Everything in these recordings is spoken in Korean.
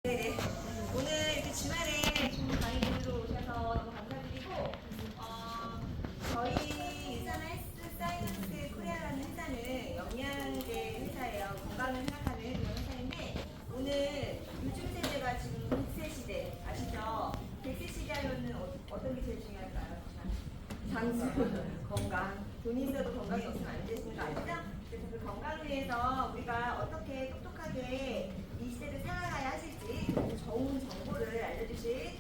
네네. 오늘 이렇게 주말에 강의로 오셔서 너무 감사드리고, 저희 유산 헬스 사이언스 코리아라는 회사는 영양제 회사예요. 건강을 생각하는 그런 회사인데, 오늘 요즘 세대가 지금 100세 시대 아시죠? 100세 시대 하면은 어떤 게 제일 중요할까요? 장수, 건강. 돈이 있어도 건강이 없으면 안 되시는 거 아시죠? 그래서 그 건강을 위해서 우리가 어떻게 똑똑하게 이 시대를 살아가야 하실지 좋은 정보를 알려주실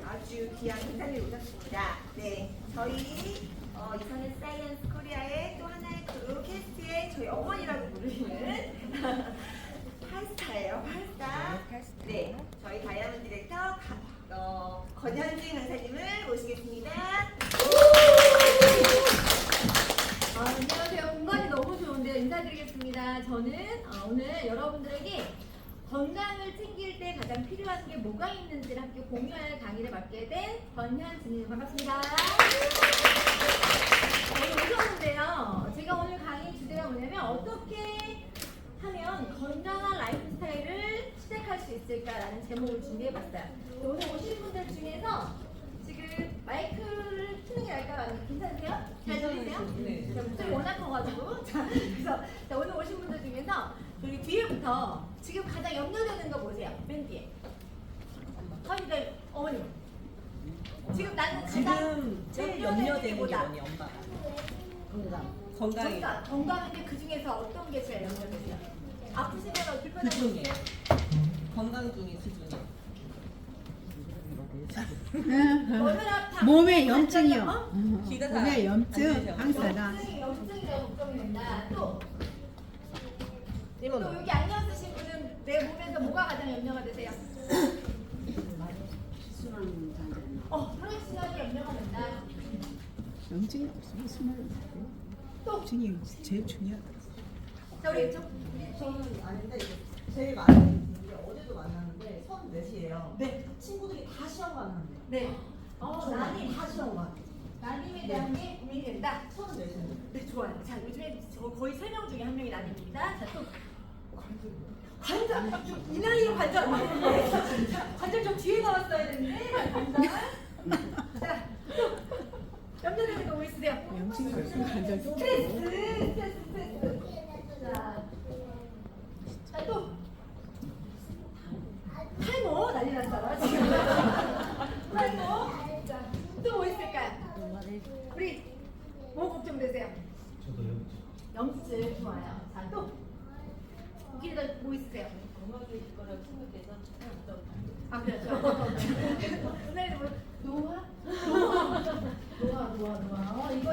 아주 귀한 강사님이 오셨습니다. 네, 저희 이선의 사이언스 코리아의 또 하나의 크루 캐스트의 저희 어머니라고 부르시는 팔스타예요. 팔스타. 네, 저희 다이아몬드 디렉터 권현진 강사님을 모시겠습니다. 안녕하세요. 공간이 너무 좋은데요. 인사드리겠습니다. 저는 오늘 여러분들에게 건강을 챙길 때 가장 필요한 게 뭐가 있는지를 함께 공유할 강의를 맡게 된 권현진입니다. 반갑습니다. 오늘 오셨는데요. 제가 오늘 강의 주제가 뭐냐면 어떻게 하면 건강한 라이프 스타일을 시작할 수 있을까라는 제목을 준비해봤어요. 오늘 오신 분들 중에서 지금 마이크를 켜는 게 나을까요? 괜찮으세요? 잘 들리세요? 네. 목소리 워낙 커가지고. 그래서 오늘 오신 분들 중에서 여기 뒤에부터 지금 가장 염려되는 거 보세요. 맨 뒤에. 서희들 어머님. 지금 나는 지금 제일 염려되는 게 뭐니 엄마가? 건강이. 건강인데 그 중에서 어떤 게 제일 염려되세요? 아프시거나 그 불편한 거 중에 있어요? 건강 중에 그 중에 몸에 염증이요. 귀가 다 몸에 염증 안 들리죠? 항산화. 염증이 걱정이 된다. 또 이모는 여기 안경 쓰신 분은 내 몸에서 뭐가 가장 염려가 되세요? 혈액순환이 염려가 된다. 염증이 없으면 수면 또 염증이 제일 중요하다. 자 우리 왼쪽. 저는 아닌데 제일 많은 게 어제도 만났는데 34시예요. 네. 친구들이 다 시험 가는데. 네. 난임. 다 시험 가. 난임에 대한 게 고민이 된다. 34시인데. 네, 좋아요. 자, 요즘에 저 거의 3명 중에 1명이 난임입니다. 자, 또 관절. 이 나이로 관절. 관절 좀 뒤에 나왔어야 되는데. 관절. 자, 또 염려되는 거 뭐 있으세요? 염증이 없으면 관절 스트레스. 자, 또 탈모 난리 났잖아 지금. 탈모. 자, 또 뭐 있을까요? 우리 뭐 걱정되세요? 저도 염증. 염증 좋아요. 자, 또 여기다 뭐 있으세요? 건강해질 거라고 생각해서 아, 그렇죠. 선생님 뭐 노화.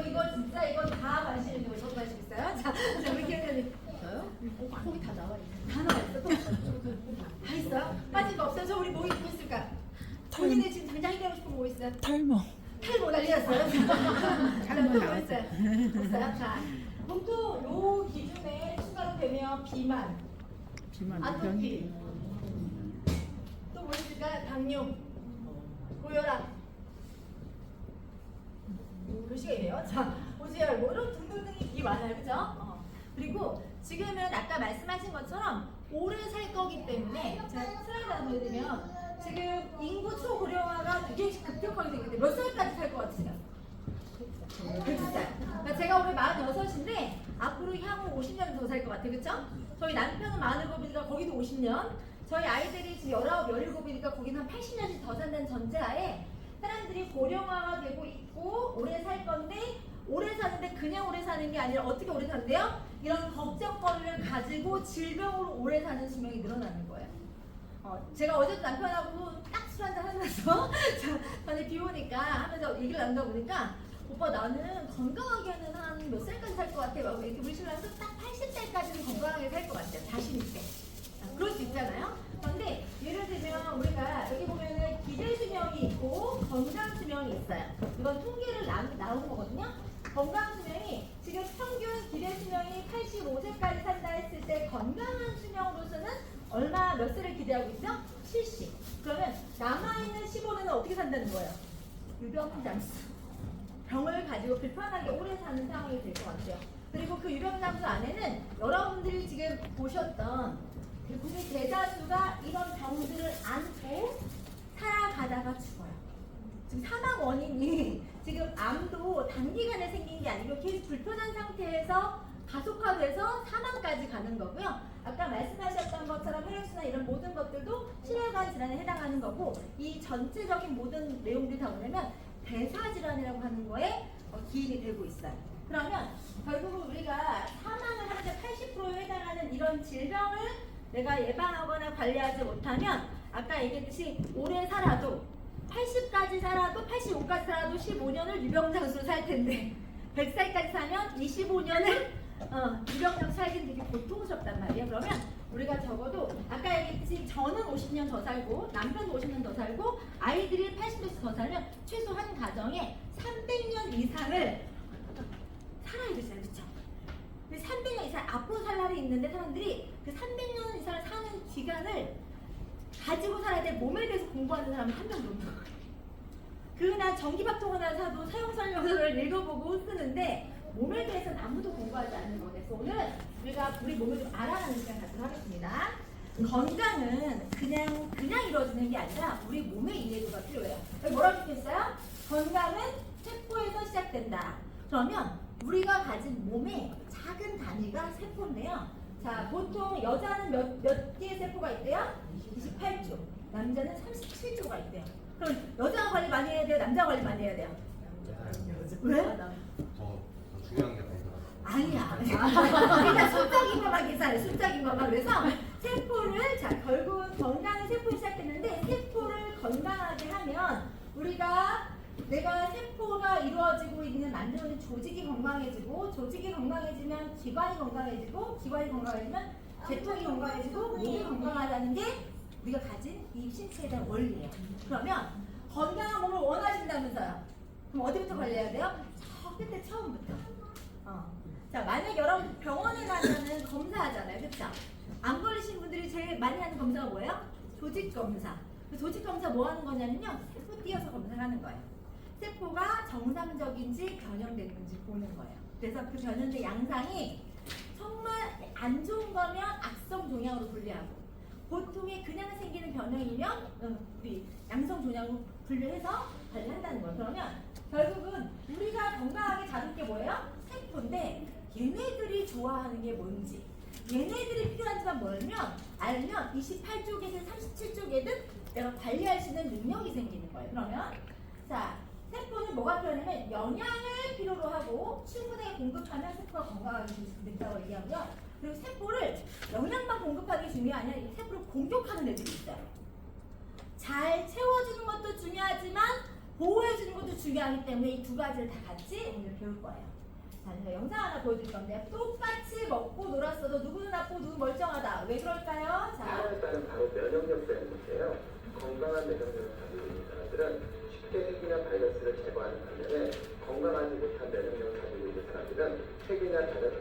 이거 진짜 이거 다 마시는데 왜 저도 마시고 있어요? 자, 우리 기억자님 저요? 거기 다 나와 있어요. 다 나와 있어. 다 있어요? 빠진 거 없어요? 저 우리 뭐 있을까? 본인의 지금 당장 해결하고 싶은 거 뭐 있어요? 탈모. 탈모 난리 났어요? 탈모 또 나왔어요. 없어요? 자, 보통 요 기준에 추가로 되면 비만, 비만 아토피, 병이 또 뭐 있을까? 당뇨, 고혈압, 글씨가 이래요. 자, 고지혈, 뭐 이런 등등등이 되게 많아요, 그죠? 그리고 지금은 아까 말씀하신 것처럼 오래 살 거기 때문에 제가 슬라이드 한번 보여드리면 지금 인구 초고령화가 되게 급격하게 되기 때문에 몇 살까지 살 것 같으세요? 100살. 그러니까 제가 올해 46인데 앞으로 향후 50년 더 살 것 같아요. 그쵸? 저희 남편은 47이니까 거기도 50년, 저희 아이들이 지금 19, 17이니까 거기는 한 80년씩 더 산다는 전제하에 사람들이 고령화가 되고 있고 오래 살 건데 오래 사는데 그냥 오래 사는 게 아니라 어떻게 오래 산대요? 이런 걱정거리를 가지고 질병으로 오래 사는 수명이 늘어나는 거예요. 제가 어제도 남편하고 딱 술 한잔 하면서 전에 비 오니까 하면서 얘기를 나누다 보니까 오빠 나는 건강하게는 한 몇 살까지 살 것 같아? 막 이렇게 우리 신랑도 딱 80살까지는 건강하게 살 것 같아요. 자신 있게. 그럴 수 있잖아요. 그런데 예를 들면 우리가 여기 보면은 기대 수명이 있고 건강 수명이 있어요. 이건 통계를 나온 거거든요. 건강 수명이 지금 평균 기대 수명이 85세까지 산다 했을 때 건강한 수명으로서는 얼마 몇 세를 기대하고 있죠? 70. 그러면 남아있는 15년은 어떻게 산다는 거예요? 유병장수. 병을 가지고 불편하게 오래 사는 상황이 될 것 같아요. 그리고 그 유병장수 안에는 여러분들이 지금 보셨던 우리 대다수가 이런 병들을 안고 살아가다가 죽어요. 지금 사망 원인이 지금 암도 단기간에 생긴 게 아니고 계속 불편한 상태에서 가속화돼서 사망까지 가는 거고요. 아까 말씀하셨던 것처럼 혈액순환 이런 모든 것들도 심혈관 질환에 해당하는 거고, 이 전체적인 모든 내용들이 다 뭐냐면 대사질환이라고 하는 거에 기인이 되고 있어요. 그러면 결국은 우리가 사망을 하는데 80%에 해당하는 이런 질병을 내가 예방하거나 관리하지 못하면 아까 얘기했듯이 오래 살아도 80까지 살아도 85까지 살아도 15년을 유병장수로 살 텐데 100살까지 살면 25년을 유병장 살기는 되게 고통스럽단 말이에요. 그러면 우리가 적어도 아까 얘기했듯이 저는 50년 더 살고 남편도 50년 더 살고 아이들이 80년씩 더 살면 최소 한 가정에 300년 이상을 살아야 되잖아요. 그렇죠? 300년 이상 앞으로 살 날이 있는데 사람들이 그 300년 이상을 사는 기간을 가지고 살아야 될 몸에 대해서 공부하는 사람은 한 명도 없는 거예요. 그나 전기밥통 하나 사도 사용 설명서를 읽어보고 쓰는데 몸에 대해서는 아무도 공부하지 않는 거예요. 그래서 오늘 우리가 우리 몸을 좀 알아가는 시간 갖도록 하겠습니다. 건강은 그냥 이루어지는 게 아니라 우리 몸의 이해도가 필요해요. 여기 뭐라고 적혀있어요? 건강은 세포에서 시작된다. 그러면 우리가 가진 몸의 작은 단위가 세포인데요. 자, 보통 여자는 몇 개의 세포가 있대요? 28조. 남자는 37조가 있대요. 그럼 여자가 관리 많이 해야 돼요? 남자가 관리 많이 해야 돼요? 왜? 더 중요한 게 아니라. 아니야. 일단 숫자긴 것만 계산해. 숫자긴 것만. 그래서 세포를 자 결국은 건강은 세포에 시작했는데 세포를 건강하게 하면 내가 세포가 이루어지고 있는 만드는 조직이 건강해지고 조직이 건강해지면 기관이 건강해지고 기관이 건강해지면 제통이 건강해지고 몸이 건강하다는 게 우리가 가진 이 신체에 대한 원리예요. 그러면 건강한 몸을 원하신다면서요. 그럼 어디부터 관리해야 돼요? 저 끝에 처음부터. 자, 만약 여러분 병원에 가면은 검사하잖아요. 그쵸? 안 걸리신 분들이 제일 많이 하는 검사가 뭐예요? 조직 검사. 그 조직 검사 뭐 하는 거냐면요. 세포 띄어서 검사를 하는 거예요. 세포가 정상적인지 변형됐는지 보는 거예요. 그래서 그 변형된 양상이 정말 안 좋은 거면 악성 종양으로 분류하고 보통의 그냥 생기는 변형이면 우리 양성 종양으로 분류해서 관리한다는 거예요. 그러면 결국은 우리가 건강하게 잡을 게 뭐예요? 세포인데 얘네들이 좋아하는 게 뭔지 얘네들이 필요한지만 알면 28쪽이든 37쪽이든 내가 관리할 수 있는 능력이 생기는 거예요. 그러면 자 세포는 뭐가 필요하냐면 영양을 필요로 하고 충분하게 공급하면 세포가 건강하게 된다고 얘기하고요. 그리고 세포를 영양만 공급하는 게 중요한 게 아니라 이 세포를 공격하는 애들이 있어요. 잘 채워주는 것도 중요하지만 보호해주는 것도 중요하기 때문에 이 두 가지를 다 같이 오늘 배울 거예요. 자, 제가 영상 하나 보여드릴 건데 똑같이 먹고 놀았어도 누구는 아프고 누구는 멀쩡하다. 왜 그럴까요? 자, 일단은 바로 면역력 때문인데요. 건강한 면역력을 가지고 있는 사람들은 쉽게 핵이나 바이러스를 제거하는 반면에 건강하지 못한 면역력을 가지고 있는 사람들은 핵이나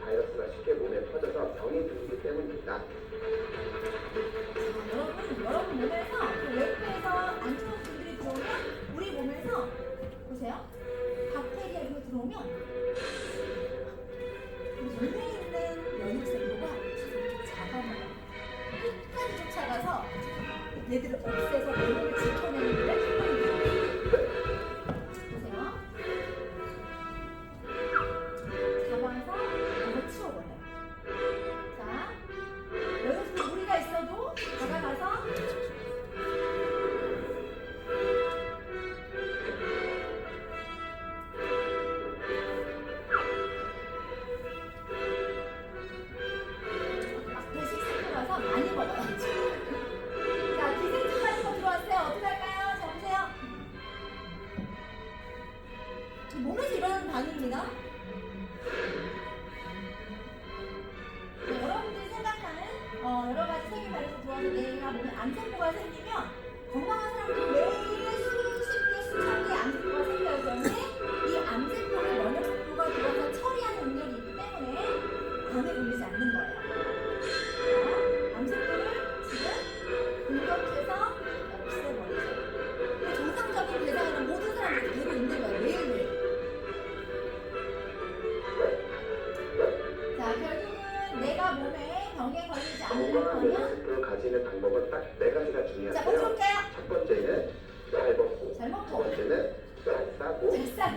바이러스가 쉽게 몸에 퍼져서 병이 들기 때문입니다. 여러분 몸에서 그 외부에서 안 좋은 분들이 들어오면 우리 몸에서 보세요. 박테리아 이거 들어오면 그 몸에 있는 면역세포가 잡아먹어요. 끝까지 쫓아가서 얘들을 없애서 몸을 지켜내는 데 힘을 보세요. 잡아서 이거 치워버려요. 자, 여기서 무리가 있어도 다가가서 대신 살펴가서 많이 먹어요. 자, 기생충 같은 거 들어왔어요. 어떻게 할까요?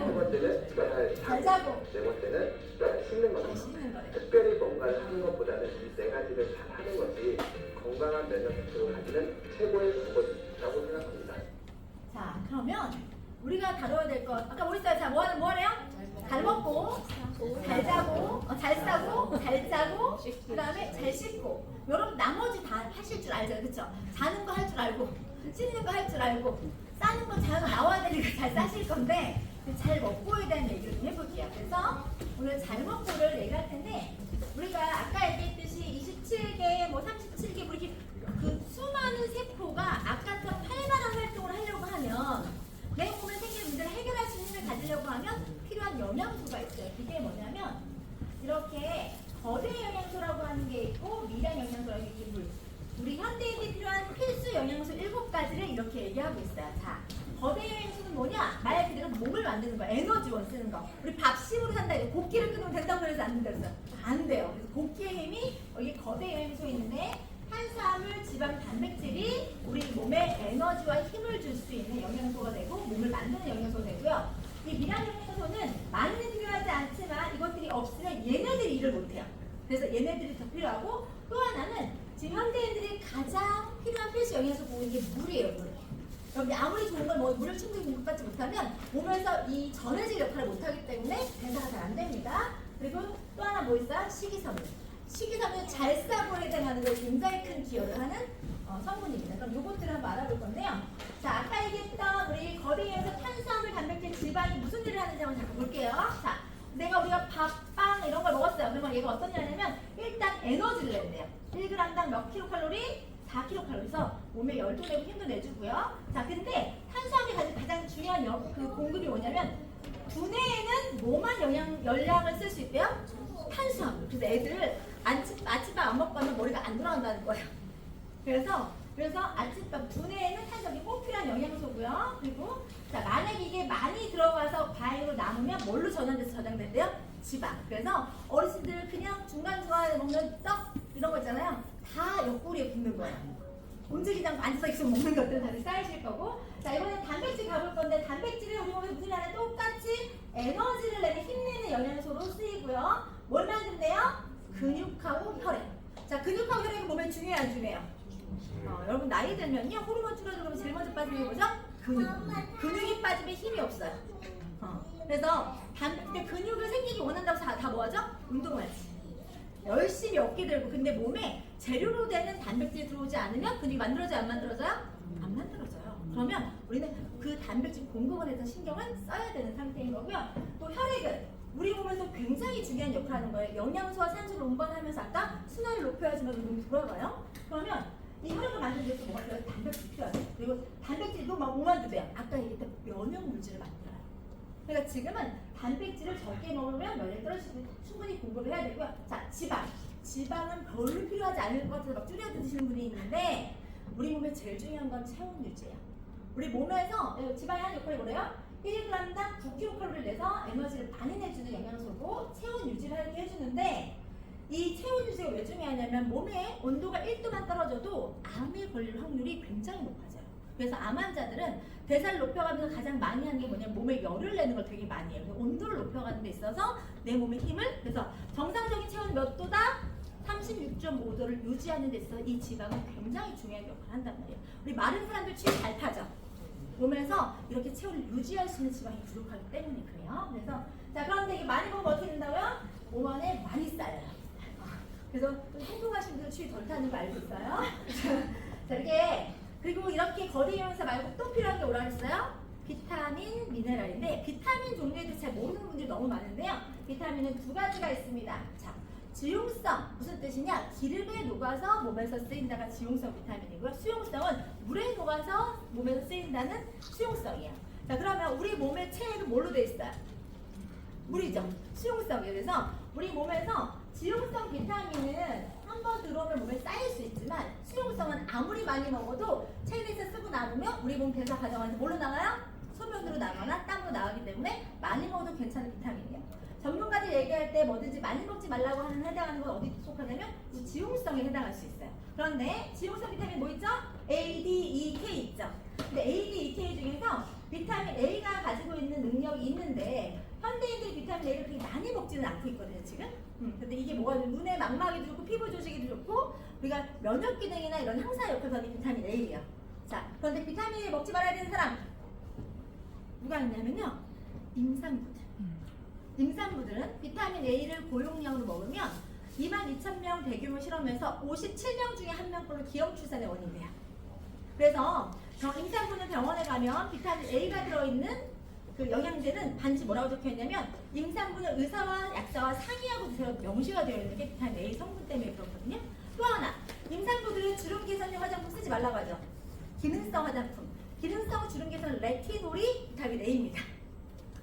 세 번째는 잘 자고. 네 번째는 잘 씻는 잘 겁니다. 씻는 거래. 특별히 뭔가를 하는 것보다는 이 네 가지를 잘 하는 것이 건강한 면역 상태로 가지는 최고의 방법이라고 생각합니다. 자, 그러면 우리가 다뤄야 될 것. 아까 뭐 있어요? 자, 뭐하래요? 잘 먹고, 잘 자고, 잘 싸고, 잘 짜고, 그 다음에 잘 씻고. 여러분 나머지 다 하실 줄 알죠? 그쵸? 자는 거 할 줄 알고, 씻는 거 할 줄 알고, 싸는 거 잘 나와야 되니까 잘 싸실 건데, 잘 먹고에 대한 얘기를 좀 해볼게요. 그래서 오늘 잘 먹고를 얘기할 텐데, 우리가 아까 얘기했듯이 27개, 뭐 37개, 뭐 이렇게 그 수많은 세포가 아까처럼 활발한 활동을 하려고 하면 내 몸에 생기는 문제를 해결할 수 있는 힘을 가지려고 하면 필요한 영양소가 있어요. 그게 뭐냐면 이렇게 거대 영양소라고 하는 게 있고 미량 영양소라고 하는 게 있고 우리 현대인이 필요한 필수 영양소 7가지를 이렇게 얘기하고 있어요. 자, 거대 영양소는 뭐냐? 말 그대로 몸을 만드는 거, 에너지원 쓰는 거. 우리 밥심으로 산다 이거 고기를 끊으면 된다고 해서 안 된다고 했어요. 안 돼요. 그래서 고기의 힘이 여기 거대 영양소 있는데 탄수화물, 지방, 단백질이 우리 몸에 에너지와 힘을 줄 수 있는 영양소가 되고 몸을 만드는 영양소가 되고요. 이 미량 영양소는 많이는 필요하지 않지만 이것들이 없으면 얘네들이 일을 못해요. 그래서 얘네들이 더 필요하고 또 하나는 지금 현대인들이 가장 필요한 필수 영양소 보는 게 물이에요. 물. 여러분이 아무리 좋은 걸 먹어 물을 충분히 공급받지 못하면 몸에서 이 전해질 역할을 못하기 때문에 대사가 잘 안 됩니다. 그리고 또 하나 뭐 있어요? 식이섬유. 식이섬유 잘 싸고 해당하는 데 굉장히 큰 기여를 하는 성분입니다. 그럼 요것들을 한번 알아볼 건데요. 자, 아까 얘기했던 우리 거대에서 탄수화물, 단백질, 지방이 무슨 일을 하는지 한번 잠깐 볼게요. 자, 우리가 밥, 빵 이런 걸 먹었어요. 그러면 얘가 어떤 일 하냐면 일단 에너지를 낸대요. 1g당 몇 킬로칼로리? 4kcal에서 몸에 열도 내고 힘도 내주고요. 자, 근데 탄수화물이 가장 중요한 그 공급이 뭐냐면 두뇌에는 뭐만 열량을 쓸 수 있대요? 탄수화물. 그래서 애들 아침밥 안 먹고 하면 머리가 안 돌아간다는 거예요. 그래서 아침밥 두뇌에는 탄수화물이 꼭 필요한 영양소고요. 그리고 자, 만약에 이게 많이 들어가서 과잉으로 남으면 뭘로 전환돼서 저장된대요? 지방. 그래서 어르신들 그냥 중간중간에 먹는 떡 이런 거 있잖아요. 다 옆구리에 붙는 거예요. 움직이지 않고 앉아서 계속 먹는 것들 다들 쌓이실 거고. 자, 이번엔 단백질 가볼 건데 단백질은 우리 몸에 무슨 일 하나 똑같이 에너지를 내는 힘내는 영양소로 쓰이고요. 뭘 만든대요? 근육하고 혈액. 자, 근육하고 혈액은 몸에 중요해요, 안 중요해요? 여러분 나이 들면요 호르몬 줄어들면 제일 먼저 빠지는 게 뭐죠? 근육이 빠지면 힘이 없어요. 그래서 근데 근육을 생기기 원한다고 다 뭐하죠? 운동하지. 열심히 어깨 들고. 근데 몸에 재료로 되는 단백질 들어오지 않으면 근육이 만들어져요, 안 만들어져요? 안 만들어져요. 그러면 우리는 그 단백질 공급에 대해서 신경을 써야 되는 상태인 거고요. 또 혈액은 우리 몸에서 굉장히 중요한 역할을 하는 거예요. 영양소와 산소를 운반하면서 아까 순환을 높여야지만 우리 몸이 돌아가요. 그러면 이 혈액을 만드는 데서 뭐가 필요해요? 단백질이 필요하죠. 그리고 단백질도 막 뭐 만들어요? 아까 얘기했던 면역 물질을 만들어요. 그러니까 지금은 단백질을 적게 먹으면 면역이 떨어지고 충분히 공급을 해야 되고요. 자, 지방은 별로 필요하지 않을 것 같아서 막 줄여 드시는 분이 있는데 우리 몸에 제일 중요한 건 체온 유지예요. 우리 몸에서 지방이 하는 역할이 뭐래요? 1g당 9kcal를 내서 에너지를 많이 내주는 영양소고 체온 유지를 하게 해주는데 이 체온 유지가 왜 중요하냐면 몸의 온도가 1도만 떨어져도 암에 걸릴 확률이 굉장히 높아져요. 그래서 암 환자들은 대사를 높여가면서 가장 많이 하는 게 뭐냐면 몸에 열을 내는 걸 되게 많이 해요. 그래서 온도를 높여가는 데 있어서 내 몸의 힘을 그래서 정상적인 체온이 몇 도다? 36.5도를 유지하는 데 있어서 이 지방은 굉장히 중요한 역할을 한단 말이에요. 우리 마른 사람들 취 잘 타죠. 몸에서 이렇게 체온을 유지할 수 있는 지방이 부족하기 때문에 그래요. 그래서 자, 그런데 이게 많이 먹으면 어떻게 된다고요? 몸 안에 많이 쌓여요. 그래서 좀 행동하신 분들 추위 덜 타는 거 알고 있어요? 자, 이렇게 그리고 이렇게 거대 영양소 말고 또 필요한 게 뭐라 그랬어요? 비타민, 미네랄인데 비타민 종류에 대해서 잘 모르는 분들이 너무 많은데요. 비타민은 두 가지가 있습니다. 자, 지용성 무슨 뜻이냐? 기름에 녹아서 몸에서 쓰인다가 지용성 비타민이고요. 수용성은 물에 녹아서 몸에서 쓰인다는 수용성이에요. 자, 그러면 우리 몸의 체액은 뭘로 돼 있어요? 물이죠. 수용성이에요. 그래서 우리 몸에서 지용성 비타민은 한번 들어오면 몸에 쌓일 수 있지만 수용성은 아무리 많이 먹어도 체내에서 쓰고 남으면 우리 몸 대사 과정에서 뭘로 나가요? 소변으로 나거나 땀으로 나가기 때문에 많이 먹어도 괜찮은 비타민이에요. 전문가들 얘기할 때 뭐든지 많이 먹지 말라고 하는 해당하는 건 어디 속하냐면 이 지용성에 해당할 수 있어요. 그런데 지용성 비타민 뭐 있죠? A, D, E, K 있죠. 근데 A, D, E, K 중에서 비타민 A가 가지고 있는 능력이 있는데 현대인들이 비타민 A를 그렇게 많이 먹지는 않고 있거든요, 지금. 근데 이게 뭐가 눈에 망막에도 좋고 피부 조직에도 좋고 우리가 면역 기능이나 이런 항사 역할을 하는 비타민 A예요. 자, 그런데 비타민 A 먹지 말아야 되는 사람 누가 있냐면요, 임산부들. 임산부들은 비타민 A를 고용량으로 먹으면 22,000명 대규모 실험에서 57명 중에 1명꼴로 기형 출산의 원인이 돼요. 그래서 임산부는 병원에 가면 비타민 A가 들어있는 그 영양제는 반드시 뭐라고 적혀있냐면 임산부는 의사와 약사와 상의하고 드세요 명시가 되어 있는 게 비타민 A 성분 때문에 그렇거든요. 또 하나, 임산부들은 주름 개선용 화장품 쓰지 말라고 하죠. 기능성 화장품. 기능성 주름 개선 레티놀이 비타민 A입니다.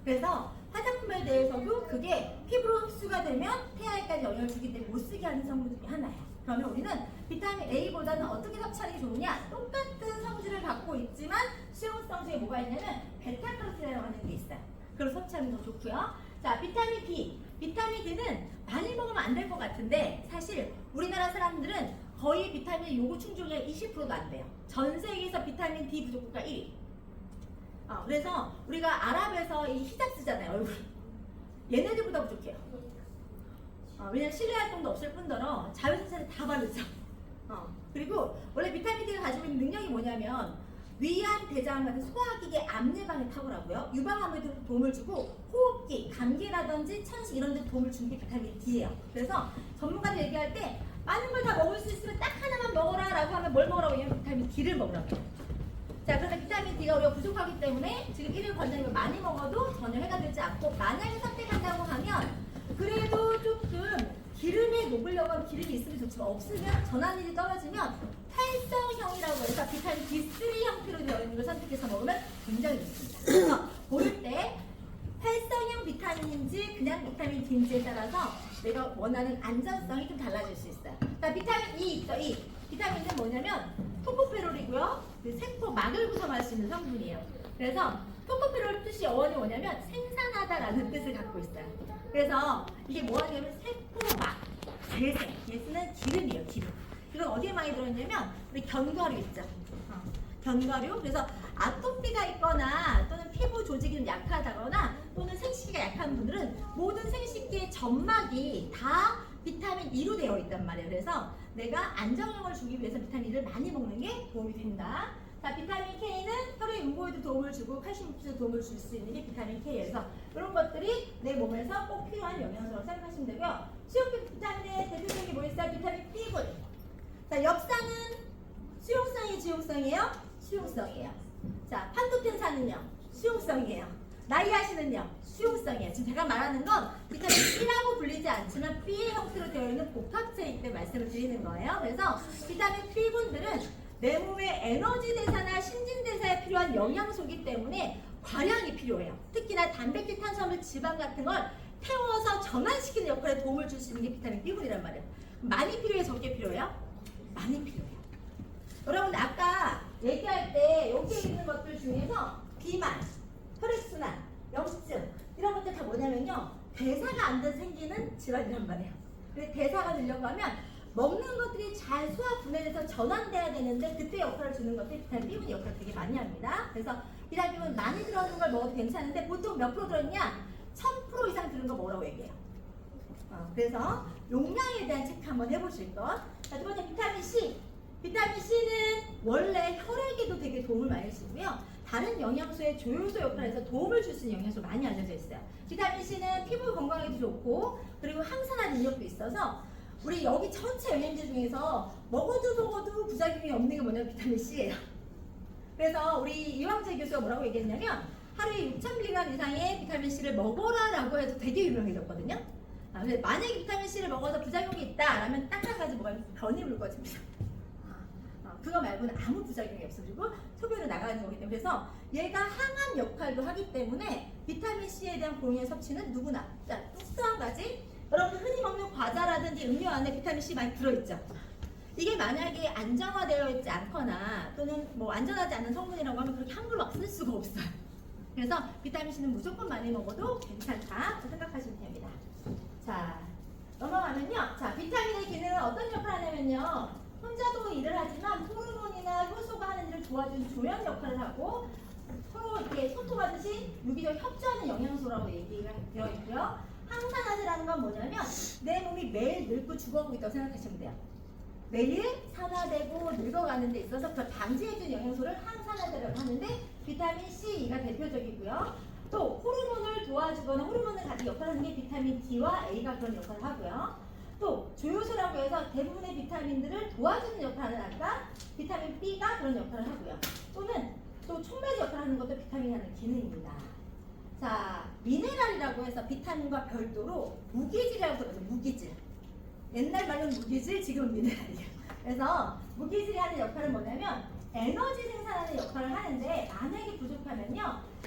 그래서 화장품에 대해서도 그게 피부로 흡수가 되면 태아에까지 영향을 주기 때문에 못 쓰게 하는 성분 중에 하나예요. 그러면 우리는 비타민 A보다는 어떻게 섭취하는 게 좋으냐? 똑같은 성질을 갖고 있지만 수용성 중에 뭐가 있냐면 베타카로틴이라고 하는 게 있어요. 그걸 섭취하는 게 더 좋고요. 자, 비타민 D. 비타민 D는 많이 먹으면 안 될 것 같은데 사실 우리나라 사람들은 거의 비타민 요구 충족이 20%도 안 돼요. 전 세계에서 비타민 D 부족 국가 1위. 그래서 우리가 아랍에서 이 히잡 쓰잖아요, 얼굴. 얘네들보다 부족해요. 왜냐면 실내 활동도 없을 뿐더러 자외선을 다 바르죠. 그리고 원래 비타민 D가 가지고 있는 능력이 뭐냐면 위암, 대장암 같은 소화기계 암 예방에 탁월하고요. 유방암에도 도움을 주고 호흡기, 감기라든지 천식 이런 데 도움을 주는 게 비타민 D예요. 그래서 전문가들 얘기할 때 많은 걸 다 먹을 수 있으면 딱 하나만 먹어라 라고 하면 뭘 먹으라고 하냐면 비타민 D를 먹으라고 해요. 자, 그런데 비타민 D가 우리가 부족하기 때문에 지금 일일 권장이고 많이 먹어도 전혀 해가 되지 않고 만약에 선택한다고 하면 그래도 조금 기름에 녹으려고 하면 기름이 있으면 좋지만 없으면 전환율이 떨어지면 활성형이라고 해서 비타민 D3 형태로 되어 있는 걸 선택해서 먹으면 굉장히 좋습니다. 그래서 고를 때 활성형 비타민인지 그냥 비타민 D인지에 따라서 내가 원하는 안전성이 좀 달라질 수 있어요. 자, 비타민 E 있죠, E. 비타민은 뭐냐면 토코페롤이고요. 그 세포막을 구성할 수 있는 성분이에요. 그래서 토코페롤 뜻이 어원이 뭐냐면 생산하다라는 뜻을 갖고 있어요. 그래서 이게 뭐하냐면 세포막, 재생, 얘는 기름이에요, 기름. 이건 어디에 많이 들어있냐면 우리 견과류 있죠. 견과류. 그래서 아토피가 있거나 또는 피부 조직이 좀 약하다거나 또는 생식기가 약한 분들은 모든 생식기의 점막이 다 비타민 E로 되어 있단 말이에요. 그래서 내가 안정형을 주기 위해서 비타민 E를 많이 먹는 게 도움이 된다. 자, 비타민 K는 혈의 응고에도 도움을 주고 칼슘 흡수에도 도움을 줄 수 있는 게 비타민 K여서 이런 것들이 내 몸에서 꼭 필요한 영양소라고 생각하시면 되고요. 수용성 비타민의 대표적인 게 뭐 있어요? 비타민 B군. 자, 엽산은 수용성이 지용성이에요? 수용성이에요. 자, 판토텐산은요? 수용성이에요. 나이아신은요? 수용성이에요. 지금 제가 말하는 건 비타민 B라고 불리지 않지만 B의 형태로 되어 있는 복합체이기 때문에 말씀을 드리는 거예요. 그래서 비타민 B군들은 내 몸의 에너지 대사나 신진 대사에 필요한 영양소이기 때문에 과량이 필요해요. 특히나 단백질, 탄수화물, 지방 같은 걸 태워서 전환시키는 역할에 도움을 줄 수 있는 게 비타민 B군이란 말이에요. 많이 필요해, 적게 필요해요? 많이 필요해요. 여러분 아까 얘기할 때 여기 있는 것들 중에서 비만, 혈액순환, 염증 이런 것들 다 뭐냐면요, 대사가 안 돼서 생기는 질환이란 말이에요. 근데 대사가 되려고 하면 먹는 것들이 잘 소화 분해돼서 전환돼야 되는데 그때 역할을 주는 것들이 비타민 B군이 역할을 되게 많이 합니다. 그래서 비타민 B군 많이 들어있는 걸 먹어도 괜찮은데 보통 몇 프로 들어있냐? 1000% 이상 들은 거 먹으라고 얘기해요. 그래서 용량에 대한 체크 한번 해보실 것. 자, 두 번째 비타민 C. 비타민 C는 원래 혈액에도 되게 도움을 많이 주고요. 다른 영양소의 조효소 역할을 해서 도움을 줄 수 있는 영양소 많이 알려져 있어요. 비타민 C는 피부 건강에도 좋고 그리고 항산화 능력도 있어서 우리 여기 전체 영양제 중에서 먹어도 부작용이 없는 게 뭐냐면 비타민 C예요. 그래서 우리 이황재 교수가 뭐라고 얘기했냐면 하루에 6,000mg 이상의 비타민 C를 먹어라 라고 해서 되게 유명해졌거든요. 근데 만약에 비타민 C를 먹어서 부작용이 있다 라면 딱 한 가지 뭐가 변이 물 꺼집니다. 그거 말고는 아무 부작용이 없어. 그리고 소변으로 나가는 거기 때문에 그래서 얘가 항암 역할도 하기 때문에 비타민 C에 대한 공유의 섭취는 누구나. 자, 또 한 가지. 여러분 흔히 먹는 과자라든지 음료 안에 비타민 C 많이 들어있죠. 이게 만약에 안정화되어 있지 않거나 또는 뭐 안전하지 않은 성분이라고 하면 그렇게 함부로 막 쓸 수가 없어요. 그래서 비타민 C는 무조건 많이 먹어도 괜찮다 생각하시면 됩니다. 자, 넘어가면요. 자, 비타민의 기능은 어떤 역할을 하냐면요. 혼자도 일을 하지만 호르몬이나 효소가 하는 일을 도와주는 조연 역할을 하고 서로 이렇게 소통하듯이 유기적 협조하는 영양소라고 얘기가 되어 매일 늙고 죽어가고 있다고 생각하시면 돼요. 매일 산화되고 늙어가는 데 있어서 그걸 방지해주는 영양소를 항산화제라고 하는데 비타민 C, E가 대표적이고요. 또 호르몬을 도와주거나 호르몬을 가진 역할을 하는 게 비타민 D와 A가 그런 역할을 하고요. 또 조효소라고 해서 대부분의 비타민들을 도와주는 역할을 하는 아까 비타민 B가 그런 역할을 하고요. 또는 또 촉매제 역할을 하는 것도 비타민이 하는 기능입니다. 자, 미네랄이라고 해서 비타민과 별도로 무기질이라고 해서 무기질. 옛날 말로는 무기질, 지금은 미네랄이에요. 그래서 무기질이 하는 역할은 뭐냐면 에너지 생산하는 역할을 하는데 만약에 부족하면요.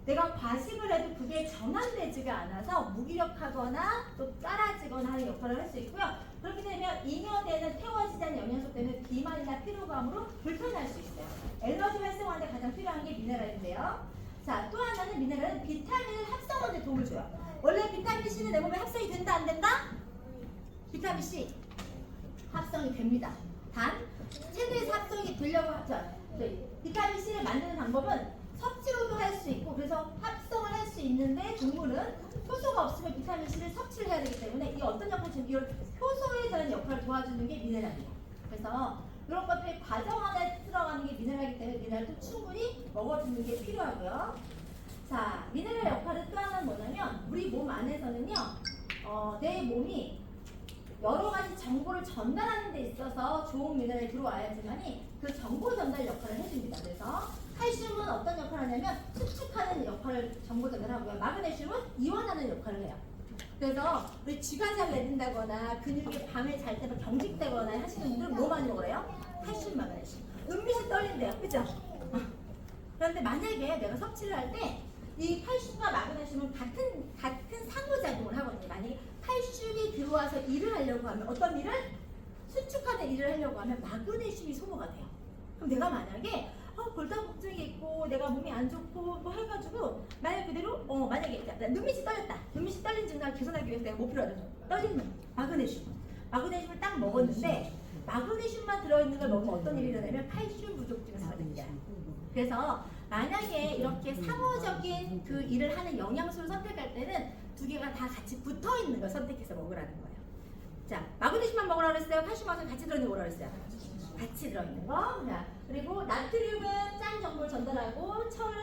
내가 과식을 해도 그게 전환되지가 않아서 무기력하거나 또 따라지거나 하는 역할을 할 수 있고요. 그렇게 되면 잉여되는 태워지지 않는 영양소 때문에 비만이나 피로감으로 불편할 수 있어요. 에너지 활성화하는데 가장 필요한 게 미네랄인데요. 자, 또 하나는 미네랄은 비타민을 합성하는 데 도움을 줘요. 원래 비타민 C는 내 몸에 합성이 된다 안 된다? 비타민 C 합성이 됩니다. 단 체내에서 합성이 되려고 하죠. 비타민 C를 만드는 방법은 섭취로도 할 수 있고 그래서 합성을 할 수 있는데 동물은 효소가 없으면 비타민 C를 섭취를 해야 되기 때문에 이 어떤 역할을 지금 이런 효소에 대한 역할을 도와주는 게 미네랄이에요. 그래서 이런 것들이 과정 안에 들어가는 게 미네랄이기 때문에 미네랄도 충분히 먹어주는 게 필요하고요. 자, 미네랄 역할은 또 하나는 뭐냐면 우리 몸 안에서는요. 내 몸이 여러 가지 정보를 전달하는 데 있어서 좋은 미네랄이 들어와야지만이 그 정보 전달 역할을 해줍니다. 그래서 칼슘은 어떤 역할을 하냐면 수축하는 역할을 정보 전달하고요. 마그네슘은 이완하는 역할을 해요. 그래서 우리 쥐가 잘 내린다거나 근육이 밤에 잘 때 경직되거나 하시는 분들은 뭐 많이 먹으래요? 칼슘, 마그네슘. 은빛이 떨린대요. 그죠? 그런데 만약에 내가 섭취를 할 때 이 칼슘과 마그네슘은 같은 상호작용을 하거든요. 만약에 칼슘이 들어와서 일을 하려고 하면 어떤 일을? 수축하는 일을 하려고 하면 마그네슘이 소모가 돼요. 그럼 내가 만약에 골다공증이 있고 내가 몸이 안 좋고 뭐 해가지고 말 그대로 만약에 눈밑이 떨렸다. 눈밑이 떨린 증상을 개선하기 위해서 내가 뭐 필요하죠? 떨리는 마그네슘. 마그네슘을 딱 먹었는데 마그네슘만 들어있는 걸 먹으면 어떤 일이 일어나냐면 칼슘 부족증을 생깁니다. 그래서 만약에 이렇게 상호적인 그 일을 하는 영양소를 선택할 때는 두 개가 다 같이 붙어 있는 걸 선택해서 먹으라는 거예요. 자, 마그네슘만 먹으라고 그랬어요? 칼슘하고 같이 들어있는 거 뭐라고 그랬어요? 같이 들어있는 거. 자, 그리고 나트륨은 짠 정보를 전달하고 철은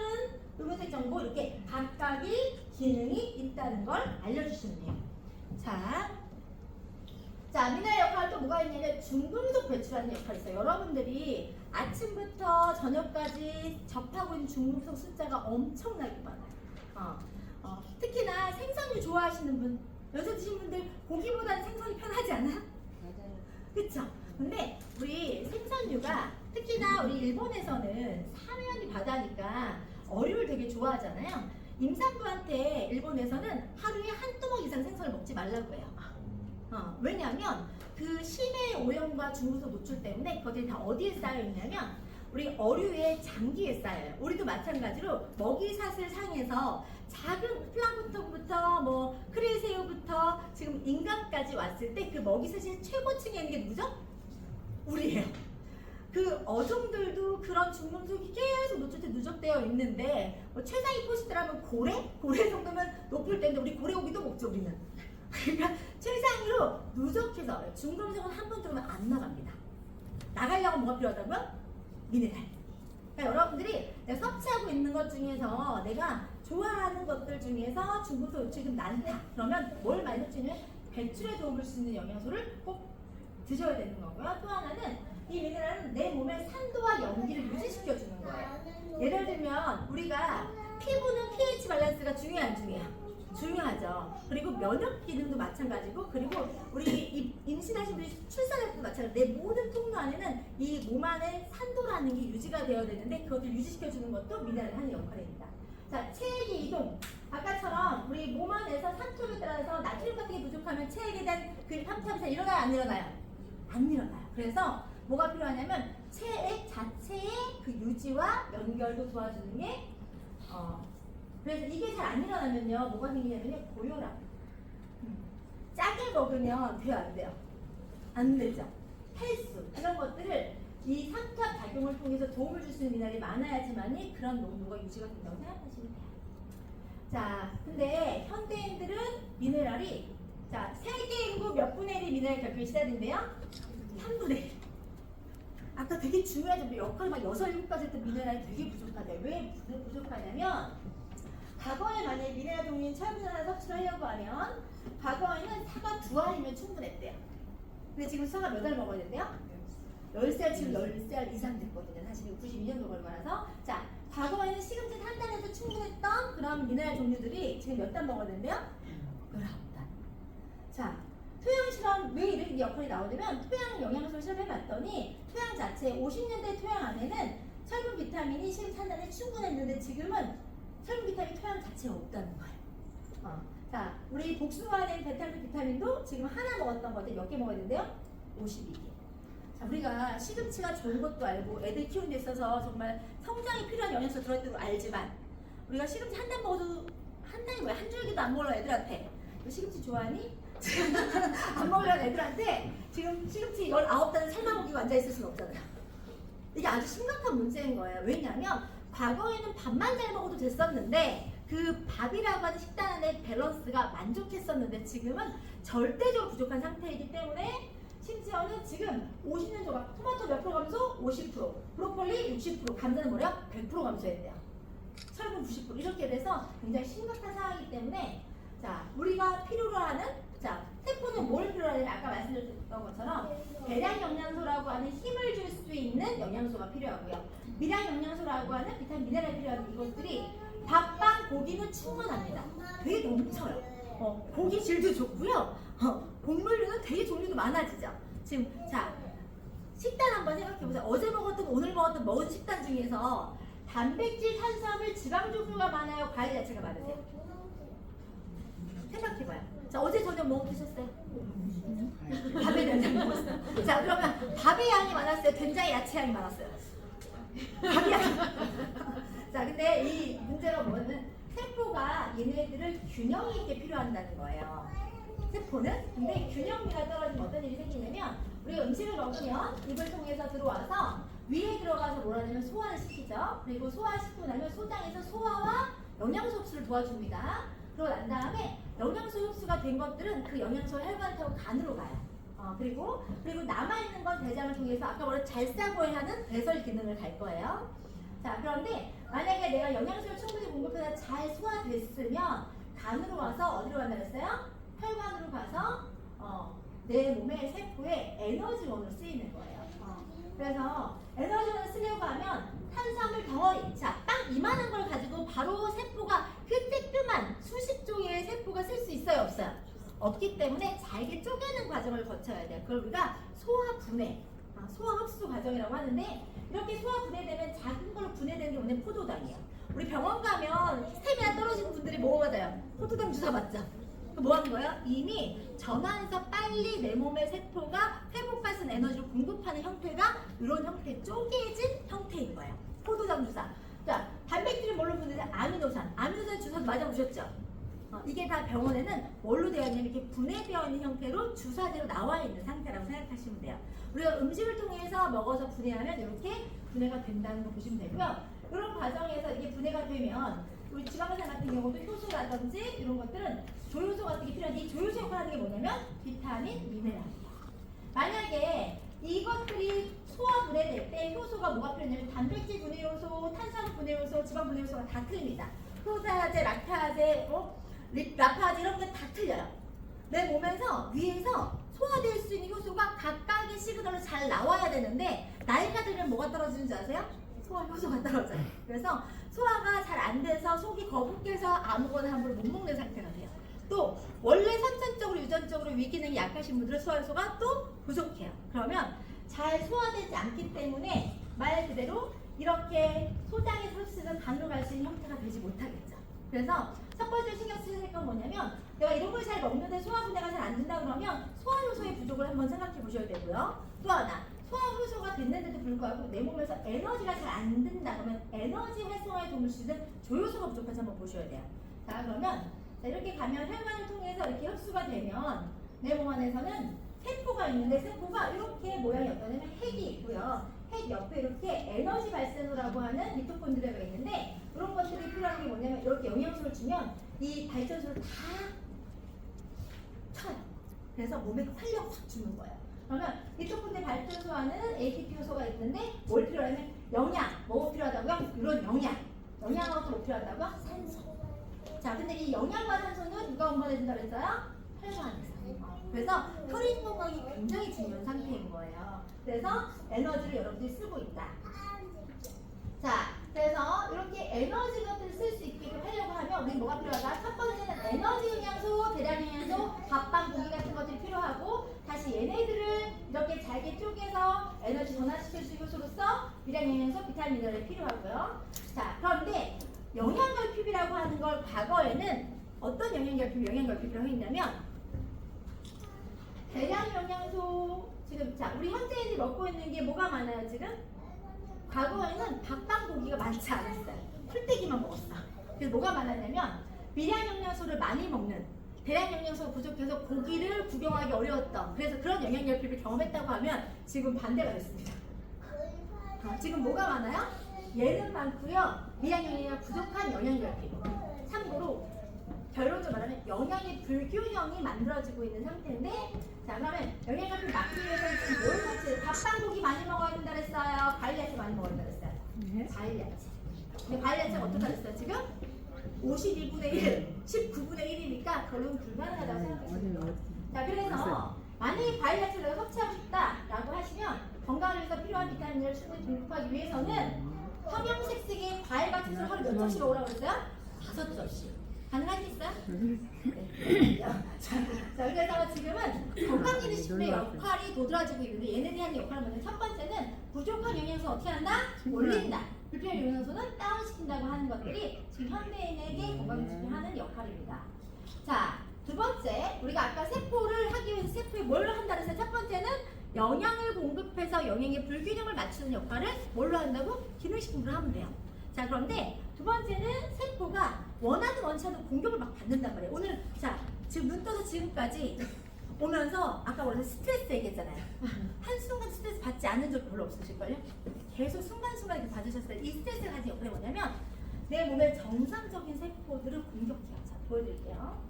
음색 정보 이렇게 각각의 기능이 있다는 걸 알려주시면 돼요. 자, 미네랄 역할 또 뭐가 있냐면 중금속 배출하는 역할이 있어요. 여러분들이 아침부터 저녁까지 접하고 있는 중금속 숫자가 엄청나게 많아요. 특히나 생선류 좋아하시는 분, 여기서 드신 분들 고기보다는 생선이 편하지 않아요? 맞아요. 그쵸? 근데 우리 생선류가 특히나 우리 일본에서는 사면이 바다니까 어류를 되게 좋아하잖아요. 임산부한테 일본에서는 하루에 한 뚜껑 이상 생선을 먹지 말라고 해요. 왜냐하면 그 심해 오염과 중금속 노출 때문에 그것들이 다 어디에 쌓여 있냐면 우리 어류의 장기에 쌓여요. 우리도 마찬가지로 먹이사슬 상에서 작은 플랑크톤부터 뭐 크릴새우부터 지금 인간까지 왔을 때 그 먹이사슬 최고층에 있는 게 누구죠? 우리예요. 그 어종들도 그런 중금속이 계속 노출돼 누적되어 있는데 뭐 최상위 포식자라면 고래 정도면 높을 텐데 우리 고래고기도 먹죠 우리는. 그러니까 최상위로 누적해서 중금속은 한 번 들어오면 안 나갑니다. 나가려면 뭐가 필요하다고요? 미네랄. 그러니까 여러분들이 내가 섭취하고 있는 것 중에서 내가 좋아하는 것들 중에서 중금속 노출이 좀 많다. 그러면 뭘 많이 섭취하면 배출에 도움을 줄 수 있는 영양소를 꼭 드셔야 되는 거고요. 또 하나는 이 미네랄은 내 몸의 산도와 염기를 유지시켜 주는 거예요. 예를 들면 우리가 피부는 pH 밸런스가 중요해 안 중요해요? 중요하죠. 그리고 면역 기능도 마찬가지고 그리고 우리 임신하신 분이 출산할 때도 마찬가지로 내 모든 통로 안에는 이 몸 안에 산도라는 게 유지가 되어야 되는데 그것을 유지시켜 주는 것도 미네랄이 하는 역할입니다. 자, 체액의 이동. 아까처럼 우리 몸 안에서 산소에 따라서 나트륨 같은 게 부족하면 체액에 대한 그 탐탐사 일어나요 안 일어나요? 안 일어나요. 그래서 뭐가 필요하냐면 체액 자체의 그 유지와 연결도 도와주는 게 그래서 이게 잘 안 일어나면요 뭐가 생기냐면요 고혈압. 짜게 먹으면 돼요 안 돼요? 안 되죠. 헬스 이런 것들을 이 삼투압 작용을 통해서 도움을 줄 수 있는 미네랄이 많아야지만이 그런 농도가 유지가 된다고 생각하시면 돼요. 자, 근데 현대인들은 미네랄이 자, 세계 인구 몇 분의 1이 미네랄 결핍이 시달린대요? 3분의 1. 아까 되게 중요하죠. 우리 역할 막 6, 7% 미네랄이 되게 부족하대요. 왜 부족하냐면 과거에 만약에 미네랄 종류인 철분 하나 섭취를 하려고 하면 과거에는 사과 2알이면 충분했대요. 근데 지금 사과 몇 알 먹어야 된대요? 10살, 지금 10살 이상 됐거든요. 사실 92년도 걸 거라서. 자, 과거에는 시금치 한 단에도 충분했던 그런 미네랄 종류들이 지금 몇 단 먹어야 된대요? 19단. 자, 토양 실험 왜 이런 역할이 나오냐면 토양 영양소 실험해봤더니 토양 자체 50년대 토양 안에는 철분 비타민이 13단에 충분했는데 지금은 철분 비타민 토양 자체에 없다는 거예요. 자, 우리 복숭아된 비타민도 지금 하나 먹었던 건데 몇 개 먹어야 된대요? 52개. 자, 우리가 시금치가 좋은 것도 알고 애들 키우는 데 있어서 정말 성장에 필요한 영양소 들어있는 거 알지만 우리가 시금치 한 단 먹어도 한 단이 뭐야? 한 줄기도 안 먹으려 애들한테 너 시금치 좋아하니? 안 먹으려는 애들한테 지금 시금치 19단을 삶아 먹이고 앉아있을 수는 없잖아요. 이게 아주 심각한 문제인 거예요. 왜냐하면 과거에는 밥만 잘 먹어도 됐었는데 그 밥이라고 하는 식단 안의 밸런스가 만족했었는데 지금은 절대적으로 부족한 상태이기 때문에 심지어는 지금 50년 조각 토마토 몇 프로 감소? 50%, 브로콜리 60%, 감자는 뭐래요? 100% 감소해야 돼요. 철분 90% 이렇게 돼서 굉장히 심각한 상황이기 때문에 자, 우리가 필요로 하는 자, 세포는 뭘 필요로 하냐면 아까 말씀드렸던 것처럼 배량 영양소라고 하는 힘을 줄 수 있는 영양소가 필요하고요. 미량 영양소라고 하는 비타민 미네랄이 필요한 이것들이 밥빵 고기는 충분합니다. 되게 넘쳐요. 고기 질도 좋고요. 곡물류는 되게 종류도 많아지죠. 지금 자, 식단 한번 생각해보세요. 어제 먹었던 오늘 먹은 식단 중에서 단백질, 탄수화물, 지방 종류가 많아요? 과일 자체가 많으세요? 생각해봐요. 자, 어제 저녁 뭐 드셨어요? 밥에 된장 먹었어요. 자, 그러면 밥의 양이 많았어요? 된장의 야채 양이 많았어요? 밥이 양. 자, 근데 이 문제가 뭐냐면 세포가 얘네들을 균형 있게 필요한다는 거예요. 세포는. 근데 균형미가 떨어지면 어떤 일이 생기냐면 우리가 음식을 먹으면 입을 통해서 들어와서 위에 들어가서 뭐라 하냐면 소화를 시키죠. 그리고 소화시키고 나면 소장에서 소화와 영양소 흡수를 도와줍니다. 그러고 난 다음에 영양소 흡수가 된 것들은 그 영양소를 혈관을 타고 간으로 가요. 그리고 남아있는 건 대장을 통해서 아까 말한 잘 싸고야 하는 배설 기능을 갈 거예요. 자, 그런데 만약에 내가 영양소를 충분히 공급해서 잘 소화됐으면 간으로 와서 어디로 간다고 했어요? 혈관으로 가서 내 몸의 세포에 에너지원으로 쓰이는 거예요. 그래서 에너지원을 쓰려고 하면 탄수화물 덩어리, 자, 빵 이만한 걸 가지고 바로 세포가 끄트끄만 수십 종의 세포가 쓸 수 있어요, 없어요? 없기 때문에 잘게 쪼개는 과정을 거쳐야 돼요. 그걸 우리가 소화 분해, 소화 흡수 과정이라고 하는데 이렇게 소화 분해되면 작은 걸로 분해되는 게 오늘 포도당이에요. 우리 병원 가면 스태미나 떨어지는 분들이 뭐 맞아요? 포도당 주사 맞죠? 뭐 하는 거예요? 이미 전환해서 빨리 내 몸의 세포가 회복할 수 있는 에너지를 공급하는 형태가 이런 형태, 쪼개진 형태인 거예요. 포도당 주사. 자, 단백질이 뭘로 분해돼? 아미노산. 아미노산 주사 맞아보셨죠? 이게 다 병원에는 뭘로 되어 있냐면 이렇게 분해되어 있는 형태로 주사제로 나와 있는 상태라고 생각하시면 돼요. 우리가 음식을 통해서 먹어서 분해하면 이렇게 분해가 된다는 거 보시면 되고요. 이런 과정에서 이게 분해가 되면 우리 지방산 같은 경우도 효소라든지 이런 것들은 조효소 같은 게 필요한데 이 조효소 역할을 하는 게 뭐냐면 비타민, 미네랄이에요. 만약에 이것들이 소화 분해될 때 효소가 뭐가 필요하냐면 단백질 분해 요소, 탄수화물 분해 요소, 지방 분해 요소가 다 틀립니다. 효사제, 락타제, 라파제 이런 게 다 틀려요. 내 몸에서 위에서 소화될 수 있는 효소가 각각의 시그널로 잘 나와야 되는데 나이가 들면 뭐가 떨어지는 줄 아세요? 소화 효소가 떨어져요. 그래서 소화가 잘 안 돼서 속이 거북해서 아무거나 함부로 못 먹는 상태가 돼요. 또 원래 선천적으로 유전적으로 위기능이 약하신 분들은 소화 효소가 또 부족해요. 그러면 잘 소화되지 않기 때문에 말 그대로 이렇게 소장에서 흡수는 간으로 갈 수 있는 형태가 되지 못하겠죠. 그래서 첫 번째 신경 쓰실 건 뭐냐면 내가 이런 걸 잘 먹는데 소화 분해가 잘 안 된다 그러면 소화 효소의 부족을 한번 생각해 보셔야 되고요. 또 하나 소화 효소가 됐는데도 불구하고 내 몸에서 에너지가 잘 안 된다 그러면 에너지 활성화에 도움을 주는 조효소가 부족한지 한번 보셔야 돼요. 자, 그러면 이렇게 가면 혈관을 통해서 이렇게 흡수가 되면 내 몸 안에서는 세포가 있는데 세포가 이렇게 모양이 어떠냐면 핵이 있고요. 핵 옆에 이렇게 에너지 발생소라고 하는 미토콘드리아가 있는데 이런 것들이 필요한 게 뭐냐면 이렇게 영양소를 주면 이 발전소를 다 쳐요. 그래서 몸에 활력 확 주는 거예요. 그러면 미토콘드리아 발전소하는 ATP 효소가 있는데 뭘 필요하냐면 영양, 뭐가 필요하다고요? 이런 영양하고 또 뭐 필요하다고요? 산소. 자, 근데 이 영양과 산소는 누가 운반해준다 그랬어요? 혈관에서. 그래서 혈액 건강이 굉장히 중요한 상태인 거예요. 그래서 에너지를 여러분들이 쓰고 있다. 자, 그래서 이렇게 에너지 것들을 쓸 수 있게끔 하려고 하면 우리 뭐가 필요하다? 첫 번째는 에너지 영양소, 대량 영양소, 밥빵, 고기 같은 것들이 필요하고 다시 얘네들을 이렇게 잘게 쪼개서 에너지 전환시킬 수 있는 효소로서 미량 영양소, 비타민 미네랄이 필요하고요. 자, 그런데 영양결핍이라고 하는 걸 과거에는 어떤 영양결핍이라고 했냐면 대량 영양소 지금 자 우리 현대인이 먹고 있는 게 뭐가 많아요 지금? 과거에는 밥빵 고기가 많지 않았어요. 풀떼기만 먹었어. 그래서 뭐가 많았냐면 미량 영양소를 많이 먹는 대량 영양소가 부족해서 고기를 구경하기 어려웠던 그래서 그런 영양결핍을 경험했다고 하면 지금 반대가 됐습니다. 지금 뭐가 많아요? 얘는 많고요. 미량 영양이 부족한 영양결핍. 참고로 결론을 말하면 영양의 불균형이 만들어지고 있는 상태인데 자 그러면 영양결핍 막기 위해서는 지금 뭘 먹지? 밥빵 고기 많이 먹어야 된다 그랬어요? 과일 야채 많이 먹어야 된다 그랬어요? 네. 과일 야채. 근데 과일 야채가 어떻게 됐어요 지금? 52분의 1, 19분의 1이니까 결론은 불가능하다고 생각했습니다. 자 그래서 만약에 과일 야채를 내가 섭취하고 싶다라고 하시면 건강을 위해서 필요한 비타민을 충분히 공급하기 위해서는 형형색색의 과일과 채소를 하루 몇 접시 먹으라고 그랬어요? 5접시. 가능하시겠어요? 네. 자, 그래서 지금은 건강기능식품의 역할이 도드라지고 있는데 얘네들이 하는 역할은 뭐냐면 첫 번째는 부족한 영양소 어떻게 한다? 올린다. 불필요한 영양소는 다운시킨다고 하는 것들이 지금 현대인에게 건강기능식품이 하는 역할입니다. 자, 두 번째, 우리가 아까 세포를 하기 위해서 세포에 뭘 한다 그랬어요? 첫 번째는 영양을 공급해서 영양의 불균형을 맞추는 역할을 뭘로 한다고? 기능식품으로 하면 돼요. 자, 그런데 두 번째는 세포가 원하든 원치 않는 공격을 막 받는단 말이에요. 오늘 자 지금 눈 떠서 지금까지 오면서 아까 원래 스트레스 얘기했잖아요. 한순간 스트레스 받지 않은 적 별로 없으실걸요? 계속 순간순간 이렇게 받으셨어요. 이 스트레스가 가진 역할이 뭐냐면 내 몸의 정상적인 세포들을 공격해요. 자 보여드릴게요.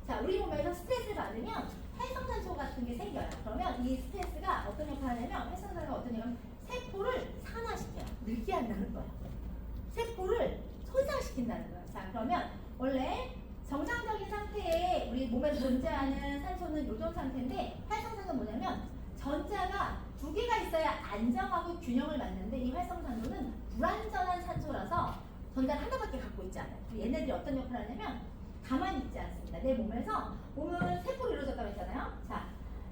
자 우리 몸에서 스트레스를 받으면 활성산소 같은 게 생겨요. 그러면 이 스트레스가 어떤 역할을 하냐면 활성산소가 어떤 역할을 하냐면 세포를 산화시켜요. 늙게 한다는 거예요. 세포를 손상시킨다는 거예요. 자, 그러면 원래 정상적인 상태에 우리 몸에서 존재하는 산소는 요정 상태인데 활성산소는 뭐냐면 전자가 두 개가 있어야 안정하고 균형을 맞는데 이 활성산소는 불안전한 산소라서 전자를 하나밖에 갖고 있지 않아요. 얘네들이 어떤 역할을 하냐면 가만히 있지 않습니다. 내 몸에서 몸은 세포로 이루어졌다고 했잖아요. 자,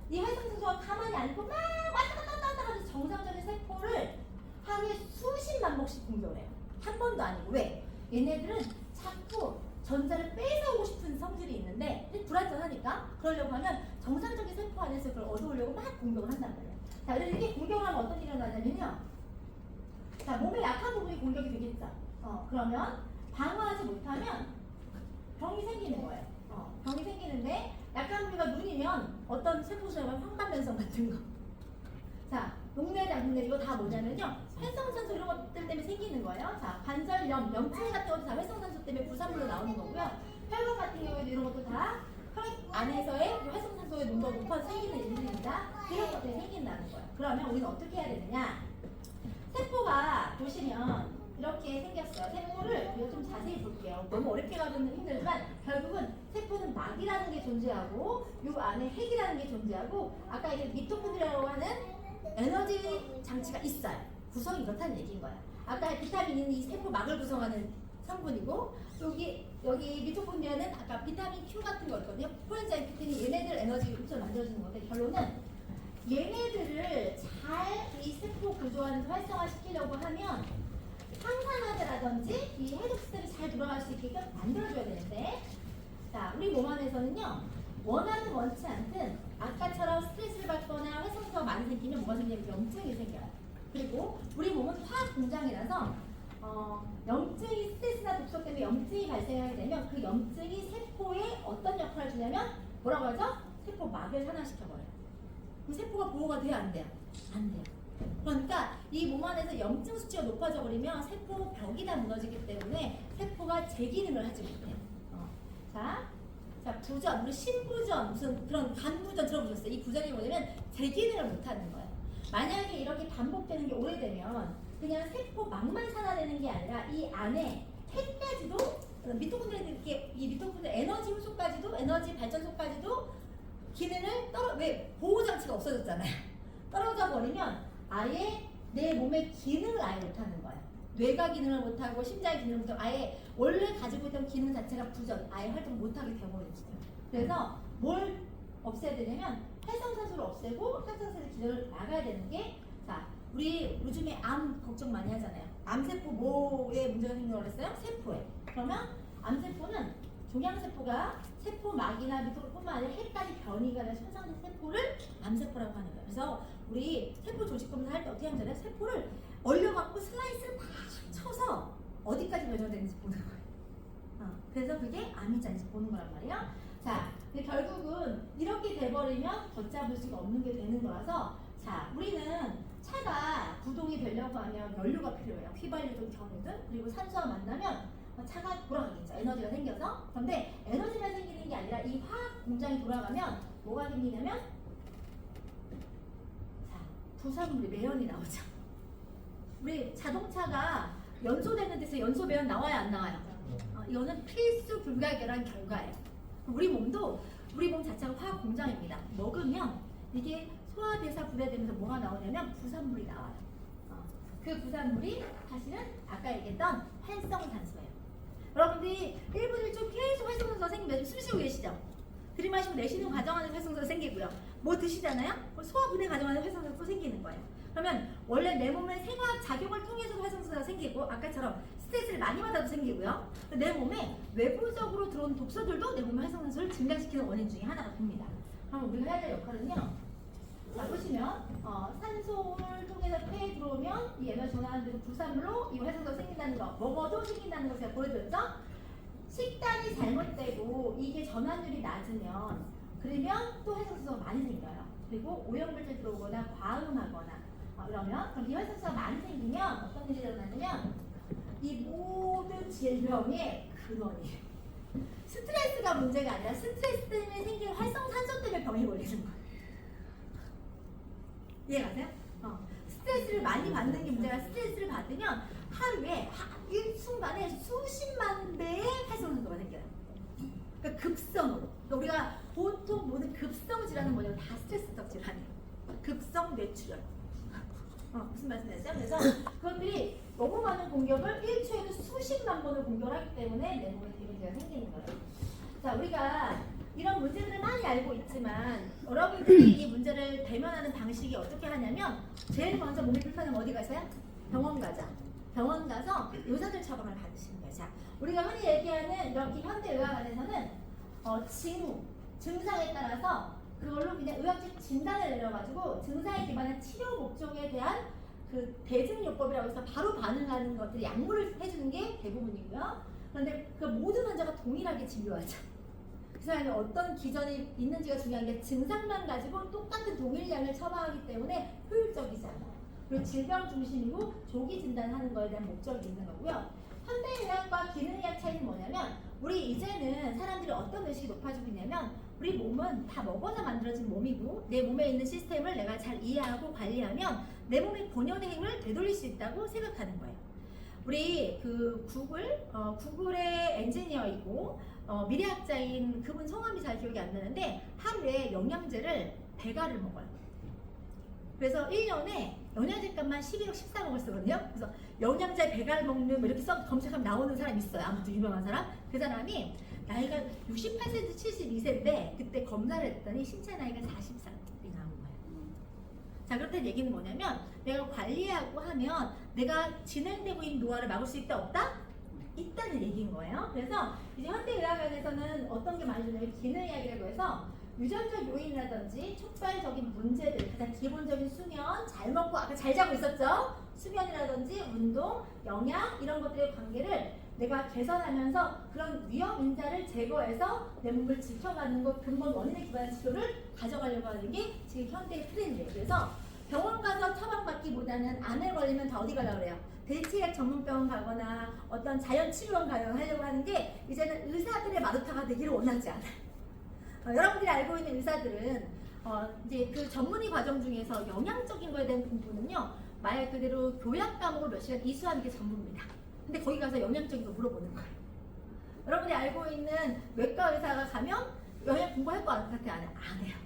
이 활성산소가 가만히 앉고 막 왔다 갔다 하면서 정상적인 세포를 하루에 수십만 번씩 공격을 해요. 한 번도 아니고 왜? 얘네들은 자꾸 전자를 뺏어오고 싶은 성질이 있는데 불안전하니까 그러려고 하면 정상적인 세포 안에서 그걸 얻어오려고 막 공격을 한단 말이에요. 자, 그래서 이렇게 공격을 하면 어떤 일이 일어나냐면요. 자, 몸의 약한 부분이 공격이 되겠죠. 그러면 방어하지 못하면 병이 생기는 거예요. 병이 생기는데 약한 부위가 눈이면 어떤 세포 수용은 황반변성 같은 거. 자, 녹내리 안 녹내리 이거 다 뭐냐면요. 활성산소 이런 것들 때문에 생기는 거예요. 자, 관절염, 염증 같은 것도 다 활성산소 때문에 부산물로 나오는 거고요. 혈관 같은 경우에도 이런 것도 다 혈액 안에서의 활성산소의 농도가 높아서 생기는 일들입니다. 이런 것들이 생긴다는 거예요. 그러면 우리는 어떻게 해야 되느냐? 세포가 보시면 이렇게 생겼어요. 세포를 우리가 좀 자세히 볼게요. 너무 어렵게 가기는 힘들지만 결국은 세포는 막이라는 게 존재하고 이 안에 핵이라는 게 존재하고 아까 이게 미토콘드리아라고 하는 에너지 장치가 있어요. 구성이 이렇다는 얘기인 거야. 아까 비타민은 이 세포 막을 구성하는 성분이고 여기 미토콘드리아는 아까 비타민 Q 같은 거 있거든요. 코엔자임 Q3는 얘네들 에너지 흡수를 만들어주는 건데 결론은 얘네들을 잘 이 세포 구조 안에서 활성화시키려고 하면 항산화제라든지 이 해독 시스템이 잘 돌아갈 수 있게끔 만들어줘야 되는데 자 우리 몸 안에서는요 원하든 원치 않든 아까처럼 스트레스를 받거나 활성산소가 많이 생기면 뭐가 생기냐면 염증이 생겨요. 그리고 우리 몸은 화학 공장이라서 염증이 스트레스나 독소 때문에 염증이 발생하게 되면 그 염증이 세포에 어떤 역할을 주냐면 뭐라고 하죠? 세포 막을 산화시켜버려요. 그럼 세포가 보호가 돼요? 안 돼요? 안 돼요. 그러니까 이 몸 안에서 염증 수치가 높아져 버리면 세포 벽이 다 무너지기 때문에 세포가 제 기능을 하지 못해요. 자 자, 부전, 우리 신부전, 무슨 그런 간부전 들어보셨어요? 이 부전이 뭐냐면 재기능을 못하는 거예요. 만약에 이렇게 반복되는 게 오래되면 그냥 세포막만 산화되는 게 아니라 이 안에 핵까지도 미토콘드리아들께 이 미토콘드리아 에너지 흡수까지도 에너지 발전소까지도 기능을 왜 보호 장치가 없어졌잖아요. 떨어져 버리면 아예 내 몸의 기능을 아예 못하는 거예요. 뇌가 기능을 못하고 심장의 기능을 못하고 아예 원래 가지고 있던 기능 자체가 부전, 아예 활동 못하게 되어버리죠. 그래서 뭘 없애야 되냐면 활성산소를 없애고 활성산소 기능을 나가야 되는 게 자, 우리 요즘에 암 걱정 많이 하잖아요. 암세포 뭐에 문제가 생긴다고 그랬어요? 세포에. 그러면 암세포는 종양세포가 세포막이나 미토콘뿐만 아니라 핵까지 변이가 된 손상된 세포를 암세포라고 하는 거예요. 그래서 우리 세포 조직 검사 할 때 어떻게 하면 되나요? 세포를 얼려갖고 슬라이스를 다 쳐서 어디까지 변형되는지 보는 거예요. 그래서 그게 암인지 아닌지 보는 거란 말이에요. 자, 근데 결국은 이렇게 돼버리면 걷잡을 수가 없는 게 되는 거라서 자, 우리는 차가 구동이 되려고 하면 연료가 필요해요. 휘발유든 경유든. 그리고 산소와 만나면 차가 돌아가겠죠. 에너지가 생겨서. 그런데 에너지만 생기는 게 아니라 이 화학 공장이 돌아가면 뭐가 생기냐면 자, 부산물이 매연이 나오죠. 우리 자동차가 연소되는 데서 연소 매연 나와야 안 나와요? 이거는 필수 불가결한 결과예요. 우리 몸도 우리 몸 자체가 화학 공장입니다. 먹으면 이게 소화돼서 분해되면서 뭐가 나오냐면 부산물이 나와요. 그 부산물이 사실은 아까 얘기했던 활성산소예요. 여러분들이 1분 1초 계속 활성산소가 생기면 숨 쉬고 계시죠? 들이마시고 내쉬는 과정 안에서 활성산소가 생기고요. 뭐 드시잖아요? 소화 분해 과정 안에서 활성산소가 생기는 거예요. 그러면 원래 내 몸의 생화학 작용을 통해서 활성산소가 생기고 아까처럼 스트레스를 많이 받아도 생기고요. 내 몸에 외부적으로 들어온 독소들도 내 몸의 활성산소를 증가시키는 원인 중에 하나가 됩니다. 그럼 우리가 해야 될 역할은요. 자, 보시면 산소를 통해서 폐에 들어오면 이 에너지 전환하는 데서 부산물로 이 활성산소가 생긴다는 거, 먹어도 생긴다는 걸 제가 보여드렸죠? 식단이 잘못되고 이게 전환율이 낮으면 그러면 또 활성산소가 많이 생겨요. 그리고 오염물질 들어오거나 과음하거나 그러면 그럼 이 활성산소가 많이 생기면 어떤 일이 일어나냐면 이 모든 질병의 근원이에요. 스트레스가 문제가 아니라 스트레스 때문에 생긴 활성산소 때문에 병이 걸리는 거예요. 이해가세요? 스트레스를 많이 받는 게 문제가 스트레스를 받으면 하루에 일순간에 수십만 배의 활성산소가 생겨요. 그러니까 급성으로. 그러니까 우리가 보통 모든 급성 질환은 뭐냐면 다 스트레스적 질환이에요. 급성 뇌출혈. 무슨 말씀이세요? 그래서 그것들이 너무 많은 공격을 일초에도 수십만 번을 공격을 하기 때문에 내 몸에 데미지가 생기는 거예요. 자, 우리가 이런 문제들을 많이 알고 있지만 여러분들이 이 문제를 대면하는 방식이 어떻게 하냐면 제일 먼저 몸이 불편하면 어디 가세요? 병원 가자. 병원 가서 의사들 처방을 받으시는 거예요. 자, 우리가 흔히 얘기하는 이렇게 현대의학안에서는 징후, 증상에 따라서 그걸로 그냥 의학적 진단을 내려가지고 증상에 기반한 치료 목적에 대한 그 대증요법이라고 해서 바로 반응하는 것들이 약물을 해주는 게 대부분이고요. 그런데 그 모든 환자가 동일하게 진료하죠. 그 사람이 어떤 기전이 있는지가 중요한 게 증상만 가지고 똑같은 동일량을 처방하기 때문에 효율적이지 않아요. 그리고 질병 중심이고 조기 진단하는 거에 대한 목적이 있는 거고요. 현대의학과 기능의학 차이는 뭐냐면 우리 이제는 사람들이 어떤 의식이 높아지고 있냐면 우리 몸은 다 먹어서 만들어진 몸이고 내 몸에 있는 시스템을 내가 잘 이해하고 관리하면 내 몸의 본연의 힘을 되돌릴 수 있다고 생각하는 거예요. 우리 그 구글의 엔지니어이고 미래학자인 그분 성함이 잘 기억이 안 나는데 하루에 영양제를 100알을 먹어요. 그래서 1년에 영양제 값만 11억 14억을 쓰거든요. 그래서 영양제 100알 먹는 뭐 이렇게 검색하면 나오는 사람이 있어요. 아무튼 유명한 사람. 그 사람이 나이가 68세에서 72세인데 그때 검사를 했더니 신체 나이가 40살이 나온 거예요. 자, 그렇다는 얘기는 뭐냐면 내가 관리하고 하면 내가 진행되고 있는 노화를 막을 수 있다 없다? 있다는 얘기인 거예요. 그래서 이제 현대의학에서는 어떤 게 많이 주냐면 기능의학이라고 해서 유전적 요인이라든지 촉발적인 문제들, 가장 기본적인 수면, 잘 먹고 아까 잘 자고 있었죠? 수면이라든지 운동, 영양 이런 것들의 관계를 내가 개선하면서 그런 위험 인자를 제거해서 내 몸을 지켜가는 것 근본 원인에 기반한 치료를 가져가려고 하는 게 지금 현대의 트렌드예요. 그래서 병원 가서 처방받기보다는 암에 걸리면 다 어디 가려고 그래요? 대체약 전문병원 가거나 어떤 자연치료원 가거나 하려고 하는 게 이제는 의사들의 마루타가 되기를 원하지 않아요. 여러분들이 알고 있는 의사들은 이제 그 전문의 과정 중에서 영양적인 거에 대한 공부는요, 말 그대로 교양 과목을 몇 시간 이수하는 게 전부입니다. 근데 거기 가서 영양적인 거 물어보는 거예요. 여러분이 알고 있는 외과 의사가 가면 영양 공부할 거 같아 안 해요.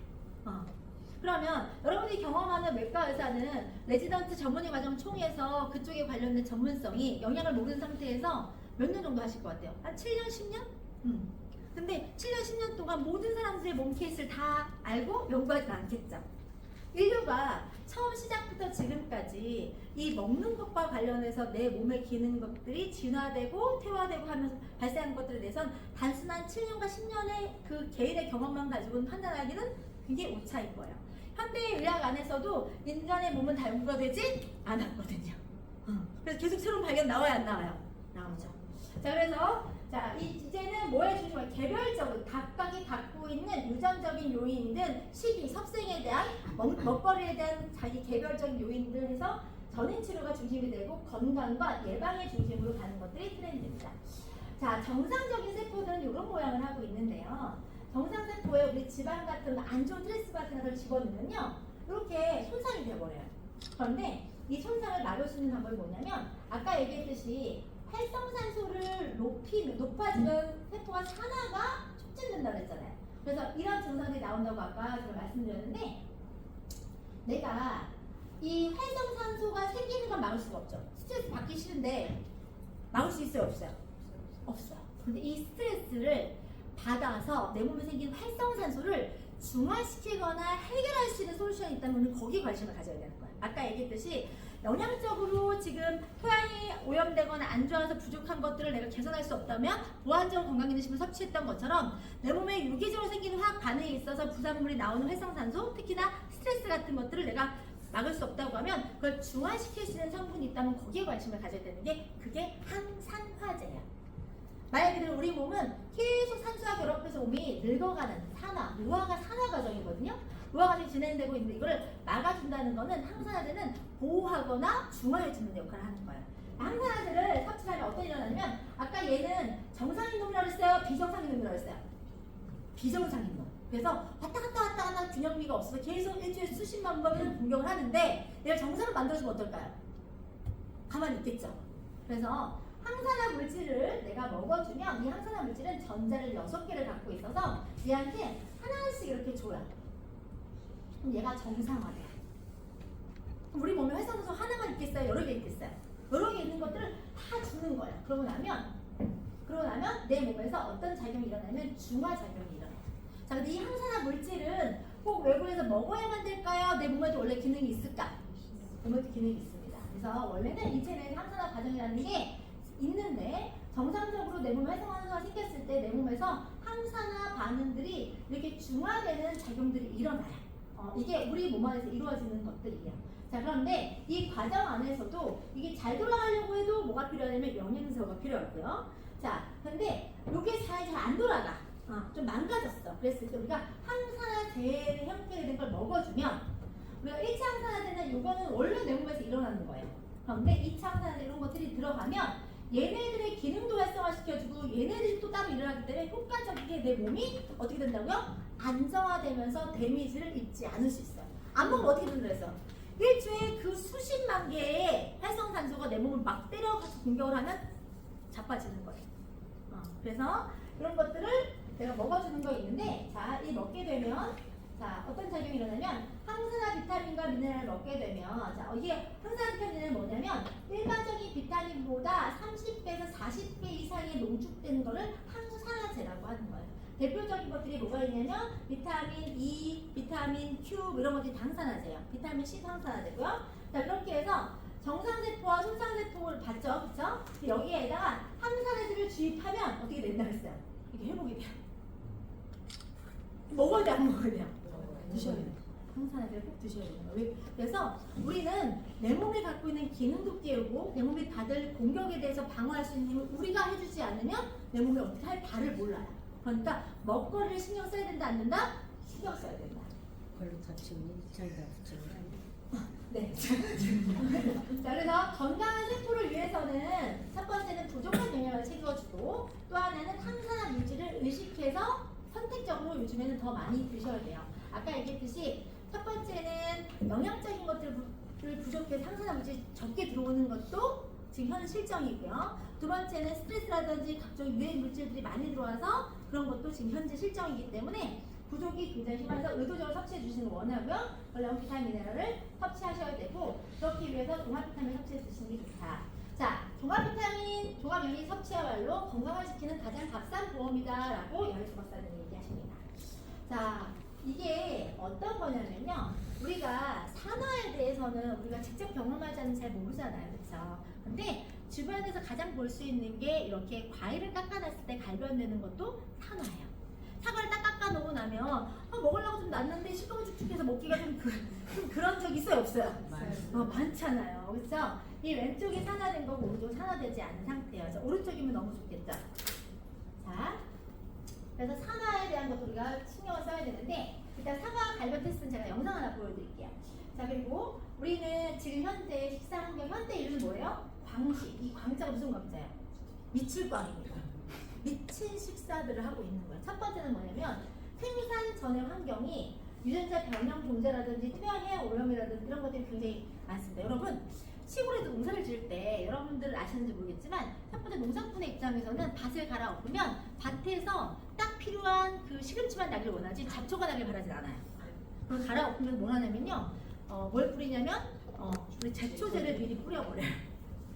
그러면 여러분이 경험하는 외과 의사는 레지던트 전문의 과정 총에서 그쪽에 관련된 전문성이 영양을 모르는 상태에서 몇 년 정도 하실 것 같아요? 한 7년, 10년? 근데 7년, 10년 동안 모든 사람들의 몸 케이스를 다 알고 연구하지 않겠죠. 인류가 처음 시작부터 지금까지 이 먹는 것과 관련해서 내 몸에 기는 것들이 진화되고 퇴화되고 하면서 발생하는 것들에 대해서는 단순한 7년과 10년의 그 개인의 경험만 가지고는 판단하기는 굉장히 오차인 거예요. 현대의학 안에서도 인간의 몸은 다 연구가 되지 않았거든요. 그래서 계속 새로운 발견 나와요, 안 나와요? 나오죠. 자, 그래서 이제는 뭐에 중심을 개별적으로 각각이 갖고 있는 유전적인 요인이든 식이, 섭생에 대한 먹거리에 대한 자기 개별적인 요인들 해서 전인 치료가 중심이 되고 건강과 예방의 중심으로 가는 것들이 트렌드입니다. 자, 정상적인 세포들은 이런 모양을 하고 있는데요. 정상 세포에 우리 지방 같은 안 좋은 트랜스 같은 것을 집어넣으면요, 이렇게 손상이 되어버려요. 그런데 이 손상을 막을 수 있는 방법이 뭐냐면, 아까 얘기했듯이 활성산소를 높아지면 세포가 산화가 촉진된다고 했잖아요. 그래서 이런 증상들이 나온다고 아까 제가 말씀드렸는데, 내가 이 활성산소가 생기는 건 막을 수가 없죠. 스트레스 받기 싫은데 막을 수 있어요, 없어요? 없어요. 근데 이 스트레스를 받아서 내 몸에 생기는 활성산소를 중화시키거나 해결할 수 있는 솔루션이 있다면 거기에 관심을 가져야 되는 거예요. 아까 얘기했듯이 영양적으로 지금 토양이 오염되거나 안 좋아서 부족한 것들을 내가 개선할 수 없다면 보완적 건강기능식품을 섭취했던 것처럼 내 몸에 유기적으로 생기는 화학 반응에 있어서 부산물이 나오는 활성산소, 특히나 스트레스 같은 것들을 내가 막을 수 없다고 하면 그걸 중화시킬 수 있는 성분이 있다면 거기에 관심을 가져야 되는 게 그게 항산화제예요. 말 그대로 우리 몸은 계속 산소와 결합해서 몸이 늙어가는 산화, 노화가 산화 과정이거든요. 노화 과정이 진행되고 있는데 이거를 막아준다는 거는 항산화제는 보호하거나 중화해주는 역할을 하는 거예요. 항산화제를 섭취하면 어떤 일이 일어나냐면, 아까 얘는 정상인 놈이라고 했어요? 비정상인 놈이라고 했어요? 비정상인 놈. 그래서 왔다 갔다 균형미가 없어서 계속 일주일에 수십만 번을 공격을 하는데 얘를 정상을 만들어주면 어떨까요? 가만히 있겠죠. 그래서 항산화 물질을 내가 먹어주면 이 항산화 물질은 전자를 6개를 갖고 있어서 얘한테 하나씩 이렇게 줘요. 그럼 얘가 정상화돼요. 우리 몸에 활성산소 하나만 있겠어요? 여러 개 있겠어요? 여러 개 있는 것들을 다 주는 거예요. 그러고 나면 내 몸에서 어떤 작용이 일어나면 중화작용이 일어나요. 자, 근데 이 항산화 물질은 꼭 외부에서 먹어야만 될까요? 내 몸에도 원래 기능이 있을까? 몸에도 기능이 있습니다. 그래서 원래는 인체는 항산화 과정이라는 게 있는데, 정상적으로 내 몸에 활성산소가 생겼을 때 내 몸에서 항산화 반응들이 이렇게 중화되는 작용들이 일어나요. 이게 우리 몸 안에서 이루어지는 것들이에요. 자, 그런데 이 과정 안에서도 이게 잘 돌아가려고 해도 뭐가 필요하냐면 영양소가 필요하고요. 자, 근데 이게 잘 안 돌아가. 좀 망가졌어. 그랬을 때 우리가 항산화제 형태가 된 걸 먹어주면, 우리가 1차 항산화제는 이거는 원래 내 몸에서 일어나는 거예요. 그런데 2차 항산화제 이런 것들이 들어가면 얘네들의 기능도 활성화시켜주고 얘네들이 또 따로 일어나기 때문에 효과적이게 내 몸이 어떻게 된다고요? 안정화되면서 데미지를 입지 않을 수 있어요. 안 먹으면 어떻게 된다 그랬어? 일주일에 그 수십만 개의 활성산소가 내 몸을 막 때려가서 공격을 하면 자빠지는 거예요. 그래서 이런 것들을 내가 먹어주는 거 있는데, 자, 이 먹게 되면 자, 어떤 작용이 일어나면 항산화 비타민과 미네랄을 먹게 되면, 자, 이게 항산화 비타민은 뭐냐면 일반적인 비타민보다 30배에서 40배 이상의 농축되는 거를 항산화제라고 하는 거예요. 대표적인 것들이 뭐가 있냐면 비타민 E, 비타민 Q 이런 것들이 항산화제예요. 비타민 C도 항산화제고요. 자, 그렇게 해서 정상세포와 손상세포를 봤죠, 그렇죠? 여기에다가 항산화제를 주입하면 어떻게 된다 했어요? 이게 회복이 돼요. 먹어야 돼, 안 먹어야 돼요? 드셔야 돼요. 항산화제를 꼭 드셔야 돼요. 그래서 우리는 내 몸이 갖고 있는 기능도 깨우고 내 몸이 받을 공격에 대해서 방어할 수 있는 힘을 우리가 해주지 않으면 내 몸이 어떻게 할 바를 몰라요. 그러니까 먹거리를 신경 써야 된다, 안 된다? 신경 써야 된다. 걸로 다치면 저희가 붙이면 네. 자, 그래서 건강한 세포를 위해서는 첫 번째는 부족한 영양을 챙겨주고, 또 하나는 항산화 물질을 의식해서 선택적으로 요즘에는 더 많이 드셔야 돼요. 아까 얘기했듯이 첫 번째는 영양적인 것들을 부족해서 항산화물질이 적게 들어오는 것도 지금 현 실정이고요. 두 번째는 스트레스라든지 각종 유해 물질들이 많이 들어와서 그런 것도 지금 현재 실정이기 때문에 부족이 굉장히 심해서 의도적으로 섭취해 주시는 걸 원하고요. 원래 비타민 미네랄을 섭취하셔야 되고 그렇기 위해서 종합 비타민 섭취해 주시는 게 좋다. 자, 종합 비타민, 종합 영양 섭취야말로 건강을 지키는 가장 값싼 보험이다라고 여의수 박사님이 얘기하십니다. 자, 이게 어떤 거냐면요. 우리가 산화에 대해서는 우리가 직접 경험하지 않으면 잘 모르잖아요. 그렇죠? 근데 주변에서 가장 볼 수 있는 게 이렇게 과일을 깎아놨을 때 갈변되는 것도 산화예요. 사과를 딱 깎아놓고 나면 먹으려고 좀 놨는데 식감이 축축해서 먹기가 좀 그런 적 있어요? 없어요? 많잖아요. 그렇죠? 이 왼쪽이 산화된 거고 오른쪽은 산화되지 않은 상태예요. 자, 오른쪽이면 너무 좋겠죠? 자, 그래서 산화에 대한 것도 우리가 신경을 써야 되는데 일단 사과 갈변 테스트는 제가 영상 하나 보여드릴게요. 자, 그리고 우리는 지금 현재 식사 환경 현대 이름은 뭐예요? 광식. 이 광자가 무슨 광자예요? 미칠광입니다. 미친 식사들을 하고 있는 거예요. 첫 번째는 뭐냐면 생산 전의 환경이 유전자 변형 종자라든지 투여해 오염이라든지 이런 것들이 굉장히 많습니다. 여러분 시골에서 농사를 지을 때 여러분들 아시는지 모르겠지만 첫 번째 농사꾼의 입장에서는 밭을 갈아엎으면 밭에서 딱 필요한 그 시금치만 나길 원하지 잡초가 나길 바라진 않아요. 그걸 갈아엎으면 뭘 하냐면요, 뭘 뿌리냐면 우리 제초제를 미리 뿌려버려요.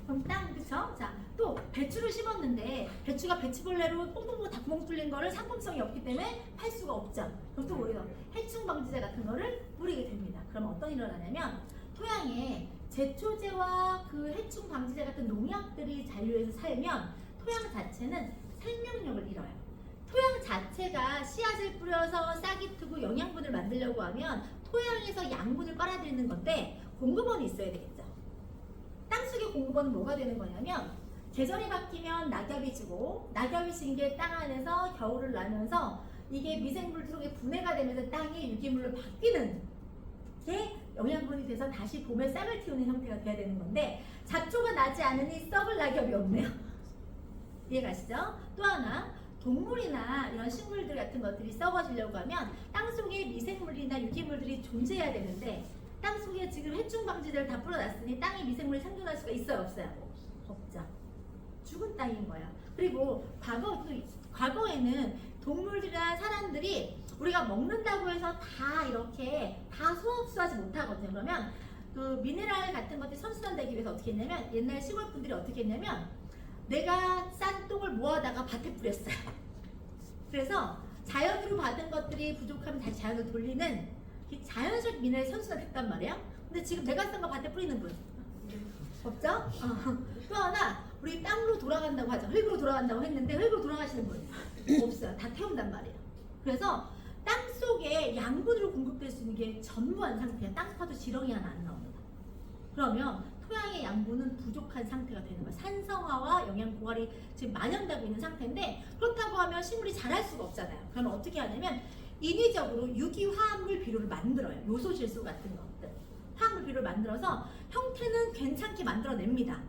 그럼 땅, 그쵸? 자, 또 배추를 심었는데 배추가 배추벌레로 뽕뽕뽕 다 구멍 뚫린 거를 상품성이 없기 때문에 팔 수가 없죠. 그럼 또 뭐예요? 해충 방지제 같은 거를 뿌리게 됩니다. 그럼 어떤 일이 일어나냐면 토양에 제초제와 그 해충 방지제 같은 농약들이 잔류해서 살면 토양 자체는 생명력을 잃어요. 토양 자체가 씨앗을 뿌려서 싹이 트고 영양분을 만들려고 하면 토양에서 양분을 빨아들이는 건데 공급원이 있어야 되겠죠. 땅속의 공급원은 뭐가 되는 거냐면 계절이 바뀌면 낙엽이 지고 낙엽이 진 게 땅 안에서 겨울을 나면서 이게 미생물 속에 분해가 되면서 땅이 유기물로 바뀌는 게 영양분이 돼서 다시 봄에 싹을 틔우는 형태가 돼야 되는 건데 잡초가 나지 않으니 썩을 낙엽이 없네요. 이해가시죠? 또 하나 동물이나 이런 식물들 같은 것들이 썩어지려고 하면 땅속에 미생물이나 유기물들이 존재해야 되는데 땅속에 지금 해충 방지제를 다 뿌려놨으니 땅에 미생물이 생존할 수가 있어요? 없어요? 없죠. 죽은 땅인 거예요. 그리고 과거에는 동물들이나 사람들이 우리가 먹는다고 해서 다 이렇게 다 흡수하지 못하거든요. 그러면 그 미네랄 같은 것들이 선순환되기 위해서 어떻게 했냐면 옛날 시골 분들이 어떻게 했냐면 내가 싼 똥을 모아다가 밭에 뿌렸어요. 그래서 자연으로 받은 것들이 부족하면 다시 자연으로 돌리는 자연스럽게 미네랄이 선순환됐단 말이에요. 근데 지금 내가 싼 거 밭에 뿌리는 분 없죠? 또 하나 우리 땅으로 돌아간다고 하죠. 흙으로 돌아간다고 했는데 흙으로 돌아가시는 분 없어요. 다 태운단 말이에요. 그래서 땅 속에 양분으로 공급될 수 있는 게 전무한 상태예요. 땅 파도 지렁이 하나 안 나옵니다. 그러면 토양의 양분은 부족한 상태가 되는 거예요. 산성화와 영양 고갈이 지금 만연되고 있는 상태인데 그렇다고 하면 식물이 자랄 수가 없잖아요. 그러면 어떻게 하냐면 인위적으로 유기화합물 비료를 만들어요. 요소 질소 같은 것들 화합물 비료를 만들어서 형태는 괜찮게 만들어냅니다.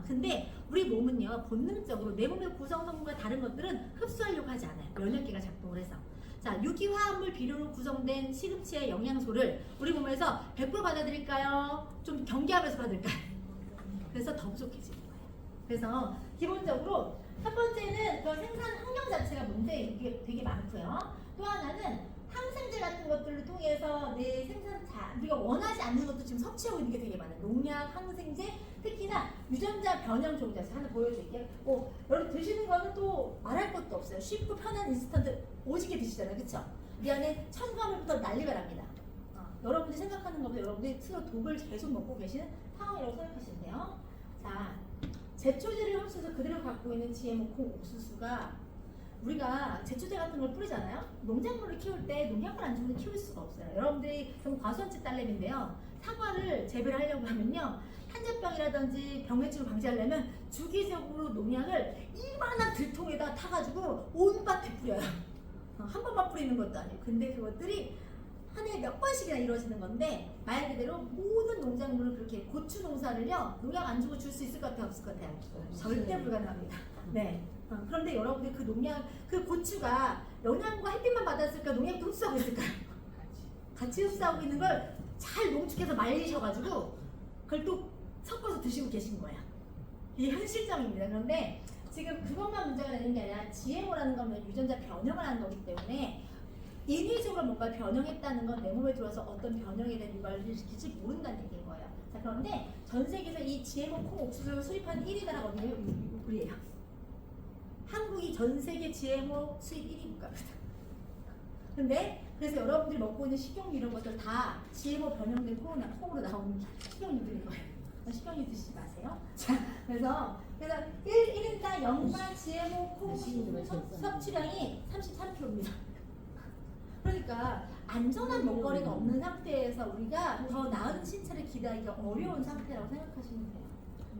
근데 우리 몸은요 본능적으로 내 몸의 구성 성분과 다른 것들은 흡수하려고 하지 않아요. 면역계가 작동을 해서. 자, 유기화합물 비료로 구성된 시금치의 영양소를 우리 몸에서 100% 받아들일까요? 좀 경계하면서 받을까요? 그래서 더 부족해지는 거예요. 그래서 기본적으로 첫 번째는 그 생산 환경 자체가 문제인 게 되게 많고요. 또 하나는 항생제 같은 것들을 통해서 내 생산자 우리가 원하지 않는 것도 지금 섭취하고 있는 게 되게 많아요. 농약, 항생제, 특히나 유전자 변형 종자 하나 보여드릴게요. 여러분 드시는 거는 또 말할 것도 없어요. 쉽고 편한 인스턴트 오지게 드시잖아요, 그렇죠? 이 안에 첨가물부터 난리가 납니다. 여러분들이 생각하는 것보다 여러분들이 스스로 독을 계속 먹고 계시는 상황이라고 생각하시면 돼요. 자, 제초제를 흡수해서 그대로 갖고 있는 GMO 콩 옥수수가 우리가 제초제 같은 걸 뿌리잖아요. 농작물을 키울 때 농약을 안 주면 키울 수가 없어요. 여러분들이 좀 과수원집 딸내미인데요. 사과를 재배를 하려고 하면요. 한젖병이라든지 병해충을 방지하려면 주기적으로 농약을 이만한 들통에다 타가지고 온 밭에 뿌려요. 한 번만 뿌리는 것도 아니에요. 근데 그것들이 한 해에 몇 번씩이나 이루어지는 건데 말 그대로 모든 농작물을 그렇게 고추 농사를요 농약 안 주고 줄 수 있을 것 같아요? 없을 것 같아요? 절대 불가능합니다. 네. 그런데 여러분들 그 농약, 그 고추가 영양과 햇빛만 받았을까, 농약도 흡수하고 있을까요? 같이 흡수하고 있는 걸 잘 농축해서 말리셔가지고 그걸 또 섞어서 드시고 계신 거야. 이게 현실점입니다. 그런데 지금 그것만 문제가 되는 게 아니라 GMO라는 건 유전자 변형을 하는 거기 때문에 인위적으로 뭔가 변형했다는 건 내 몸에 들어와서 어떤 변형에 대한 유발을 일으킬지 모른다는 얘기인 거예요. 자, 그런데 전 세계에서 이 GMO 콩 옥수수를 수입하는 1위 나라가 어디예요? 우리예요. 한국이 전 세계 GMO 수입 1위 국가입니다. 근데 그래서 여러분들이 먹고 있는 식용유 이런 것들 다 GMO 변형된 콩으로 나오는 식용유들인 거예요. 식용유 드시지 마세요. 자, 그래서 1인당 연간 GMO 콩 섭취량이 33kg입니다. 그러니까 안전한 먹거리가 없는 상태에서 우리가 더 나은 신체를 기대하기가 어려운 상태라고 생각하시면 돼요.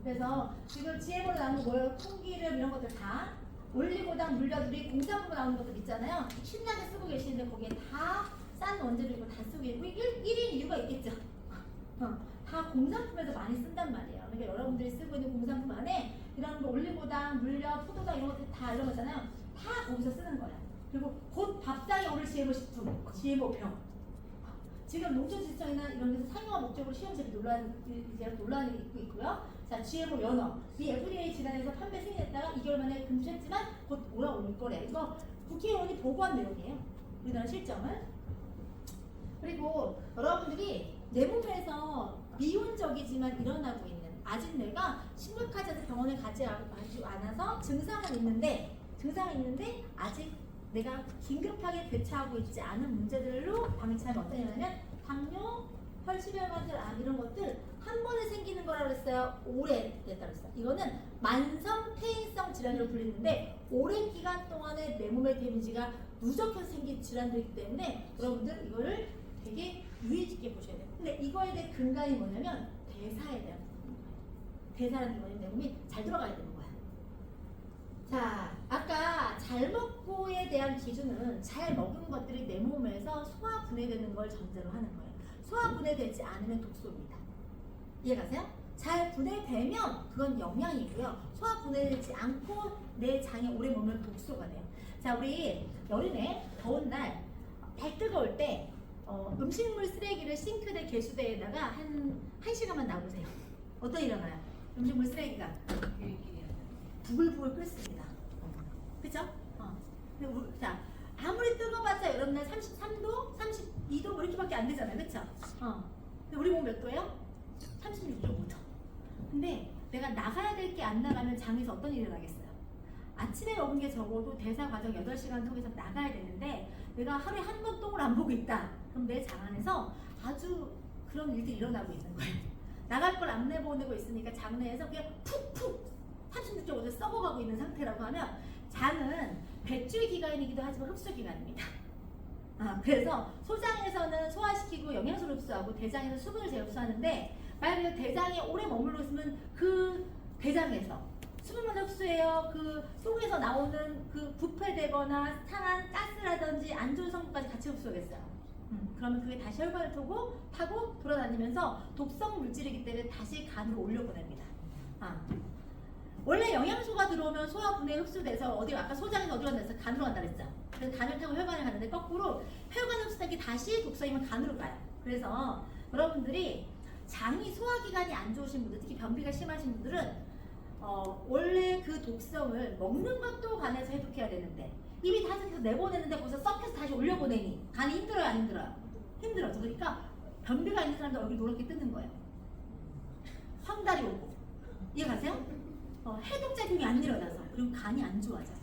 그래서 지금 GMO로 나오는 뭐예요? 콩기름 이런 것들 다 올리고당, 물려들이 공산품으로 나오는 것들 있잖아요. 신나게 쓰고 계시는데 거기에 다 싼 원재료이고 다 쓰고 계시고 1인 이유가 있겠죠. 다 공산품에서 많이 쓴단 말이에요. 그러니까 여러분들이 쓰고 있는 공산품 안에 이런 거 올리고당, 물려, 포도당 이런 것들 다 이런 거잖아요. 다 거기서 쓰는 거예요. 그리고 곧 밥상에 오를 GMO 식품, GMO 병. 지금 농촌지청이나 이런 데서 상용화 목적으로 시험책이 논란이 있고 있고요. 자, GMO 연어. 이 FDA 지난해에서 판매 승인했다가 2개월 만에 금지했지만 곧 올라올 거래. 이거 국회의원이 보고한 내용이에요. 우리나라 실정을. 그리고 여러분들이 내 몸에서 미온적이지만 일어나고 있는 아직내가 심각하지 않아서 병원에 가지 않아서 증상은 있는데 아직 내가 긴급하게 대처하고 있지 않은 문제들로 방치하면 어떤 일이냐면 당뇨, 혈시혈관절 이런 것들 한 번에 생기는 거라고 그랬어요. 오래됐다고 그랬어요. 이거는 만성 퇴행성 질환으로 불리는데 오랜 기간 동안에 내 몸의 데미지가 누적해서 생긴 질환들이기 때문에 여러분들 이거를 되게 유의 깊게 보셔야 돼요. 근데 이거에 대해 근간이 뭐냐면 대사에 대한 부분인 거예요. 대사라는 게 뭐냐면 내 몸이 잘 들어가야 되는 거야. 자, 아까 잘 먹고에 대한 기준은 잘 먹은 것들이 내 몸에서 소화 분해되는 걸 전제로 하는 거예요. 소화 분해되지 않으면 독소입니다. 이해가세요? 잘 분해되면 그건 영양이고요. 소화 분해되지 않고 내 장에 오래 머물면 독소가 돼요. 자, 우리 여름에 더운 날 발 뜨거울 때 음식물 쓰레기를 싱크대 개수대에다가 한 시간만 놔보세요. 어떤 일이 일어나요? 음식물 쓰레기가 부글부글 끓습니다. 그죠? 자, 아무리 뜨거워봤자 여러분들 33도, 32도 뭐 이렇게밖에 안 되잖아요. 그쵸? 근데 우리 몸 몇 도예요? 36.5도. 근데 내가 나가야 될 게 안 나가면 장에서 어떤 일이 일어나겠어요? 아침에 먹은 게 적어도 대사 과정 8시간 통해서 나가야 되는데 내가 하루에 한 번 똥을 안 보고 있다. 그럼 내 장 안에서 아주 그런 일들이 일어나고 있는 거예요. 나갈 걸 안 내보내고 있으니까 장내에서 그냥 푹푹 36.5도 썩어가고 있는 상태라고 하면 장은 배출 기관이기도 하지만 흡수 기관입니다. 그래서 소장에서는 소화시키고 영양소를 흡수하고 대장에서 수분을 재흡수하는데 만약에 대장에 오래 머물러 있으면 그 대장에서 수분만 흡수해요. 그 속에서 나오는 그 부패되거나 상한 가스라든지 안 좋은 성분까지 같이 흡수하겠어요. 그러면 그게 다시 혈관을 타고 돌아다니면서 독성 물질이기 때문에 다시 간으로 올려보냅니다. 원래 영양소가 들어오면 소화 분해 흡수돼서 아까 소장에서 어디로 간다 했어요? 간으로 간다 그랬죠. 그래서 간을 타고 혈관을 가는데 거꾸로 혈관 흡수되기 다시 독성이면 간으로 가요. 그래서 여러분들이 장이 소화기관이 안 좋으신 분들, 특히 변비가 심하신 분들은 원래 그 독성을 먹는 것도 간에서 해독해야 되는데 이미 다 내보내는데 거기서 썩혀서 다시 올려보내니 간이 힘들어요, 안 힘들어요? 힘들어요. 그러니까 변비가 있는 사람들 얼굴이 노랗게 뜨는 거예요. 황달이 오고. 이해가세요? 해독작용이 안 일어나서. 그리고 간이 안 좋아져요.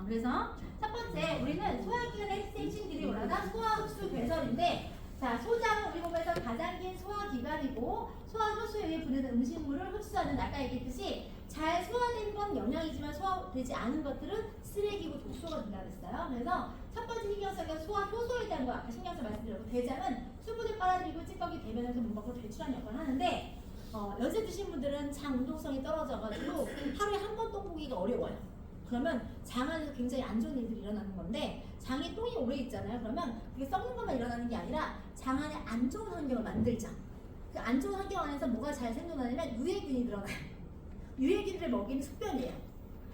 그래서 첫 번째 우리는 소화기관의 핵심질이 올라가 소화흡수 배설인데 자, 소장은 우리 몸에서 가장 긴 소화기관이고 소화 효소에 의해 분해된 음식물을 흡수하는 아까 얘기했듯이 잘 소화된 건 영양이지만 소화되지 않은 것들은 쓰레기고 독소가 된다고 했어요. 그래서 첫 번째 신경쓰기가 소화 효소에 대한 거 아까 신경써 말씀드렸고 대장은 수분을 빨아들이고 찌꺼기 대변에서 문 밖으로 배출하는 역할을 하는데 연세 드신 분들은 장 운동성이 떨어져가지고 하루에 한 번 똥 보기가 어려워요. 그러면 장 안에서 굉장히 안 좋은 일들이 일어나는 건데 장에 똥이 오래 있잖아요. 그러면 그게 썩는 것만 일어나는 게 아니라 장 안에 안 좋은 환경을 만들죠. 그 안 좋은 환경 안에서 뭐가 잘 생겨나냐면 유해균이 늘어나요. 유해균을 먹이는 숙변이에요.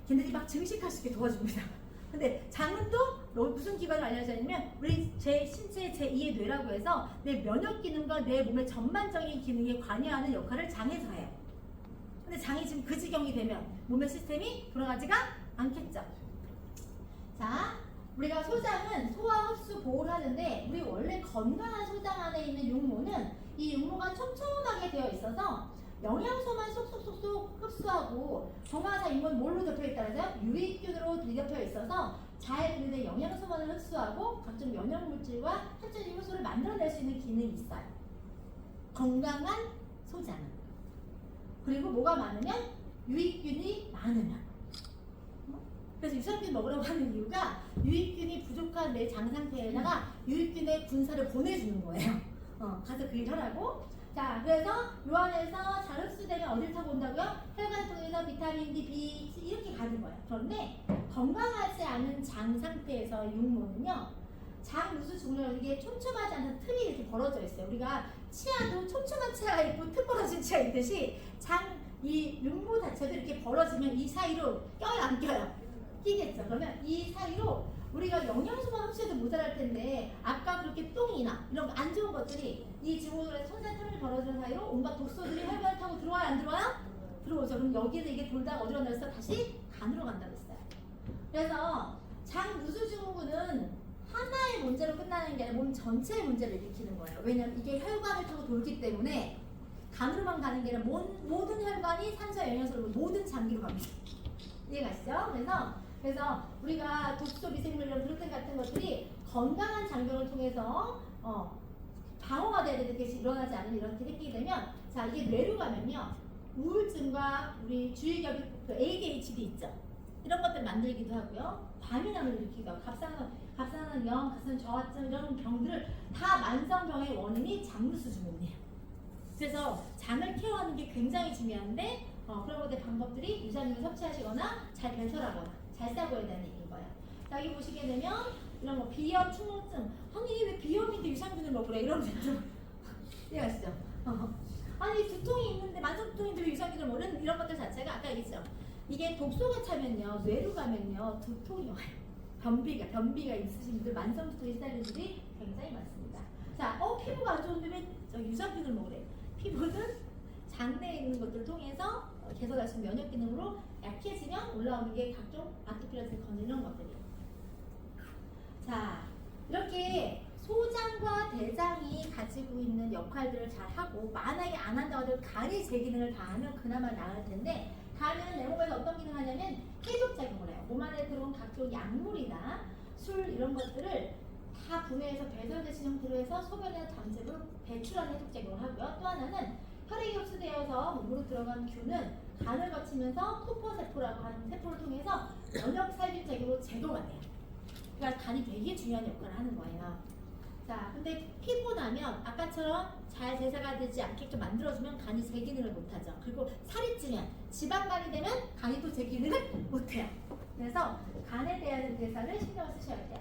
걔네들이 막 증식할 수 있게 도와줍니다. 근데 장은 또 무슨 기관을 알려져 있냐면 우리 제 신체의 제2의 뇌라고 해서 내 면역 기능과 내 몸의 전반적인 기능에 관여하는 역할을 장에서 해요. 근데 장이 지금 그 지경이 되면 몸의 시스템이 돌아가지가 않겠죠. 자, 우리가 소장은 소화 흡수 보호를 하는데 우리 원래 건강한 소장 안에 있는 육모는 이 육모가 촘촘하게 되어 있어서 영양소만 쏙쏙쏙쏙 흡수하고 정화사 잇모는 뭘로 덮여 있다면서요? 유익균으로 뒤덮여 있어서 잘 분해된 영양소만을 흡수하고 각종 면역물질과 합천적 효소를 만들어낼 수 있는 기능이 있어요. 건강한 소장은. 그리고 뭐가 많으면? 유익균이 많으면. 그래서 유산균 먹으라고 하는 이유가 유익균이 부족한 내 장 상태에다가 유익균의 분사를 보내주는 거예요. 가서 그 일 하라고. 자, 그래서 요 안에서 잘 흡수되면 어딜 타고 온다고요? 혈관 통해서 비타민 D, B, C 이렇게 가는 거예요. 그런데 건강하지 않은 장 상태에서 육모는요, 장 누수 중으로 이게 촘촘하지 않은 틈이 이렇게 벌어져 있어요. 우리가 치아도 촘촘한 치아가 있고 틈 벌어진 치아가 있듯이 이 육모 자체도 이렇게 벌어지면 이 사이로 껴요, 안 껴요? 끼겠죠. 그러면 이 사이로 우리가 영양소만 흡수해도 모자랄 텐데 아까 그렇게 똥이나 이런 안 좋은 것들이 이 증후군의 손상틈을 벌어지는 사이로 온갖 독소들이 혈관을 타고 들어와요, 안 들어와요? 들어오죠. 그럼 여기에서 이게 돌다가 어디로 내려서 다시 간으로 간다고 했어요. 그래서 장 누수 증후군은 하나의 문제로 끝나는 게 아니라 몸 전체의 문제를 일으키는 거예요. 왜냐면 이게 혈관을 타고 돌기 때문에 간으로만 가는 게 아니라 모든 혈관이 산소와 영양소를 모든 장기로 갑니다. 이해가시죠? 그래서 우리가 독소, 미생물이랑 글루텐 같은 것들이 건강한 장벽을 통해서 방어가 돼야 되는데 그게 일어나지 않으면 이렇게 생기게 되면, 자, 이게 뇌로 가면요 우울증과 우리 주의결핍, 그 ADHD 있죠, 이런 것들 만들기도 하고요, 과민함을 일으키기도 하고 갑상선 염, 갑상선 저하증 이런 병들을 다 만성병의 원인이 장누수 증후군이에요. 그래서 장을 케어하는 게 굉장히 중요한데 그런 것들 방법들이 유산균을 섭취하시거나 잘 배설하거나 잘 싸고야 되는 얘기인 거예요. 여기 보시게 되면 이런 거 비염, 충농증, 아니 왜 비염인데 유산균을 먹으래 이런 좀 이해하시죠? 아니 두통이 있는데 만성 두통인데 왜 유산균을 먹으래 이런 것들 자체가 아까 얘기했죠. 이게 독소가 차면요 뇌로 가면요 두통이 와요. 변비가 있으신 분들, 만성 두통에 시달리는 분들이 굉장히 많습니다. 자, 피부가 안 좋은데 왜 유산균을 먹으래? 피부는 장내에 있는 것들을 통해서 개선할 수 있는 면역 기능으로 약해지면 올라오는 게 각종 아토피라든지 건조 이런 것들이에요. 자, 이렇게 소장과 대장이 가지고 있는 역할들을 잘 하고, 만약에 안 한다고 해도 간이 제 기능을 다 하면 그나마 나을 텐데, 간은 내 몸에서 어떤 기능을 하냐면 해독작용을 해요. 몸 안에 들어온 각종 약물이나 술 이런 것들을 다 분해해서 배설되신 형태로 해서 소변이나 담즙으로 배출하는 해독작용을 하고요. 또 하나는 혈액이 흡수되어서 몸으로 들어간 균은 간을 거치면서 토포세포라고 하는 세포를 통해서 면역살균작용으로 제거가 돼요. 그러니까 간이 되게 중요한 역할을 하는 거예요. 자, 근데 피고 나면 아까처럼 잘 대사가 되지 않게끔 만들어주면 간이 제 기능을 못하죠. 그리고 살이 찌면, 지방간이 되면 간이 또 제 기능을 못해요. 그래서 간에 대한 대사를 신경을 쓰셔야 돼요.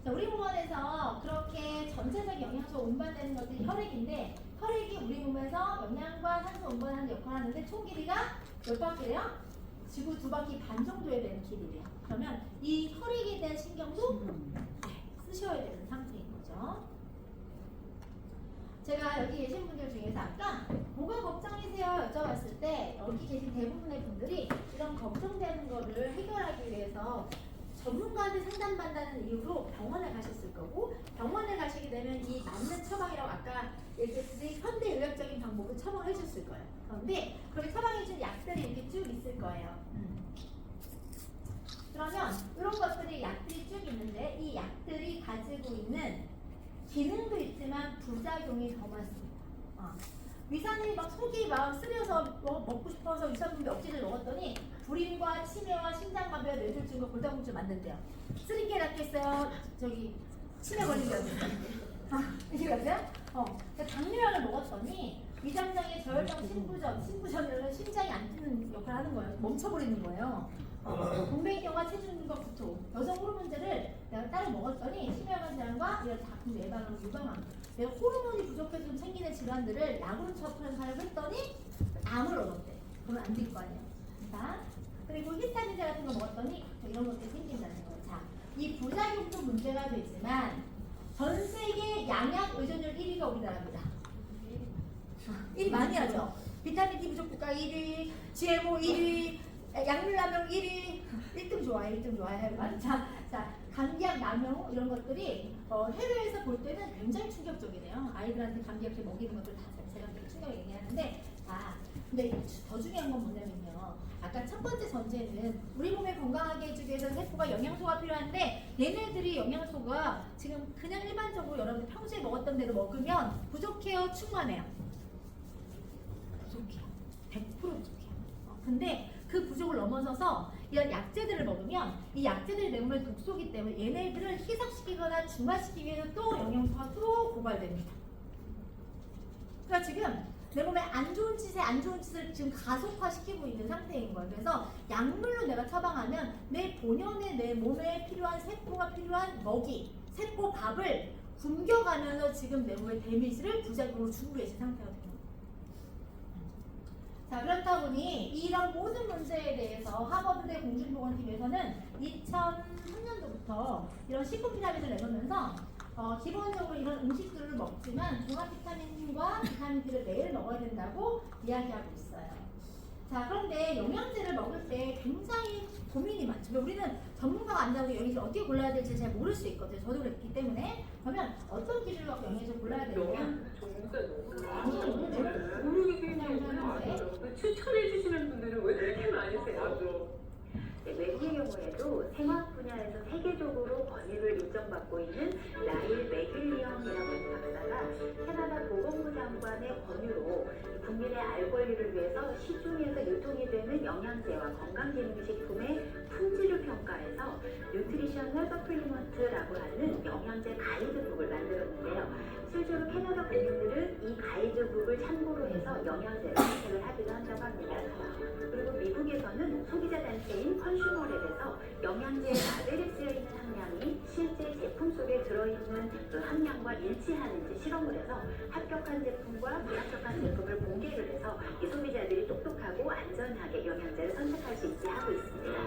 자, 우리 몸 안에서 그렇게 전체적인 영양소 운반되는 것들이 혈액인데, 혈액이 우리 몸에서 영양과 산소 운반하는 역할을 하는데 총 길이가 몇 바퀴래요? 지구 2바퀴 반 정도에 되는 길이래요. 그러면 이 혈액에 대한 신경도 쓰셔야 되는 상태인 거죠. 제가 여기 계신 분들 중에서 아까 뭐가 걱정이세요? 여쭤봤을 때 여기 계신 대부분의 분들이 이런 걱정되는 거를 해결하기 위해서 전문가한테 상담받는다는 이유로 병원에 가셨을 거고, 병원에 가시게 되면 이 맞는 처방이라고 아까 얘기했듯이 현대의학적인 방법을 처방해 줬을 거예요. 그런데 그렇게 처방해 준 약들이 이렇게 쭉 있을 거예요. 그러면 이런 것들이 약들이 쭉 있는데 이 약들이 가지고 있는 기능도 있지만 부작용이 더 많습니다. 위산이 막 속이 막 쓰려서 먹고 싶어서 위산분 몇 개를 먹었더니 불임과 치매와 심장마비와 뇌졸중과 골다공증 만든대요. 쓰린 게 낫겠어요? 저기 치매 걸리면 이게 같아요? 당뇨약을 먹었더니 위장장애 저혈당 신부전이라는 심장이 안 뛰는 역할을 하는 거예요. 멈춰버리는 거예요. 동맥경화 체중과 구토, 여성 호르몬제를 내가 따로 먹었더니 심혈관 질환과 이런 다품 예방을 유방암, 내가 호르몬이 부족해서 좀 생기는 질환들을 약으로 처방을 사용했더니 암을 얻었대. 그러면 안 될 거 아니에요. 자, 그리고 히스타민제 같은 거 먹었더니 이런 것들이 생긴다는 거예요. 자, 이 부작용도 문제가 되지만 전 세계 양약 의존율 1위가 우리나라입니다. 1위 많이 하죠. 비타민 D 부족 국가 1위, GMO 1위, 약물 남용 1위, 1등 좋아해, 1등 좋아해. 자, 감기약 남용 이런 것들이 해외에서 볼 때는 굉장히 충격적이네요. 아이들한테 감기약 이렇게 먹이는 것들 다 제가 되게 충격 얘기하는데, 근데 더 중요한 건 뭐냐면요. 아까 첫 번째 전제는 우리 몸을 건강하게 해주기 위해서 세포가 영양소가 필요한데 얘네들이 영양소가 지금 그냥 일반적으로 여러분 평소에 먹었던 대로 먹으면 부족해요, 충만해요? 부족해요. 100% 부족해요. 근데 그 부족을 넘어서서 이런 약재들을 먹으면 이 약재들이 내 몸에 독소기 때문에 얘네들을 희석시키거나 중화시키기 위해서 또 영양소가 또 고갈됩니다. 그러니까 지금 내 몸에 안 좋은 짓을 지금 가속화시키고 있는 상태인 거예요. 그래서 약물로 내가 처방하면 내 본연의 내 몸에 필요한 세포가 필요한 먹이, 세포 밥을 굶겨가면서 지금 내 몸에 데미지를 부작용으로 주고 계신 상태가 됩니다. 자, 그렇다 보니 이런 모든 문제에 대해서 하버드대 공중보건팀에서는 2003년도부터 이런 식품 피라미드를 내놓으면서 기본적으로 이런 음식들을 먹지만 종합 비타민과 비타민 D를 매일 먹어야 된다고 이야기하고 있어요. 자, 그런데 영양제를 먹을 때 굉장히 고민이 많죠. 우리는 전문가가 아니라고 영양제를 어떻게 골라야 될지 잘 모를 수 있거든요. 저도 그랬기 때문에. 그러면 어떤 기준으로 갖고 영양제를 골라야 되느냐? 추천해 주시는 분들은 왜 이렇게 많으세요? 외국의 경우에도 생화학 분야에서 세계적으로 권위를 인정받고 있는 라일 맥길리엄이라고 하는 박사가 캐나다 보건부 장관의 권유로 국민의 알 권리를 위해서 시중에서 유통이 되는 영양제와 건강기능식품의 품질을 평가해서 뉴트리셔널 서플리먼트라고 하는 영양제 가이드북을 만들었는데요. 실제로 캐나다 국민들은 이 가이드북을 참고로 해서 영양제를 선택을 하기도 한다고 합니다. 그리고 미국에서는 소비자 단체인 컨슈머랩에서 영양제 라벨에 쓰여 있는 함량이 실제 제품 속에 들어있는 그 함량과 일치하는지 실험을 해서 합격한 제품과 불합격한 제품을 공개를 해서 이 소비자들이 똑똑하고 안전하게 영양제를 선택할 수 있게 하고 있습니다.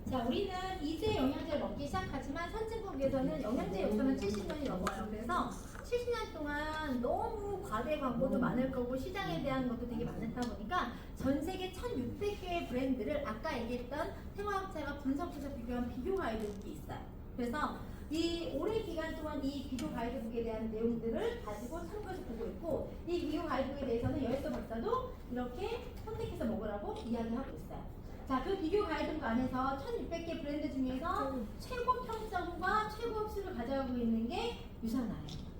자, 우리는 이제 영양제를 먹기 시작하지만 선진국에서는 영양제 역사는 70년이 넘어요. 그래서 70년 동안 너무 과대 광고도 많을 거고 시장에 대한 것도 되게 많다 보니까 전 세계 1600개의 브랜드를 아까 얘기했던 생화학자가 분석해서 비교한 비교 가이드북이 있어요. 그래서 이 오랜 기간 동안 이 비교 가이드북에 대한 내용들을 가지고 참고해서 보고 있고 이 비교 가이드북에 대해서는 여혜서 박사도 이렇게 선택해서 먹으라고 이야기하고 있어요. 자, 그 비교 가이드북 안에서 1600개 브랜드 중에서 최고 평점과 최고 흡수를 가져가고 있는 게 유산화예요.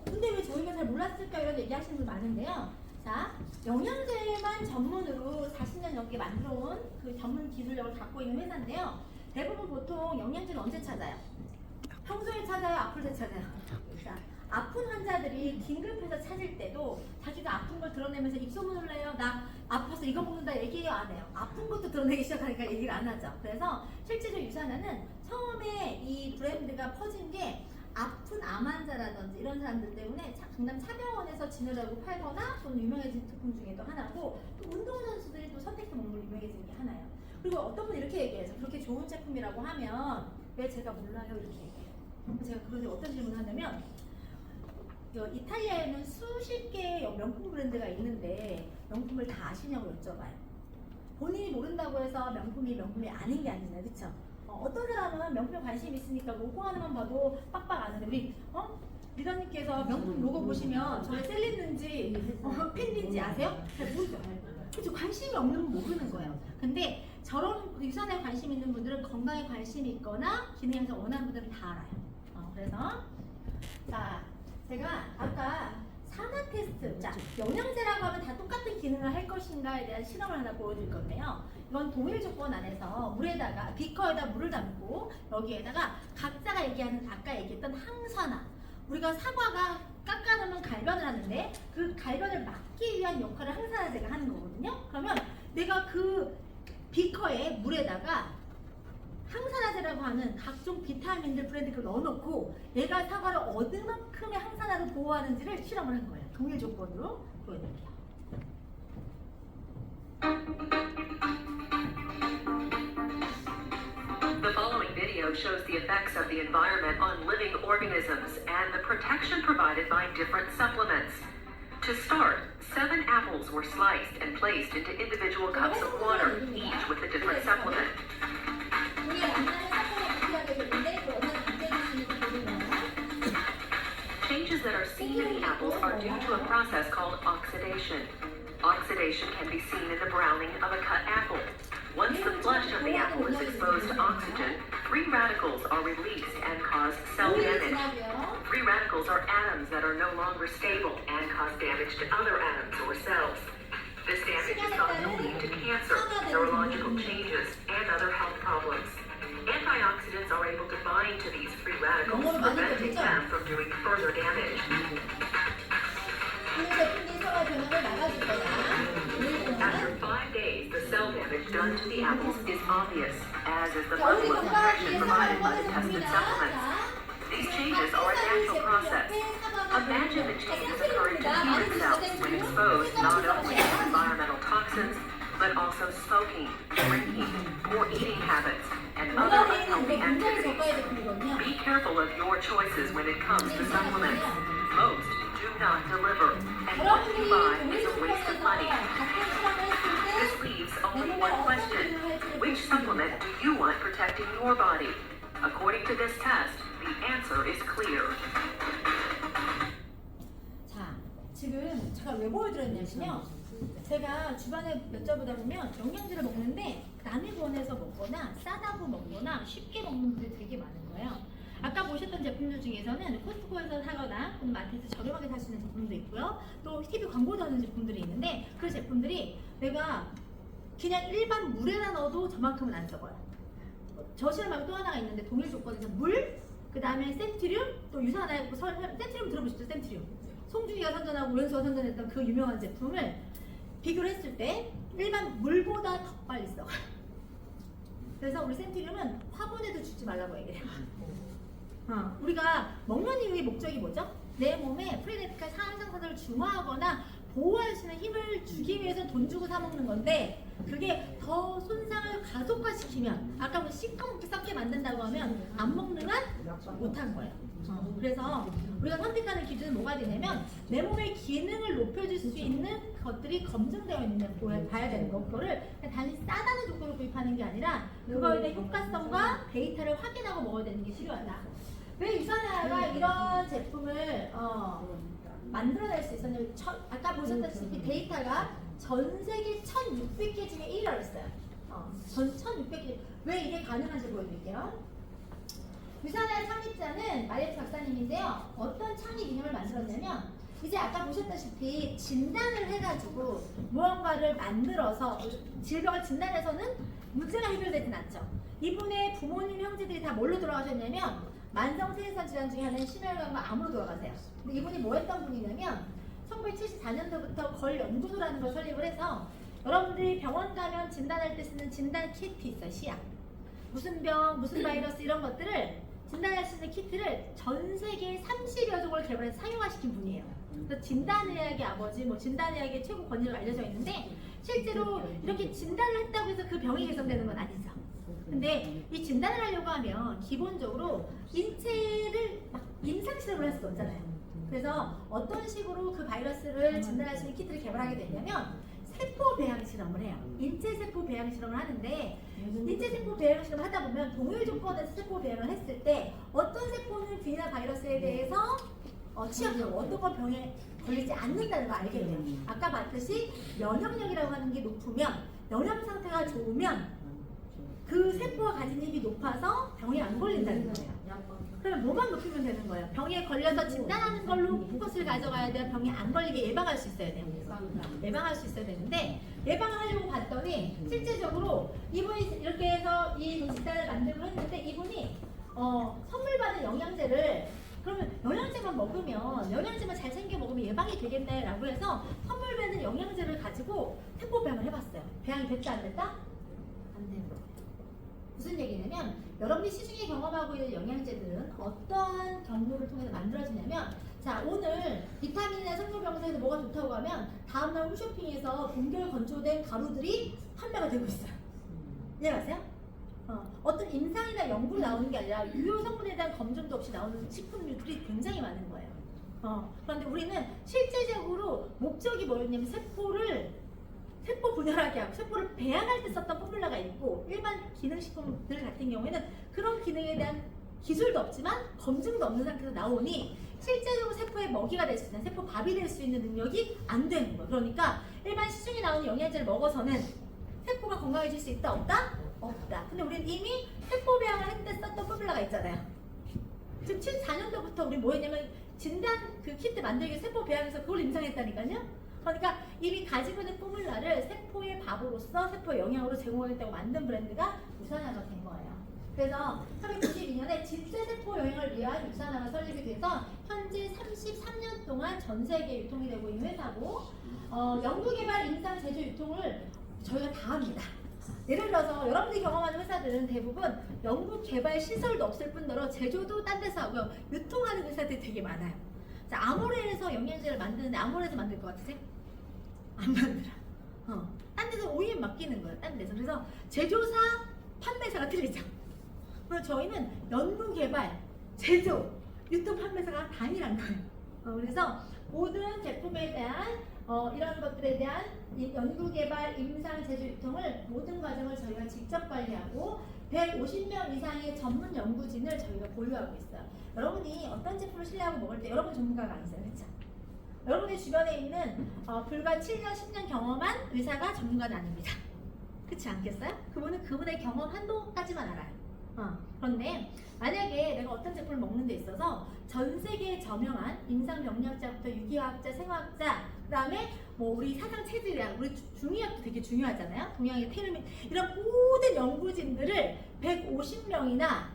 근데 왜 저희가 잘 몰랐을까 이런 얘기하시는 분 많은데요. 자, 영양제만 전문으로 40년 넘게 만들어온 그 전문 기술력을 갖고 있는 회사인데요. 대부분 보통 영양제를 언제 찾아요? 평소에 찾아요? 아플 때 찾아요? 자, 아픈 환자들이 긴급해서 찾을 때도 자기가 아픈 걸 드러내면서 입소문을 내요. 나 아파서 이거 먹는다 얘기해요? 안 해요? 아픈 것도 드러내기 시작하니까 얘기를 안 하죠. 그래서 실제로 유산화는 처음에 이 브랜드가 퍼진 게 아픈 암 환자라든지 이런 사람들 때문에 강남 차병원에서 지내라고 팔거나 또는 유명해진 제품 중에 또 하나고 또 운동선수들이 또 선택해서 먹는 걸 유명해진 게 하나예요. 그리고 어떤 분이 이렇게 얘기해요. 그렇게 좋은 제품이라고 하면 왜 제가 몰라요? 이렇게 얘기해요. 제가 그런데 어떤 질문을 하냐면 이탈리아에는 수십 개의 명품 브랜드가 있는데 명품을 다 아시냐고 여쭤봐요. 본인이 모른다고 해서 명품이 아닌 게 아니잖아요. 그쵸? 어떤 사람은 명품에 관심이 있으니까 로고 하나만 봐도 빡빡 아는데 우리 리더님께서 명품 로고 보시면 저의 셀린인지 팬인지 아세요? 잘 모르죠. 그렇죠. 관심이 없는 분 모르는 거예요. 근데 저런 유산에 관심 있는 분들은 건강에 관심이 있거나 기능 향상 원하는 분들은 다 알아요. 그래서 자, 제가 아까 산화 테스트, 자, 영양제라고 하면 다 똑같은 기능을 할 것인가에 대한 실험을 하나 보여드릴 건데요. 이건 동일 조건 안에서 물에다가 비커에다 물을 담고 여기에다가 각자가 얘기하는 아까 얘기했던 항산화, 우리가 사과가 깎아놓으면 갈변을 하는데 그 갈변을 막기 위한 역할을 항산화제가 하는 거거든요. 그러면 내가 그 비커에 물에다가 항산화제라고 하는 각종 비타민들 브랜드를 넣어놓고 얘가 사과를 어느 만큼의 항산화로 보호하는지를 실험을 한 거예요. 동일 조건으로 보여드릴게요. The following video shows the effects of the environment on living organisms and the protection provided by different supplements. To start, 7 apples were sliced and placed into individual cups of water, each with a different supplement. 우리가 만나는 사건에 비교하게 되는데 그 어떤 문제를 보면 Changes that are seen in the apples are due to a process called oxidation. Oxidation can be seen in the browning of a cut apple. Once the flesh of the apple is exposed to oxygen, free radicals are released and cause cell 오일이 damage. 지나면 Free radicals are atoms that are no longer stable and cause damage to other atoms or cells. This damage is thought to lead to cancer, neurological changes, and other health problems. Antioxidants are able to bind to these free radicals, preventing them from doing further damage. 이 제품이 서로 변화를 막아줄 거다. After 5 days, the cell damage done to the apples is obvious, as is the 자, 우리 level of 건강을 protection 위해 provided 사과를 by the tested 꺼내줍니다. supplements. These changes are a natural process. Imagine the changes occurring to human cells when exposed not only to environmental toxins, but also smoking, drinking, poor eating habits, and other 건강에는 unhealthy 이거 굉장히 activities. 저가의 제품이거든요. Be careful of your choices when it comes to supplements. Most do not deliver, and what you 여러분들이 buy 동일 is a waste of 조건에서 money. 같은 실험을 했을 This 때 leaves 내 only 몸에 one 어떤 question. 기능을 할지를 Which supplement do you want protecting your body? According to this test, the answer is clear. 자, 지금 제가 왜 보여드렸냐면요. 제가 주변에 여쭤보다 보면 영양제를 먹는데 남이 권해서 먹거나 싸다고 먹거나 쉽게 먹는 분들이 되게 많은 거예요. 아까 보셨던 제품들 중에서는 코스트코에서 사거나 또는 마트에서 저렴하게 살 수 있는 제품도 있고요. 또 TV 광고도 하는 제품들이 있는데 그 제품들이 내가 그냥 일반 물에다 넣어도 저만큼은 안 썩어요. 저 실험하고 또 하나가 있는데 동일 조건에서 물, 그 다음에 센트륨, 또 유사 하나 있고 센트륨 들어보셨죠? 센트륨. 송중기가 선전하고 오연수가 선전했던 그 유명한 제품을 비교를 했을 때 일반 물보다 더 빨리 썩어요. 그래서 우리 센트륨은 화분에도 주지 말라고 얘기해요. 우리가 먹는 이유의 목적이 뭐죠? 내 몸에 프리레티칼 항상산화를 중화하거나 보호할 수 있는 힘을 주기 위해서 돈 주고 사 먹는 건데 그게 더 손상을 가속화시키면 아까 뭐 시커멓게 썩게 만든다고 하면 안 먹는 한 못한 거예요. 그래서 우리가 선택하는 기준은 뭐가 되냐면 내 몸의 기능을 높여줄 수 있는 것들이 검증되어 있는 봐야 되는 거. 그거를 그냥 단지 싸다는 조건으로 구입하는 게 아니라 그거에 대한 효과성과 데이터를 확인하고 먹어야 되는 게 필요하다. 왜 유산화가 이런 제품을 만들어낼 수 있었냐면 아까 보셨다시피 데이터가 전 세계 1600개 중에 1위를 했어요. 전 1600개. 왜 이게 가능한지 보여드릴게요. 유산화의 창립자는 마리에트 박사님인데요. 어떤 창립 이념을 만들었냐면 이제 아까 보셨다시피 진단을 해가지고 무언가를 만들어서 질병을 진단해서는 문제가 해결되진 않죠. 이분의 부모님, 형제들이 다 뭘로 돌아가셨냐면 만성세인선 질환 중에 하나인 심혈관과 암으로 돌아가세요. 근데 이분이 뭐 했던 분이냐면 1974년도부터 걸 연구소라는 걸 설립을 해서 여러분들이 병원 가면 진단할 때 쓰는 진단 키트 있어요. 시약. 무슨 병, 무슨 바이러스 이런 것들을 진단할 수 있는 키트를 전 세계 30여 종을 개발해서 상용화시킨 분이에요. 그래서 진단의학의 아버지, 뭐 진단의학의 최고 권위로 알려져 있는데 실제로 이렇게 진단을 했다고 해서 그 병이 개선되는 건 아니죠. 근데 이 진단을 하려고 하면 기본적으로 인체를 막 임상실험을 할 수가 없잖아요. 그래서 어떤 식으로 그 바이러스를 진단할 수 있는 키트를 개발하게 되냐면 세포 배양 실험을 해요. 인체 세포 배양 실험을 하는데 인체 세포 배양 실험을 하다 보면 동일 조건에서 세포 배양을 했을 때 어떤 세포는 균이나 바이러스에 대해서 취약하고 어떤 건 병에 걸리지 않는다는 걸 알게 돼요. 아까 봤듯이 면역력이라고 하는 게 높으면 영양 상태가 좋으면 그 세포가 가진 힘이 높아서 병에 안 걸린다는 거예요. 그러면 뭐만 높이면 되는 거예요. 병에 걸려서 진단하는 걸로 포커스를 가져가야 돼요. 병에 안 걸리게 예방할 수 있어야 돼요. 예방할 수 있어야 되는데 예방을 하려고 봤더니 실제적으로 이분이 이렇게 해서 이 진단을 만들고 했는데 이분이 선물 받은 영양제를 그러면 영양제만 먹으면 영양제만 잘 챙겨 먹으면 예방이 되겠네 라고 해서 선물 받은 영양제를 가지고 세포 배양을 해봤어요. 배양이 됐다 안 됐다? 안 되는 거예요. 무슨 무슨 얘기냐면 여러분이 시중에 경험하고 있는 영양제들은 어떠한 경로를 통해서 만들어지냐면 자 오늘 비타민이나 성분병사에서 뭐가 좋다고 하면 다음날 홈쇼핑에서 동결 건조된 가루들이 판매가 되고 있어요. 이해가세요? 어떤 임상이나 연구로 나오는 게 아니라 유효 성분에 대한 검증도 없이 나오는 식품들이 굉장히 많은 거예요. 그런데 우리는 실제적으로 목적이 뭐였냐면 세포 분열하게 하고 세포를 배양할 때 썼던 포뮬러가 있고 일반 기능식품들 같은 경우에는 그런 기능에 대한 기술도 없지만 검증도 없는 상태에서 나오니 실제적으로 세포의 먹이가 될 수 있는 세포 밥이 될 수 있는 능력이 안 되는 거예요. 그러니까 일반 시중에 나오는 영양제를 먹어서는 세포가 건강해질 수 있다 없다? 없다. 근데 우리는 이미 세포 배양을 할 때 썼던 포뮬러가 있잖아요. 지금 74년도부터 우리 뭐 했냐면 진단 그 키트 만들기 위해 세포 배양해서 그걸 임상했다니까요. 그러니까 이미 가지고 있는 포뮬러를 세포의 밥으로서 세포의 영양으로 제공하겠다고 만든 브랜드가 유산화가 된 거예요. 그래서 1992년에 진세세포 영양을 위한 유산화가 설립이 돼서 현재 33년 동안 전 세계에 유통이 되고 있는 회사고 연구개발, 임상, 제조, 유통을 저희가 다 합니다. 예를 들어서 여러분들이 경험하는 회사들은 대부분 연구개발 시설도 없을 뿐더러 제조도 딴 데서 하고요. 유통하는 회사들이 되게 많아요. 자, 아모레에서 영양제를 만드는데 아모레에서 만들 것 같으세요? 안 만들어. 딴 데서 OEM 맡기는 거예요. 딴 데서. 그래서 제조사, 판매사가 틀리죠. 그래서 저희는 연구개발, 제조, 유통 판매사가 단일한 거예요. 그래서 모든 제품에 대한 이런 것들에 대한 연구개발, 임상, 제조, 유통을 모든 과정을 저희가 직접 관리하고 150명 이상의 전문 연구진을 저희가 보유하고 있어요. 여러분이 어떤 제품을 신뢰하고 먹을 때 여러분 전문가가 아니세요. 그렇죠? 여러분의 주변에 있는 불과 7년, 10년 경험한 의사가 전문가는 아닙니다. 그렇지 않겠어요? 그분은 그분의 경험 한도까지만 알아요. 그런데 만약에 내가 어떤 제품을 먹는 데 있어서 전 세계에 저명한 임상병리학자부터 유기화학자, 생화학자, 그 다음에 뭐 우리 사상 체질이랑 우리 중의학도 되게 중요하잖아요. 동양의 테르민 이런 모든 연구진들을 150명이나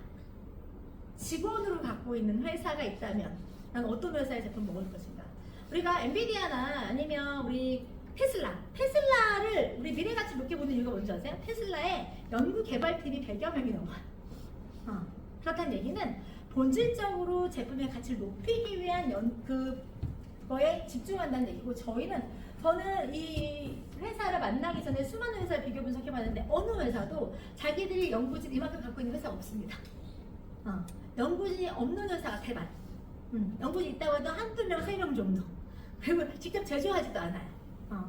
직원으로 갖고 있는 회사가 있다면 난 어떤 회사의 제품 먹을 것인가? 우리가 엔비디아나 아니면 우리 테슬라를 우리 미래가치 높게 보는 이유가 뭔지 아세요? 테슬라의 연구 개발팀이 100여 명이 넘어요. 그렇다는 얘기는 본질적으로 제품의 가치를 높이기 위한 그거에 집중한다는 얘기고 저는 이 회사를 만나기 전에 수많은 회사를 비교 분석해봤는데 어느 회사도 자기들이 연구진 이만큼 갖고 있는 회사가 없습니다. 연구진이 없는 회사가 대반. 연구진 있다고 해도 한두 명, 세 명 정도. 그리고 직접 제조하지도 않아요.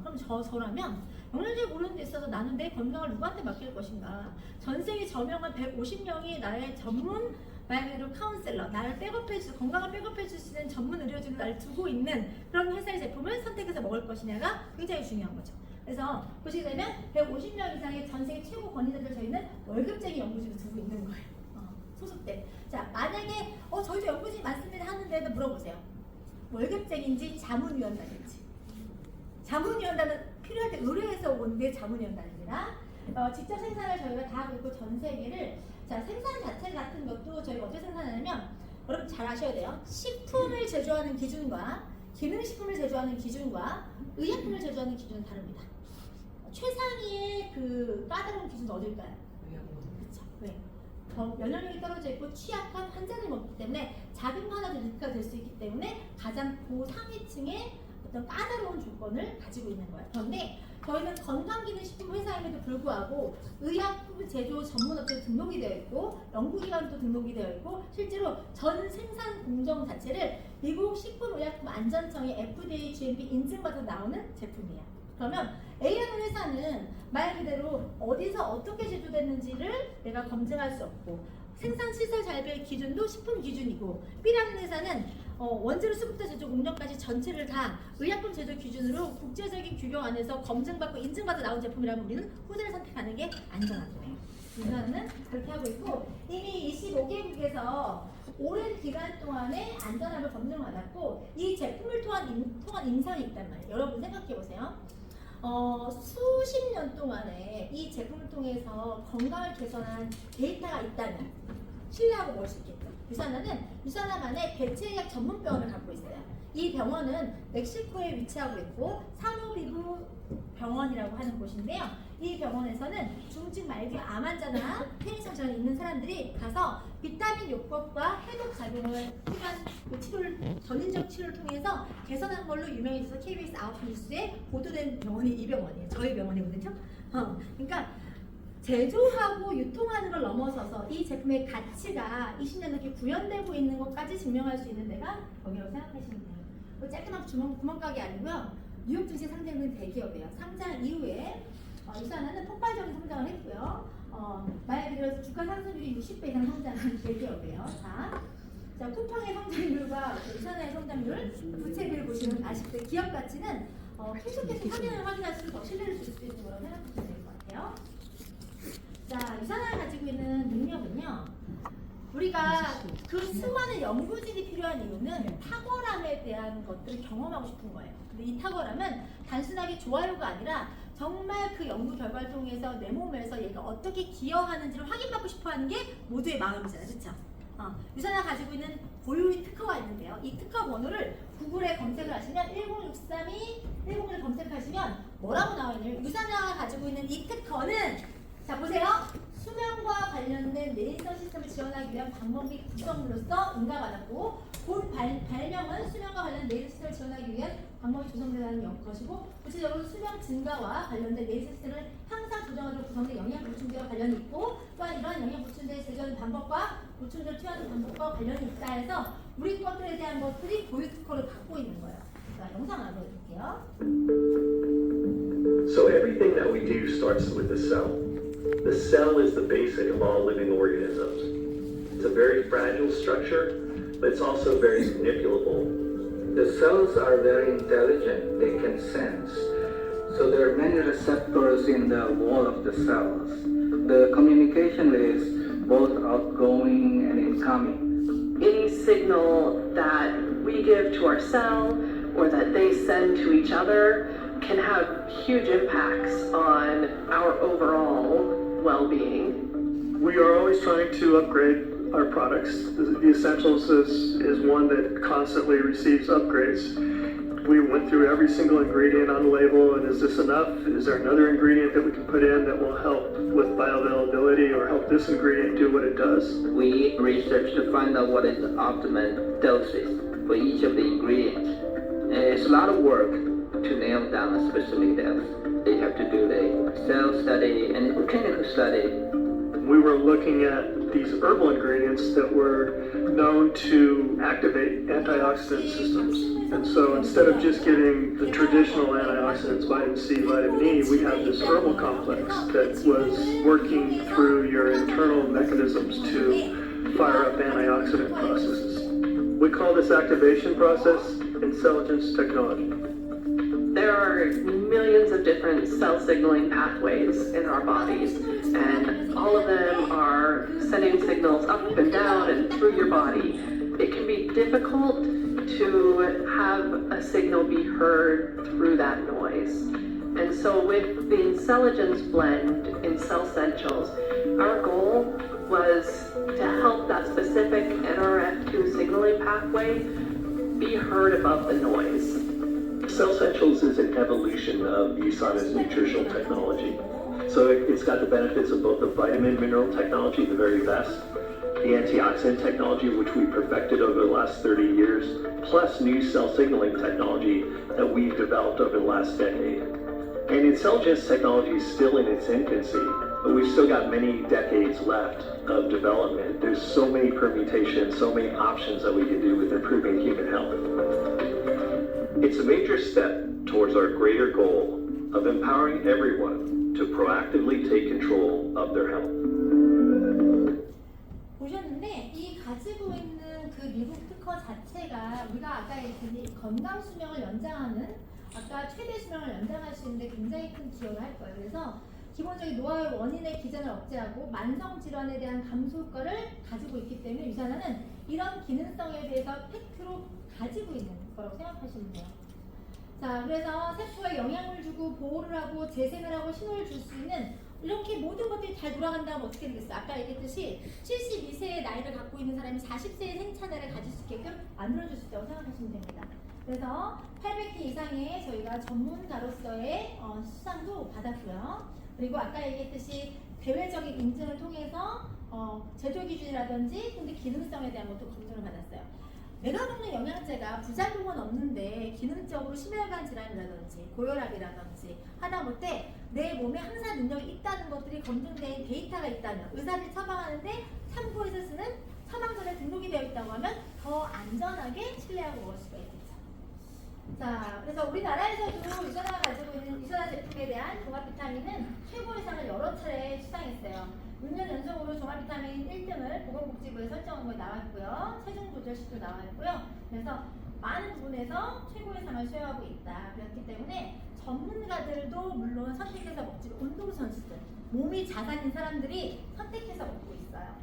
그럼 저라면 영양제 고르는 데 있어서 나는 내 건강을 누구한테 맡길 것인가? 전 세계 저명한 150명이 나의 전문 말 그대로 카운셀러, 나를 백업해줄 건강을 백업해줄 수 있는 전문 의료진을 나를 두고 있는 그런 회사의 제품을 선택해서 먹을 것이냐가 굉장히 중요한 거죠. 그래서 보시게 되면 150명 이상의 전 세계 최고 권위자들 저희는 월급쟁이 연구진을 두고 있는 거예요. 소속된. 자, 만약에 저희도 연구진이 많습니다 하는데도 물어보세요. 월급쟁인지 자문위원단인지. 자문위원단은 필요할 때 의뢰해서 온 게 자문위원단입니다. 직접 생산을 저희가 다 하고 있고 전 세계를 생산 자체 같은 것도 저희가 어떻게 생산하냐면 여러분 잘 아셔야 돼요. 식품을 제조하는 기준과 기능식품을 제조하는 기준과 의약품을 제조하는 기준은 다릅니다. 최상위의 그 까다로운 기준은 어딜까요? 그렇죠. 왜? 면역력이 떨어져 있고 취약한 환자를 먹기 때문에 자궁 하나도 리스크가 될 수 있기 때문에 가장 고상위층의 어떤 까다로운 조건을 가지고 있는 거예요. 그런데 저희는 건강기능식품 회사임에도 불구하고 의약품 제조 전문업체에 등록이 되어 있고 연구기관도 등록이 되어 있고 실제로 전 생산 공정 자체를 미국 식품의약품안전청의 FDA GMP 인증받아 나오는 제품이에요. 그러면 A라는 회사는 말 그대로 어디서 어떻게 제조됐는지를 내가 검증할 수 없고 생산시설 자율 기준도 식품 기준이고 B라는 회사는 원재료 수부터 제조 공정까지 전체를 다 의약품 제조 기준으로 국제적인 규격 안에서 검증받고 인증받아 나온 제품이라면 우리는 후자를 선택하는 게 안전하죠. 우리나라는 그렇게 하고 있고 이미 25개국에서 오랜 기간 동안에 안전함을 검증받았고 이 제품을 통한 임상이 있단 말이에요. 여러분 생각해 보세요. 수십 년 동안에 이 제품을 통해서 건강을 개선한 데이터가 있다면 신뢰하고 먹을 수 있겠죠. 유산화만의 대체의학 전문병원을 갖고 있어요. 이 병원은 멕시코에 위치하고 있고 사노비부 병원이라고 하는 곳인데요. 이 병원에서는 중증 말기 암 환자나 페니성 질환이 있는 사람들이 가서 비타민 요법과 해독 작용을 통한 그 치료를 전인적 치료를 통해서 개선한 걸로 유명해져서 KBS 9시 뉴스에 보도된 병원이 이 병원이에요. 저희 병원이거든요. 그러니까 제조하고 유통하는 걸 넘어서서 이 제품의 가치가 20년 넘게 구현되고 있는 것까지 증명할 수 있는 데가 여기라고 생각하시면 돼요. 그 쬐끄만 구멍가게 아니고요. 뉴욕 증시에 상장된 대기업이에요. 상장 이후에 유산하는 폭발적인 성장을 했고요. 만약에 들어서 주가 상승률이 60배 이상 성장한 대기업이에요. 자, 쿠팡의 성장률과 유산의 성장률 부채비를 보시면 아실 때 기업 가치는 계속해서 화면을 확인할수록 더 신뢰를 줄 수 있는 거라고 생각하시면 될 것 같아요. 자, 유산화가 가지고 있는 능력은요. 우리가 그 수많은 연구진이 필요한 이유는 탁월함에 대한 것들을 경험하고 싶은 거예요. 근데 이 탁월함은 단순하게 좋아요가 아니라 정말 그 연구 결과를 통해서 내 몸에서 얘가 어떻게 기여하는지를 확인받고 싶어하는 게 모두의 마음이잖아요, 그렇죠? 유산화가 가지고 있는 고유의 특허가 있는데요. 이 특허 번호를 구글에 검색을 하시면 10632-101을 검색하시면 뭐라고 나와 있냐면 유산화가 가지고 있는 이 특허는 자 보세요. 수면과 관련된 뇌인성 시스템을 지원하기 위한 방법 및 구성물로서 인가받았고 본 발명은 수면과 관련된 뇌인성 시스템을 지원하기 위한 방법이 조성되는 것이고 구체적으로 수면 증가와 관련된 뇌인성 시스템을 항상 조정하도록 구성된 영양 보충제와 관련이 있고 또한 이러한 영양 보충제의 제조하는 방법과 보충제를 투여하는 방법과 관련이 있다 해서 우리 것들에 대한 것들이 고유 특허를 갖고 있는 거예요. 자, 영상 하나 보여드릴게요. So everything that we do starts with the cell. The cell is the basic of all living organisms. It's a very fragile structure, but it's also very manipulable. The cells are very intelligent, they can sense. So there are many receptors in the wall of the cells. The communication is both outgoing and incoming. Any signal that we give to our cell or that they send to each other can have huge impacts on our overall well-being. We are always trying to upgrade our products. The Essentials is one that constantly receives upgrades. We went through every single ingredient on the label, and is this enough? Is there another ingredient that we can put in that will help with bioavailability or help this ingredient do what it does? We research to find out what is the optimum dosage for each of the ingredients. And it's a lot of work to nail down a specific dose. They have to do the cell study and clinical study. We were looking at these herbal ingredients that were known to activate antioxidant systems. And so instead of just getting the traditional antioxidants, vitamin C, vitamin E, we have this herbal complex that was working through your internal mechanisms to fire up antioxidant processes. We call this activation process intelligence technology. There are millions of different cell signaling pathways in our bodies, and all of them are sending signals up and down and through your body. It can be difficult to have a signal be heard through that noise. And so with the Intelligence blend in Cell Essentials, our goal was to help that specific NRF2 signaling pathway be heard above the noise. Cell Essentials is an evolution of USANA's nutritional technology. So it's got the benefits of both the vitamin mineral technology, the very best, the antioxidant technology, which we perfected over the last 30 years, plus new cell signaling technology that we've developed over the last decade. And intelligence technology is still in its infancy, but we've still got many decades left of development. There's so many permutations, so many options that we can do with improving human health. It's a major step towards our greater goal of empowering everyone to proactively take control of their health. 보셨는데 이 가지고 있는 그 미국 특허 자체가 우리가 아까 얘기했듯이 건강 수명을 연장하는 아까 최대 수명을 연장할 수 있는데 굉장히 큰 기여를 할 거예요. 그래서 기본적인 노화의 원인의 기전을 억제하고 만성 질환에 대한 감소 효과를 가지고 있기 때문에 유산화는 이런 기능성에 대해서 팩트로 가지고 있는 거라고 생각하시면 돼요. 자, 그래서 세포에 영향을 주고 보호를 하고 재생을 하고 신호를 줄 수 있는 이렇게 모든 것들이 잘 돌아간다면 어떻게 되겠어요? 아까 얘기했듯이 72세의 나이를 갖고 있는 사람이 40세의 생차례를 가질 수 있게끔 만들어줄 수 있다고 생각하시면 됩니다. 그래서 800개 이상의 저희가 전문가로서의 수상도 받았고요. 그리고 아까 얘기했듯이 대외적인 인증을 통해서 제조 기준이라든지 근데 기능성에 대한 것도 검증을 받았어요. 내가 먹는 영양제가 부작용은 없는데 기능적으로 심혈관 질환이라든지 고혈압이라든지 하다못해 내 몸에 항산 능력이 있다는 것들이 검증된 데이터가 있다면 의사들이 처방하는데 참고해서 쓰는 처방전에 등록이 되어 있다고 하면 더 안전하게 신뢰하고 먹을 수가 있겠죠. 자, 그래서 우리나라에서도 유산화가 가지고 있는 유산화 제품에 대한 종합 비타민은 최고의 상을 여러 차례 수상했어요. 6년 연속으로 종합 비타민 1등을 보건복지부에 설정한 거 나왔고요. 체중 조절식도 나왔고요. 그래서 많은 부분에서 최고의 상을 수여하고 있다. 그렇기 때문에 전문가들도 물론 선택해서 먹지, 운동선수들, 몸이 자산인 사람들이 선택해서 먹고 있어요.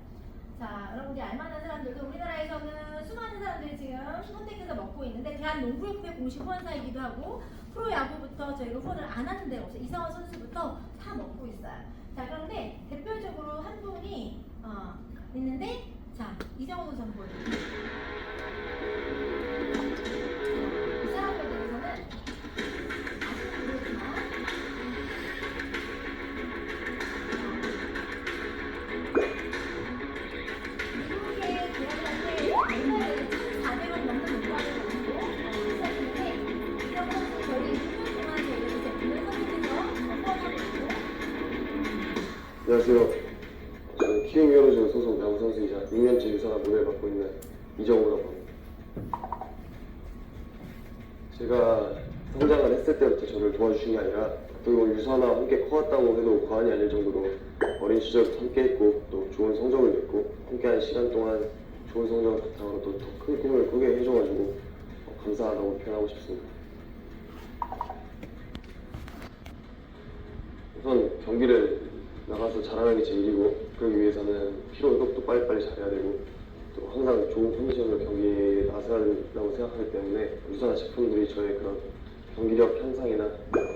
자, 여러분들이 알만한 사람들도 우리나라에서는 수많은 사람들이 지금 선택해서 먹고 있는데 대한농구협회 공식 후원사이기도 하고 프로야구부터 저희가 후원을 안 하는 데가 없어요. 이상원 선수부터 다 먹고 있어요. 자, 그런데 대표적으로 한 분이 있는데 자, 이정우 전 보여요. 이 사람에 대해서는 아직은 모르지만 미국의 대학한테 옛날에 1,400원 넘는 문과를 가지고 시작했는데 이정우 선수 거의 6년 동안 저희가 제품을 선택해서 후원하고 있고 안녕하세요. 저는 키움 히어로즈 소속 야구 선수이자 6년째 유산화 모델을 맡고 있는 이정우라고 합니다. 제가 성장을 했을 때부터 저를 도와주신 게 아니라 어떻게 보면 유산화와 함께 커왔다고 해도 과언이 아닐 정도로 어린 시절부터 함께했고 또 좋은 성적을 냈고 함께한 시간 동안 좋은 성적을 바탕으로 또 더 큰 꿈을 꾸게 해줘가지고 감사하다고 표현하고 싶습니다. 우선 경기를 나가서 잘하는 게 제일이고 그러기 위해서는 피로 회복도 빨리빨리 잘해야 되고 또 항상 좋은 컨디션으로 경기에 나서야 된다고 생각하기 때문에 유산화 제품들이 저의 그런 경기력 향상이나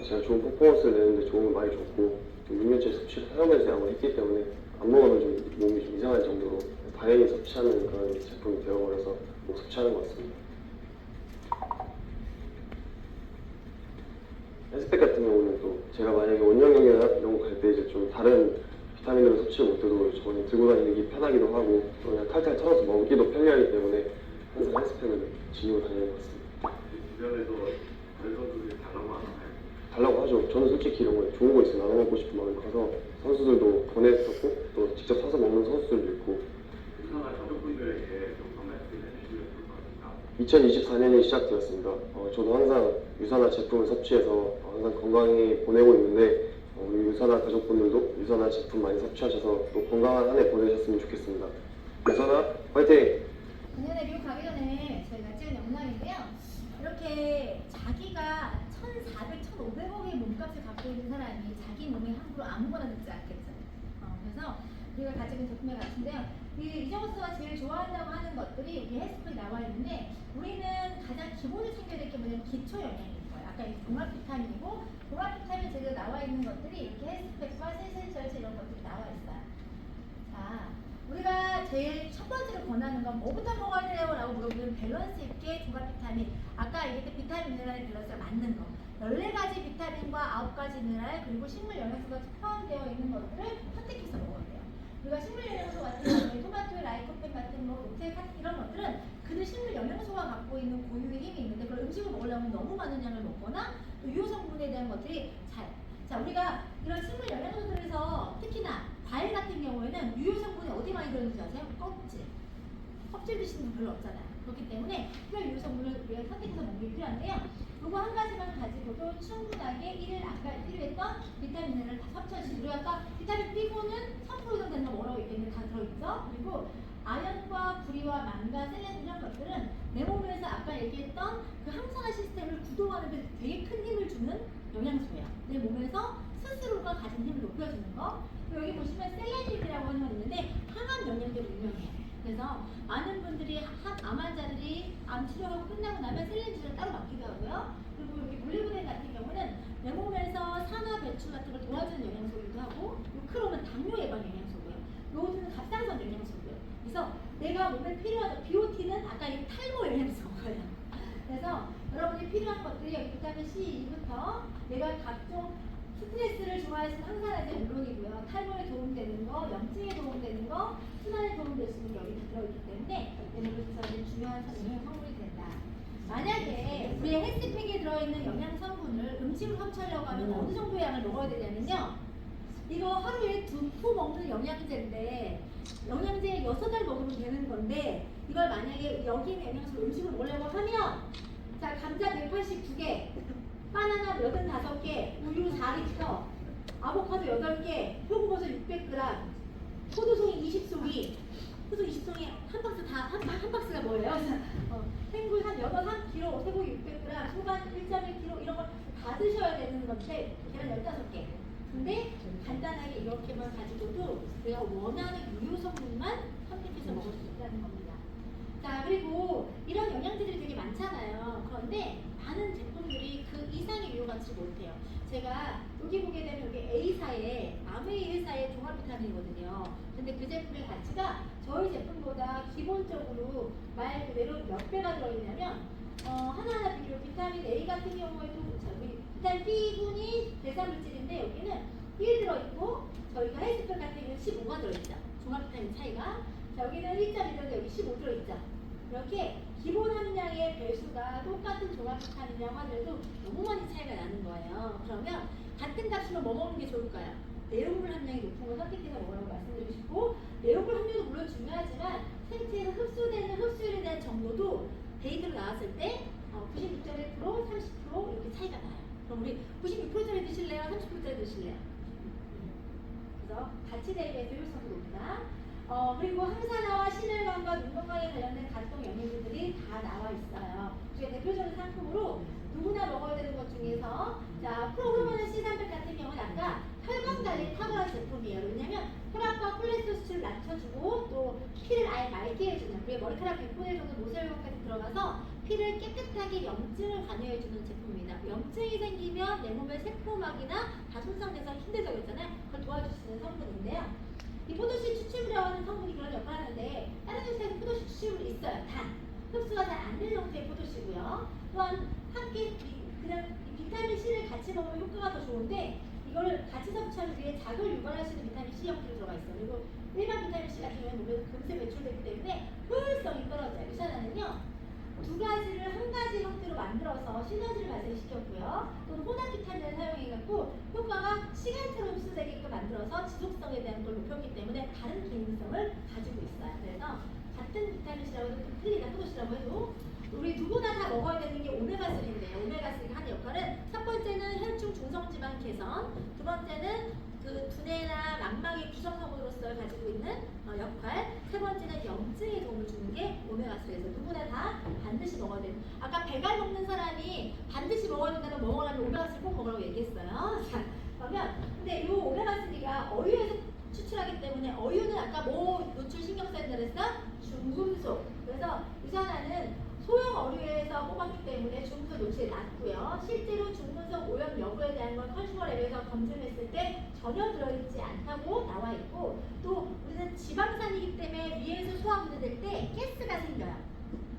제가 좋은 퍼포먼스를 내는데 도움을 많이 줬고 또 6년째 섭취를 하면서 야구를 했기 때문에 안 먹으면 좀 몸이 좀 이상할 정도로 당연히 섭취하는 그런 제품이 되어버려서 꼭 섭취하는 것 같습니다. 헬스팩 같은 경우는 또 제가 만약에 원형 경기나 이런 거 갈 때 이제 좀 다른 비타민으로 섭취를 못해도 저는 들고 다니기 편하기도 하고 또 그냥 탈탈 털어서 먹기도 편리하기 때문에 항상 헬스팩을 지니고 다니는 것 같습니다. 주변에서 다른 선수들이 달라고 하나요? 달라고 하죠. 저는 솔직히 이런 거 좋은 거 있으면 나눠 먹고 싶은 마음이 커서 선수들도 보냈었고 또 직접 사서 먹는 선수들도 있고. 유산화 가족분들에게 좀 말씀해 주시면 좋을 것 같습니다. 2024년이 시작되었습니다. 저도 항상 유산화 제품을 섭취해서 항상 건강히 보내고 있는데 우리 유산화 가족분들도 유산화 제품 많이 섭취하셔서 또 건강한 한 해 보내셨으면 좋겠습니다. 유산화 화이팅! 작년에 미국 가기 전에 저희가 찍은 영상인데요. 이렇게 자기가 1,400, 1,500억의 몸값을 갖고 있는 사람이 자기 몸에 함부로 아무거나 듣지 않겠죠. 그래서 우리가 가지고 있는 제품의 같은데요. 이정우 선수가 제일 좋아한다고 하는 것들이 여기 헬스팩이 나와 있는데 우리는 가장 기본을 챙겨야 될 게 뭐냐면 기초 영양인 거예요. 아까 이 종합 비타민이고 종합 비타민 제가 나와 있는 것들이 이렇게 헬스팩과 세센셜스 이런 것들이 나와 있어요. 자, 우리가 제일 첫 번째로 권하는 건 뭐부터 먹어야 돼요? 라고 물어보면 밸런스 있게 종합 비타민, 아까 얘기했던 비타민 미네랄의 밸런스가 맞는 거 14가지 비타민과 9가지 미네랄 그리고 식물 영양소가 포함되어 있는 것들을 선택해서 먹어야 돼요. 우리가 식물 영양소 같은 경우에 토마토에 라이코펜 같은 거, 로테 같은 이런 것들은 그들 식물 영양소가 갖고 있는 고유의 힘이 있는데 그걸 음식을 먹으려면 너무 많은 양을 먹거나 또 유효 성분에 대한 것들이 자, 우리가 이런 식물 영양소들에서 특히나 과일 같은 경우에는 유효 성분이 어디 많이 들어있는지 아세요? 껍질 드시는 분 별로 없잖아요. 그렇기 때문에 특별 유효 성분을 우리가 선택해서 먹는 게 필요한데요. 요거 한 가지만 가지고도 충분하게 1일 아까 필요했던 비타민을 다 섭취할 수 있어요. 우리가 아까 비타민 B고는 3% 이상 되는 거 뭐라고 얘기했는데 다 들어있죠? 그리고 아연과 구리와 망간, 셀렌 이런 것들은 내 몸에서 아까 얘기했던 그 항산화 시스템을 구동하는 데 되게 큰 힘을 주는 영양소예요. 내 몸에서 스스로가 가진 힘을 높여주는 거. 여기 보시면 셀레늄이라고 하는 거 있는데 항암 영양제로 유명해요. 그래서 많은 분들이 암 환자들이 암 치료하고 끝나고 나면 셀레늄을 따로 맡기도 하고요. 그리고 여기 몰리브덴 같은 경우는 내 몸에서 산화 배출 같은 걸 도와주는 영양소이기도 하고, 크롬은 당뇨 예방 영양소고요. 요오드는 갑상선 영양소고요. 그래서 내가 몸에 필요하죠. 비오틴은 아까 이 탈모 영양소고요. 그래서 여러분이 필요한 것들이 여기 비타민 C, E부터 내가 각종 스트레스를 좋아하시는 항산화제 물론이고요. 탈모에 도움되는 거, 염증에 도움되는 거, 순환에 도움될 수 있는 게 여기 들어있기 때문에 내 몸에 있어서 중요한 영양 성분이 된다. 만약에 우리의 헬스팩에 들어있는 영양 성분을 음식으로 섭취하려고 하면 어느 정도의 양을 먹어야 되냐면요. 이거 하루에 2포 먹는 영양제인데 영양제 6알 먹으면 되는 건데 이걸 만약에 여기 있는 영양소를 음식으로 먹으려고 하면 자 감자 189개, 바나나 85개, 우유 4리터, 아보카도 8개, 표고버섯 600g, 포도송이 20송이, 포도 20송이 한 박스 한 박스가 뭐예요? 생굴 한 연어 3kg, 쇠고기 600g, 소반 1.1kg 이런 걸 다 드셔야 되는 건데 계란 15개. 근데 간단하게 이렇게만 가지고도 내가 원하는 유효 성분만 선택해서 먹을 수 있다는 겁니다. 자 그리고 이런 영양제들이 되게 많잖아요. 그런데 많은 제품들이 그 이상의 유효 가치를 못해요. 제가 여기 보게 되면 여기 A사의 아메이 회사의 종합 비타민이거든요. 근데 그 제품의 가치가 저희 제품보다 기본적으로 말 그대로 몇 배가 들어있냐면 하나하나 비교 비타민 A 같은 경우에도 비타민 B군이 대사물질인데 여기는 1 들어있고 저희가 헬스팩 같은 경우는 15가 들어있죠. 종합 비타민 차이가. 자 여기는 1.1인데 여기 15 들어있죠. 이렇게 기본 함량의 배수가 똑같은 종합 비타민이라고 하더라도 너무 많이 차이가 나는 거예요. 그러면 같은 값이면 뭐 먹는 게 좋을까요? 내용물 함량이 높은 걸 선택해서 먹으라고 말씀드리고 싶고 내용물 함량도 물론 중요하지만 생체에서 흡수되는 흡수율에 대한 정보도 데이터로 나왔을 때 96.1%, 30% 이렇게 차이가 나요. 그럼 우리 96%짜리 드실래요? 30%짜리 드실래요? 그래서 가치 대비해서 효율성도 높다. 그리고 항산화와 심혈관과 눈 건강에 관련된 각종 영양제들이 다 나와 있어요. 그중에 대표적인 상품으로 누구나 먹어야 되는 것 중에서 자 프로그로머는 C300 같은 경우는 아까 혈관 관리 탁월한 제품이에요. 왜냐면 혈압과 콜레스테롤 수치를 낮춰주고 또 피를 아예 맑게 해주는 우리 머리카락 100분의 정도 모세혈관까지 들어가서 피를 깨끗하게 염증을 관여해주는 제품입니다. 염증이 생기면 내 몸의 세포막이나 다 손상돼서 힘들다고 했잖아요. 그걸 도와줄 수 있는 성분인데요. 이 포도씨 추출이라고 하는 성분이 그런 역할을 하는데 다른 회사에서 포도씨 추출물이 있어요. 단 흡수가 잘 안 되는 형태의 포도씨고요. 또한 함께 그냥 비타민 C를 같이 먹으면 효과가 더 좋은데 이거를 같이 섭취하기 위해 자극을 유발할 수 있는 비타민 C 형태로 들어가 있어요. 그리고 일반 비타민 C 같은 경우는 몸에서 금세 배출되기 때문에 효율성이 떨어져요. 유산화는요. 두 가지를 한 가지 형태로 만들어서 시너지를 발생시켰고요. 또는 혼합 비타민을 사용해갖고 효과가 시간차로 흡수되게끔 만들어서 지속성에 대한 걸 높였기 때문에 다른 기능성을 가지고 있어요. 그래서 같은 비타민 C라고 해도 틀리다 포도씨라고 해도 우리 누구나 다 먹어야 되는 게 오메가3인데요. 오메가3가 하는 역할은 첫 번째는 혈중 중성지방 개선, 두 번째는 그 두뇌나 망막의 구성성분으로서 가지고 있는 역할, 세 번째는 염증에 도움을 주는 게 오메가3에서 누구나 다 반드시 먹어야 되는. 아까 배갈 먹는 사람이 반드시 먹어야 된다면 뭐 먹으라면 오메가3 꼭 먹으라고 얘기했어요. 자, 그러면 근데 이 오메가3가 어유에서 추출하기 때문에 어유는 아까 뭐 노출 신경 써야 된다 그랬어? 중금속. 그래서 유산화는 소형 어류에서 뽑았기 때문에 중금속 노출이 낮고요. 실제로 중금속 오염 여부에 대한 건 컨슈머 랩에서 검증했을 때 전혀 들어있지 않다고 나와 있고 또 우리는 지방산이기 때문에 위에서 소화 분해될 때 가스가 생겨요.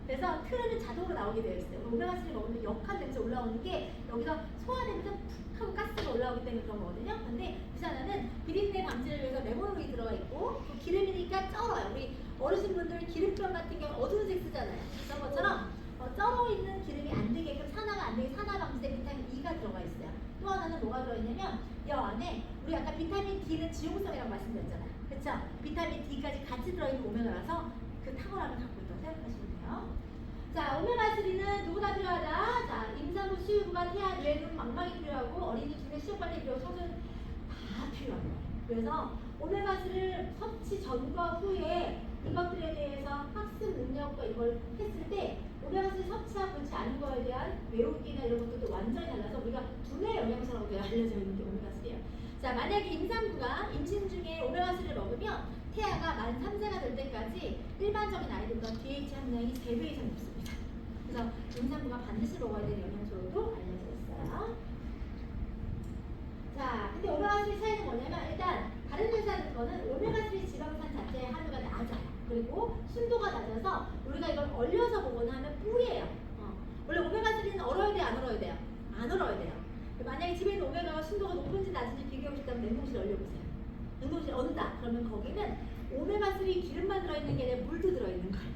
그래서 틀에는 자동으로 나오게 되어 있어요. 오메가3 먹으면 역한 냄새 올라오는 게 여기서 소화되면서 푹 하고 가스가 올라오기 때문에 그런 거거든요. 근데 유산화는 비린내 방지를 위해서 레몬오일이 들어가 있고 또 기름이니까 쩔어요. 우리 어르신분들 기름병 같은 경우 어두운 색 쓰잖아요. 그런 것처럼 쩔어 있는 기름이 안 되게끔 산화가 안 되게 산화 방지제 비타민 E가 들어가 있어요. 또 하나는 뭐가 들어있냐면 이 안에 우리 아까 비타민 D는 지용성이라고 말씀드렸잖아요. 그렇죠? 비타민 D까지 같이 들어있는 오메가라서 그 탁월함을 갖고 있다고 생각하시면 돼요. 자, 오메가3는 누구나 필요하다. 자, 임산부, 수유부가 태아, 뇌는 망막이 필요하고 어린이 중에 시력관리 필요하고 성은 다 필요한 거예요. 그래서 오메가3를 섭취 전과 후에 이것들에 대해서 학습 능력과 이걸 했을 때 오메가3 섭취하고 그렇지 않은 거에 대한 외우기나 이런 것들도 완전히 달라서 우리가 두뇌 영양소라고 알려져 있는 게 오메가3예요. 자, 만약에 임산부가 임신 중에 오메가3를 먹으면 태아가 만 3세가 될 때까지 일반적인 아이들보다 DH 함량이 3배 이상 높습니다. 그래서 임산부가 반드시 먹어야 되는 영양소로도 알려져 있어요. 자, 근데 오메가3 차이는 뭐냐면 일단 다른 회사들 거는 오메가3 지방산 자체의 함유가 낮아요. 그리고 순도가 낮아서 우리가 이걸 얼려서 먹거나 하면 뿌예요. 원래 오메가3는 얼어야 돼요? 안 얼어야 돼요? 안 얼어야 돼요. 만약에 집에 있는 오메가가 순도가 높은지 낮은지 비교하고 싶다면 냉동실에 얼려보세요. 냉동실에 얼다. 그러면 거기는 오메가3 기름만 들어있는 게 아니라 물도 들어있는 거예요.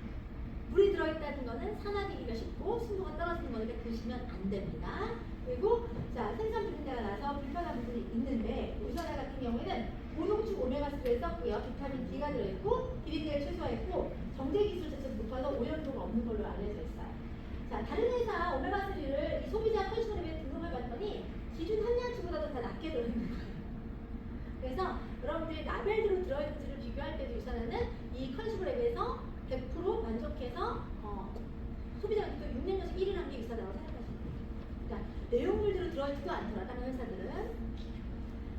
물이 들어있다는 거는 산화되기가 쉽고 순도가 떨어지는 거니까 드시면 안 됩니다. 그리고 자 생선 비린내가 나서 불편한 부분이 있는데 우선화 같은 경우에는 고농축 오메가3를 썼고요. 비타민 D가 들어있고 비린내를 최소화했고 정제 기술 자체가 높아서 오염도가 없는 걸로 알려져 있어요. 자 다른 회사 오메가3를 이 소비자 컨슈머랩에 등록해 봤더니 기준 함량치보다도 다 낮게 들어있는 거예요. 그래서 여러분들이 라벨대로 들어있는지를 비교할 때도 유산화는 이 컨슈머랩에서 100% 만족해서 소비자한테 6년 연속 1위를 한 게 유산화라고 생각하시면 돼요. 그러니까 내용물대로 들어있지도 않더라 다른 회사들은.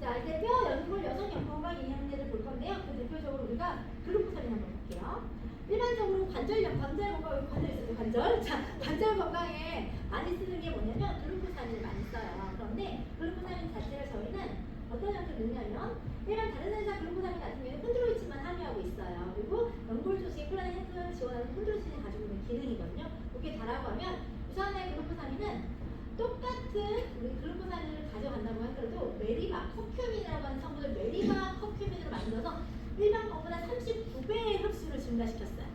자 이제 뼈, 연골, 여성 건강 영양제를 볼 건데요. 그 대표적으로 우리가 글루코사민 한번 볼게요. 일반적으로 관절 건강, 관절 있었죠, 관절. 자, 관절 건강에 많이 쓰는 게 뭐냐면 글루코사민을 많이 써요. 그런데 글루코사민 자체를 저희는 어떤 형태로 넣냐면 일반 다른 회사 글루코사민 같은 경우에는 콘드로이친만 함유하고 있어요. 그리고 연골 조직의 플라는 행동을 지원하는 콘드로이친이 가지고 있는 기능이거든요. 이게 다라고 하면 유산화의 글루코사민은 똑같은 우리 글루코사민을 가져간다고 하더라도 메리바, 커큐민이라고 하는 성분을 메리바 커큐민으로 만들어서 일반 것보다 39배의 흡수를 증가시켰어요.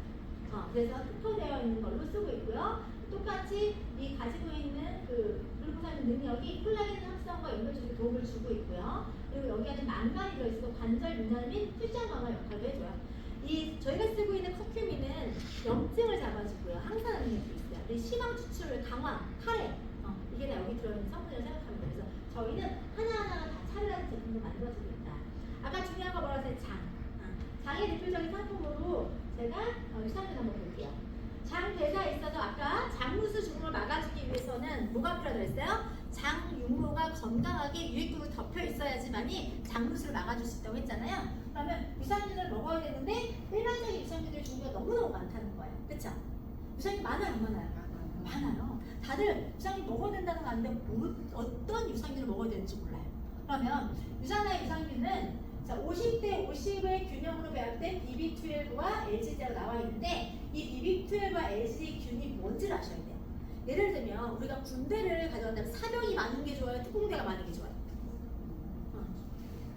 그래서 특허되어 있는 걸로 쓰고 있고요. 똑같이 이 가지고 있는 그 글루코사민 능력이 콜라겐 합성과 연골 조직에 도움을 주고 있고요. 그리고 여기 안에 망간이 들어있어서 관절 윤활 및 퓨전 강화 역할을 해줘요. 이 저희가 쓰고 있는 커큐민은 염증을 잡아주고요. 항산 능력도 있어요. 근데 시방 추출 강화, 카레 이게 다 여기 들어있는 성분이라고 생각하면 돼요. 그래서 저희는 하나하나가 다 차례라는 제품으로 만들어지고 있다. 아까 중요한 거 뭐라고 했어요? 장의 대표적인 상품으로 제가 유산균 한번 볼게요. 장 대사에 있어서 아까 장루수 증후를 막아주기 위해서는 뭐가 필요하다고 했어요? 장 육모가 건강하게 유익균으로 덮여 있어야지만이 장루수를 막아줄 수 있다고 했잖아요. 그러면 유산균을 먹어야 되는데 일반적인 유산균들의 종류가 너무너무 많다는 거예요. 그쵸? 유산균 많아요, 안 많아요? 많아요. 다들 유산균 먹어야 된다는 거 아는데 어떤 유산균을 먹어야 되는지 몰라요. 그러면 유산화의 유산균은 자, 50대 50의 균형으로 배합된 BB12와 LGG가 나와 있는데 이 BB12와 LG균이 뭔지를 아셔야 돼요. 예를 들면 우리가 군대를 가져간다면 사병이 많은 게 좋아요? 특공대가 많은 게 좋아요?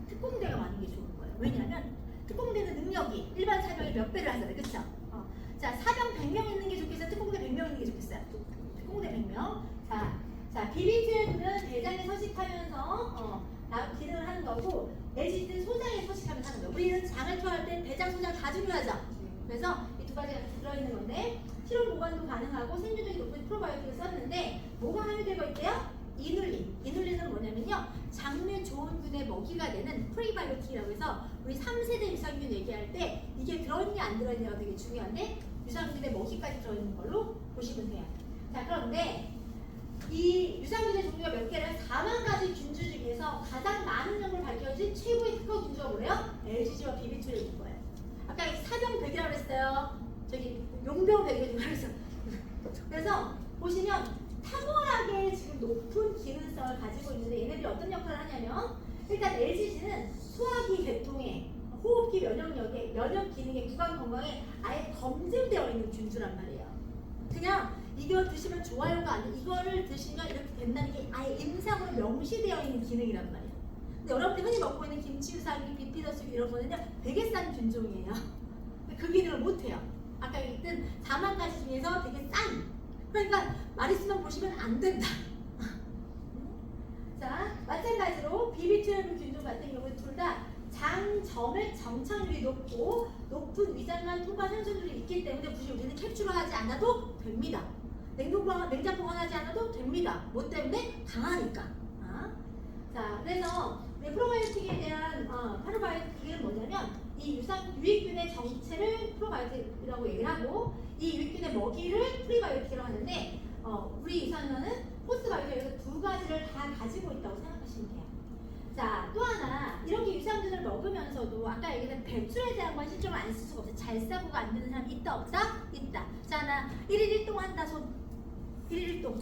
특공대가 많은 게 좋은 거예요. 왜냐하면 특공대는 능력이 일반 사병이 몇 배를 하잖아요. 그쵸? 자, 사병 100명 있는 게 좋겠어요? 특공대 100명 있는 게 좋겠어요? 특공대 100명. 자, BB12는 대장에 서식하면서 기능을 하는 거고 LG는 소장에 서식하면서 하는 거예요. 우리는 장을 투하할 때 대장, 소장 다 중요하죠. 그래서 이 두 가지가 들어있는 건데 실온 보관도 가능하고 생존력이 높은 프로바이오틱을 썼는데 뭐가 함유되고 있대요? 이눌린. 이눌린은 뭐냐면요. 장내 좋은 균의 먹이가 되는 프리바이오틱이라고 해서 우리 3세대 유산균 얘기할 때 이게 들어있냐 안 들어있냐가 되게 중요한데 유산균의 먹이까지 들어있는 걸로 보시면 돼요. 자, 그런데 이 유산균의 종류가 몇 개를 4만 가지 균주 중에서 가장 많은 점을 밝혀진 최고의 특허 균주가 뭐래요? LGG와 BB2인 거예요. 아까 사병 100이라고 그랬어요. 저기 용병 100이라고 그랬어요. 그래서 보시면 탁월하게 지금 높은 기능성을 가지고 있는데 얘네들이 어떤 역할을 하냐면 일단 LGG는 소화기 계통에 호흡기 면역력에 면역 기능에 구강 건강에 아예 검증되어 있는 균주란 말이에요. 그냥 이거 드시면 좋아요가 아니고 이거를 드시면 이렇게 된다는 게 아예 임상으로 명시되어 있는 기능이란 말이에요. 근데 여러분들이 흔히 먹고 있는 김치 유산균, 비피더스 이런 거는요 되게 싼 균종이에요. 근데 그 기능을 못해요. 아까 얘기했던 4만 가지 중에서 되게 싼. 그러니까 마리수만 보시면 안 된다. 자, 마찬가지로 BB12 균종 같은 경우는 둘 다 장점액 정착률이 높고 높은 위장관 통과 생존율이 있기 때문에 굳이 우리는 캡슐화하지 않아도 됩니다. 냉장 보관하지 않아도 됩니다. 뭐 때문에? 강하니까. 자, 그래서 프로바이오틱에 대한 프로바이오틱은 뭐냐면 이 유익균의 정체를 프로바이오틱이라고 얘기를 하고 이 유익균의 먹이를 프리바이오틱이라고 하는데 우리 유산균은 포스바이오틱에서 두 가지를 다 가지고 있다고 생각하시면 돼요. 자, 또 하나 이렇게 유산균을 먹으면서도 아까 얘기했던 배출에 대한 건 신경을 안 쓸 수가 없어요. 잘 사고가 안 되는 사람 있다 없다? 있다. 자, 나 1일 1동 한다 손 1일 1동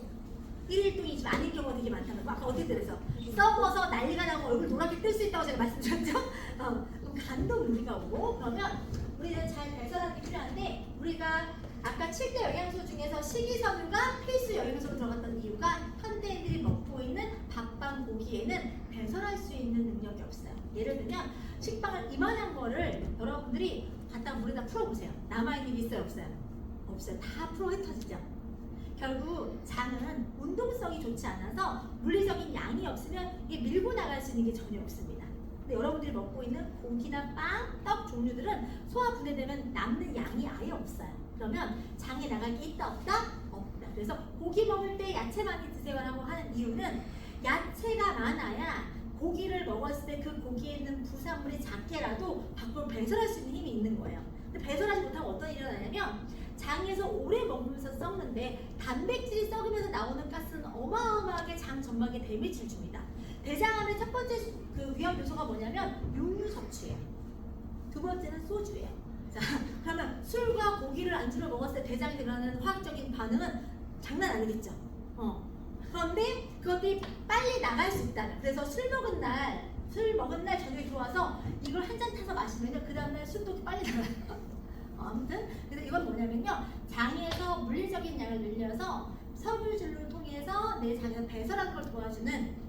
1일 1동이 지금 아닌 경우가 되게 많다는 거. 아까 어디 들어서 썩어서 난리가 나고 얼굴 노랗게 뜰 수 있다고 제가 말씀드렸죠? 그럼 간도 우리가 오고 그러면 우리는 잘 배설하는 게 필요한데 우리가 아까 7대 영양소 중에서 식이섬유가 필수 영양소로 들어갔던 이유가 현대인들이 먹고 있는 박방고 고기에는 배설할 수 있는 능력이 없어요. 예를 들면 식빵을 이만한 거를 여러분들이 갖다가 물에다 풀어보세요. 남아있는 게 있어요? 없어요? 없어요. 다 풀어 흩어지죠. 결국 장은 운동성이 좋지 않아서 물리적인 양이 없으면 이게 밀고 나갈 수 있는 게 전혀 없습니다. 근데 여러분들이 먹고 있는 고기나 빵, 떡 종류들은 소화 분해되면 남는 양이 아예 없어요. 그러면 장에 나갈 게 있다 없다? 없다. 그래서 고기 먹을 때 야채 많이 드세요라고 하는 이유는 야채가 많아야 고기를 먹었을 때 그 고기에 있는 부산물이 작게라도 밖으로 배설할 수 있는 힘이 있는 거예요. 근데 배설하지 못하면 어떤 일이 일어나냐면 장에서 오래 먹으면서 썩는데 단백질이 썩으면서 나오는 가스는 어마어마하게 장 전막에 데미지를 줍니다. 대장암의 첫 번째 그 위험 요소가 뭐냐면 육류 섭취예요. 두 번째는 소주예요. 자, 그러면 술과 고기를 안주로 먹었을 때 대장에 일어나는 화학적인 반응은 장난 아니겠죠. 그런데 그것들이 빨리 나갈 수 있다. 그래서 술 먹은 날 저녁에 들어와서 이걸 한 잔 타서 마시면 그 다음날 술도 빨리 나가요. 아무튼 그래서 이건 뭐냐면요, 장에서 물리적인 양을 늘려서 섬유질을 통해서 내 장에서 배설하는 걸 도와주는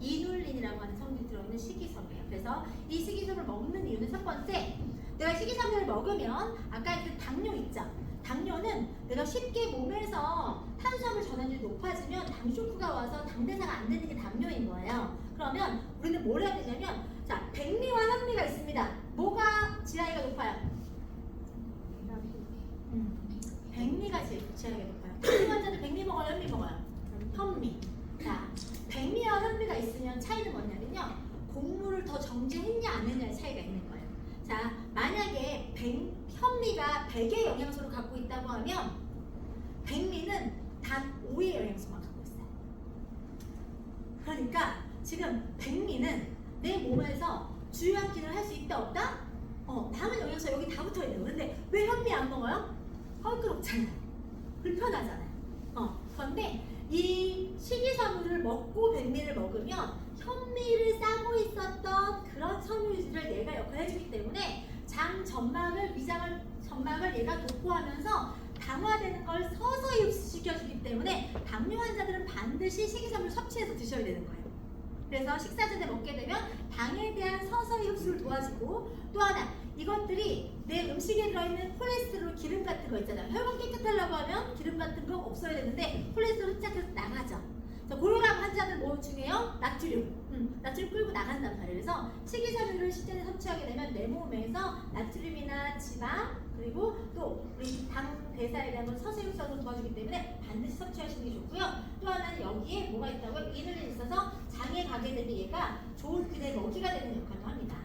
이눌린이라고 하는 성분이 들어있는 식이섬유예요. 그래서 이 식이섬유를 먹는 이유는 첫 번째, 내가 식이섬유를 먹으면 아까 그 당뇨 있죠? 당뇨는 내가 쉽게 몸에서 탄수화물 전환율이 높아지면 당 쇼크가 와서 당 대사가 안 되는 게 당뇨인 거예요. 그러면 우리는 뭘 해야 되냐면, 자, 백미와 현미가 있습니다. 뭐가 GI가 높아요? 백미가 GI가 높아요. 당뇨 환자들 백미 먹어요, 현미 먹어요? 현미. 자, 백미와 현미가 있으면 차이는 뭐냐면요, 곡물을 더 정제했냐 안 했냐의 차이가 있는 거예요. 자, 만약에 현미가 100의 영양소를 갖고 있다고 하면 백미는 단 5의 영양소만 갖고 있어요. 그러니까 지금 백미는 내 몸에서 주요한 기능을 할 수 있다 없다? 남은 영양소 여기 다 붙어 있는 거예요. 근데 왜 현미 안 먹어요? 헐끄럽잖아요. 불편하잖아요. 그런데 이 식이섬유를 먹고 백미를 먹으면 현미를 싸고 있었던 그런 섬유질을 얘가 역할을 해주기 때문에 장 전막을, 위장을 전막을 얘가 도포하면서 당화되는 걸 서서히 흡수시켜주기 때문에 당뇨 환자들은 반드시 식이섬유를 섭취해서 드셔야 되는 거예요. 그래서 식사 전에 먹게 되면 당에 대한 서서히 흡수를 도와주고, 또 하나, 이것들이 내 음식에 들어있는 콜레스테롤, 기름 같은 거 있잖아요. 혈관 깨끗하려고 하면 기름 같은 거 없어야 되는데 콜레스테롤 흡착해서 나가죠. 고혈압 환자들 뭐 중에요? 나트륨. 나트륨 끌고 나간단 말이에요. 그래서 식이섬유를 실제로 섭취하게 되면 내 몸에서 나트륨이나 지방, 그리고 또 우리 당 대사에 대한 걸 서서히 흡수하는 도와주기 때문에 반드시 섭취하시는 게 좋고요. 또 하나는 여기에 뭐가 있다고요? 이눌린이 있어서 장에 가게 되면 얘가 좋은 그대 먹이가 되는 역할을 합니다.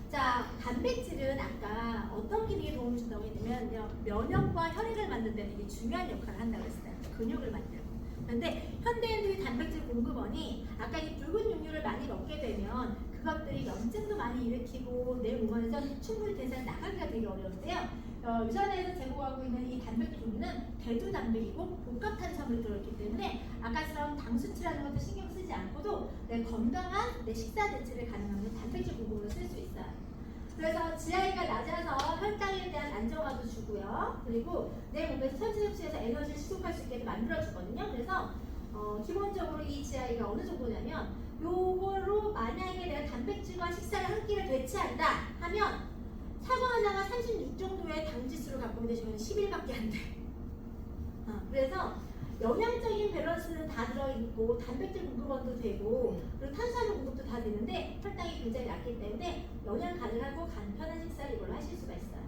자, 단백질은 아까 어떤 기능에 도움을 준다고 했냐면 면역과 혈액을 만드는 데 되게 중요한 역할을 한다고 했어요. 근육을 만들고. 그런데 현대인들이 단백질 공급원이 아까 이 붉은 육류를 많이 먹게 되면 그것들이 염증도 많이 일으키고 내 몸 안에서 충분히 대사에 나가기가 되게 어려운데요. 유전에서 제공하고 있는 이 단백질 종류는 대두 단백이고 복합 탄수화물이 들어있기 때문에 아까처럼 당 수치라는 것도 신경 쓰지 않고도 내 건강한 내 식사 대체를 가능한 단백질 공급으로 쓸 수 있어요. 그래서 GI가 낮아서 혈당에 대한 안정화도 주고요. 그리고 내 몸에서 천천히 흡수해서 에너지를 시속할 수 있게 만들어주거든요. 그래서 기본적으로 이 GI가 어느 정도냐면, 요거로 만약에 내가 단백질과 식사를 한 끼를 대체한다 하면 사과 하나가 36 정도의 당지수를 갖고 있는데 저는 11밖에 안 돼요. 그래서 영양적인 밸런스는 다 들어있고 단백질 공급원도 되고 그리고 탄수화물 공급도 다 되는데 혈당이 굉장히 낮기 때문에 영양 가능하고 간편한 식사를 이걸로 하실 수가 있어요.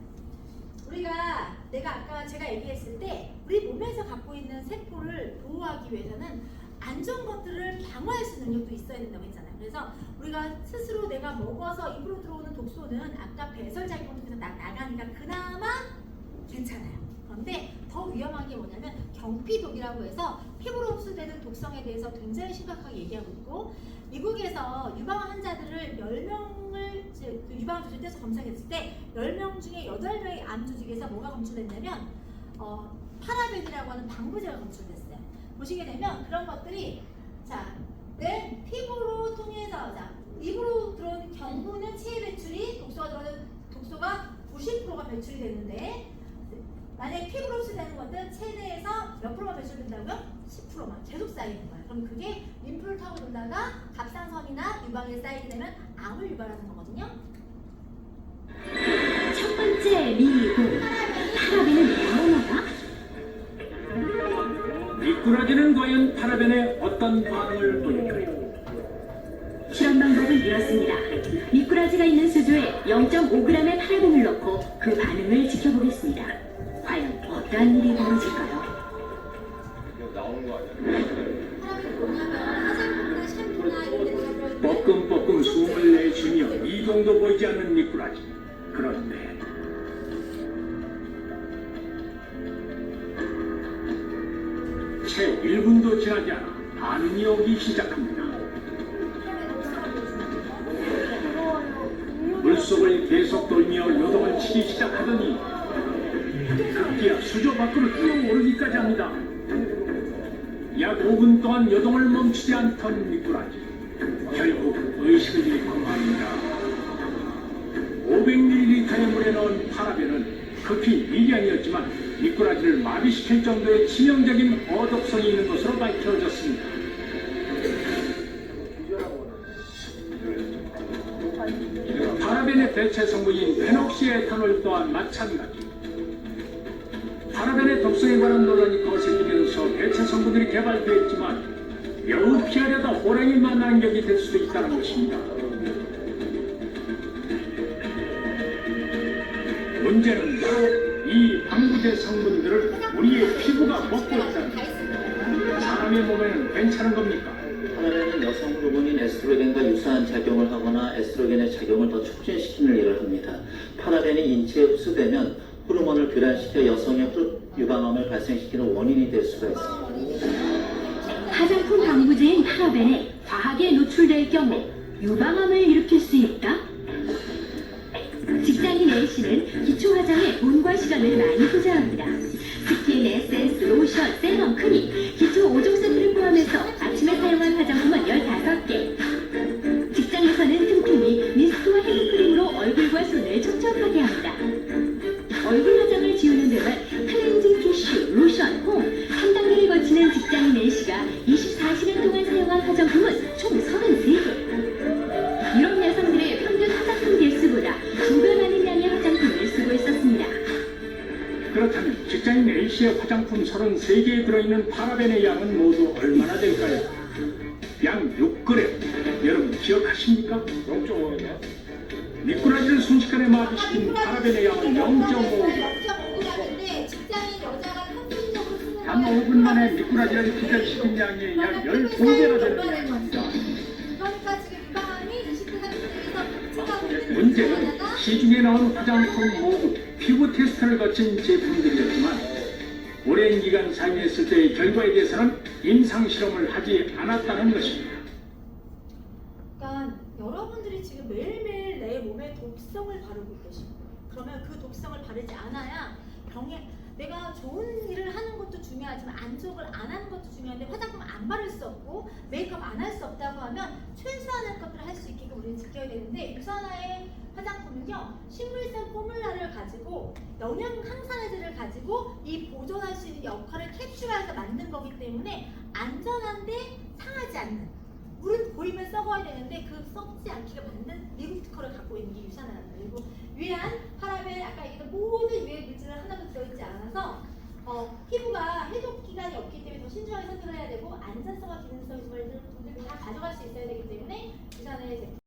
내가 아까 제가 얘기했을 때 우리 몸에서 갖고 있는 세포를 보호하기 위해서는 안 좋은 것들을 방어할 수 있는 능력도 있어야 된다고 했잖아요. 그래서 우리가 스스로 내가 먹어서 입으로 들어오는 독소는 아까 배설작용을 통해서 나가니까 그나마 괜찮아요. 그런데 더 위험한 게 뭐냐면 경피독이라고 해서 피부로 흡수되는 독성에 대해서 굉장히 심각하게 얘기하고 있고, 미국에서 유방암 환자들을 10명을 유방암 조직돼서 검사했을 때 10명 중에 8명의 암 조직에서 뭐가 검출됐냐면 파라벤이라고 하는 방부제가 검출됐어요. 보시게 되면 그런 것들이 내 피부로 통해서 입으로 들어오는 경우는 체외 배출이 독소가 들어오는 독소가 90%가 배출이 되는데 만약에 피부로 흡수되는 것은 체내에서 몇 프로가 배출된다고요? 10%만 계속 쌓이는 거예요. 그럼 그게 림프를 타고 돌다가 갑상선이나 유방에 쌓이게 되면 암을 유발하는 거거든요. 첫 번째 미국 파라벤은 뭐뭐다? 미꾸라지는 과연 파라벤에 어떤 반응을 보일까요? 실험 방법은 이렇습니다. 미꾸라지가 있는 수조에 0.5g의 파라벤을 넣고 그 반응을 지켜보겠습니다. 과연 어떠한 일이 벌어질까요? 나오는 거 아니야? 사람이 뭐냐면 화장품이나 샴푸나 이런 데다 들어있는 뻐끔뻐끔 숨을 내쉬며 이동도 보이지 않는 미꾸라지. 그런데 채 1분도 지나지 않아 반응이 오기 시작합니다. 물속을 계속 돌며 요동을 치기 시작하더니 급기야 수조 밖으로 뛰어오르기까지 합니다. 약 5분 동안 요동을 멈추지 않던 미꾸라지. 결국 의식을 잃고 맙니다. 500ml의 물에 넣은 파라벤은 극히 미량이었지만 미꾸라지를 마비시킬 정도의 치명적인 어독성이 있는 것으로 밝혀졌습니다. 파라벤의 대체 성분인 페녹시에탄올 또한 마찬가지. 파라벤의 독성에 관한 논란이 거세지면서 대체 성분들이 개발됐지만 매우 피하려다 호랑이 만난 격이 될 수도 있다는 것입니다. 문제는 바로 이 방부제 성분들을 우리의 피부가 먹고 있다는 것. 사람의 몸에는 괜찮은 겁니까? 파라벤은 여성 호르몬인 에스트로겐과 유사한 작용을 하거나 에스트로겐의 작용을 더 촉진시키는 일을 합니다. 파라벤이 인체에 흡수되면 호르몬을 교란시켜 여성의 유방암을 발생시키는 원인이 될 수가 있습니다. 화장품 방부제인 파라벤에 과하게 노출될 경우 유방암을 일으킬 수 있다? 직장인 A씨는 기초 화장에 돈과 시간을 많이 투자합니다. 스킨, 에센스, 로션, 세럼, 크림, 기초 5종 세트를 포함해서 아침에 사용한 화장품은 15개. 직장에서는 틈틈이 미스트와 핸드크림으로 얼굴과 손을 촉촉하게 합니다. 얼굴 화장을 지우는 데만 클렌징 티슈, 로션, 홈 3단계를 거치는 직장인 A씨가 24시간 동안 사용한 화장품은 총 33개. 이런 여성들의 평균 화장품 개수보다 2배 많은 양의 화장품을 쓰고 있었습니다. 그렇다면 직장인 A씨의 화장품 33개에 들어있는 파라벤의 양은 모두 얼마나 될까요? 양 6g. 여러분 기억하십니까? 0.5냐? 미꾸라지를 순식간에 마비시킨 파라벤의 양은 0.5g. 0.5g인데 직장인 여자가 평균적으로 쓰는 단 5분 만에 미꾸라지를 기절시킨 양이 약 12배가 되는 양입니다. 그러니까 지금 유방암이 20대 30대에서 증가하고 있는 문제는 시중에 나온 화장품 모두 피부 테스트를 거친 제품들이었지만 오랜 기간 사용했을 때의 결과에 대해서는 임상실험을 하지 않았다는 것입니다. 그러니까 여러분들이 지금 매일매일 내 몸에 독성을 바르고 계시고 그러면 그 독성을 바르지 않아야 병에 내가 좋은 일을 하는 것도 중요하지만 안 좋은 걸 안 하는 것도 중요한데 화장품 안 바를 수 없고 메이크업 안 할 수 없다고 하면 최소한의 것들을 할 수 있게끔 우리는 지켜야 되는데 유산화의 화장품은요 식물성 포뮬라를 가지고 영양 항산화제를 가지고 이 보존할 수 있는 역할을 캡슐화해서 만든 거기 때문에 안전한데 상하지 않는 물은 고이면 썩어야 되는데 그 썩지 않게 만든 미국 특허를 갖고 있는 게 유산화입니다. 그리고 유해한 파라벤 아까 얘기했던 모든 유해 물질은 하나도 들어있지 않아서 피부가 해독 기간이 없기 때문에 더 신중하게 선택을 해야 되고 안전성과 기능성 분들 다 가져갈 수 있어야 되기 때문에 유산화의 제품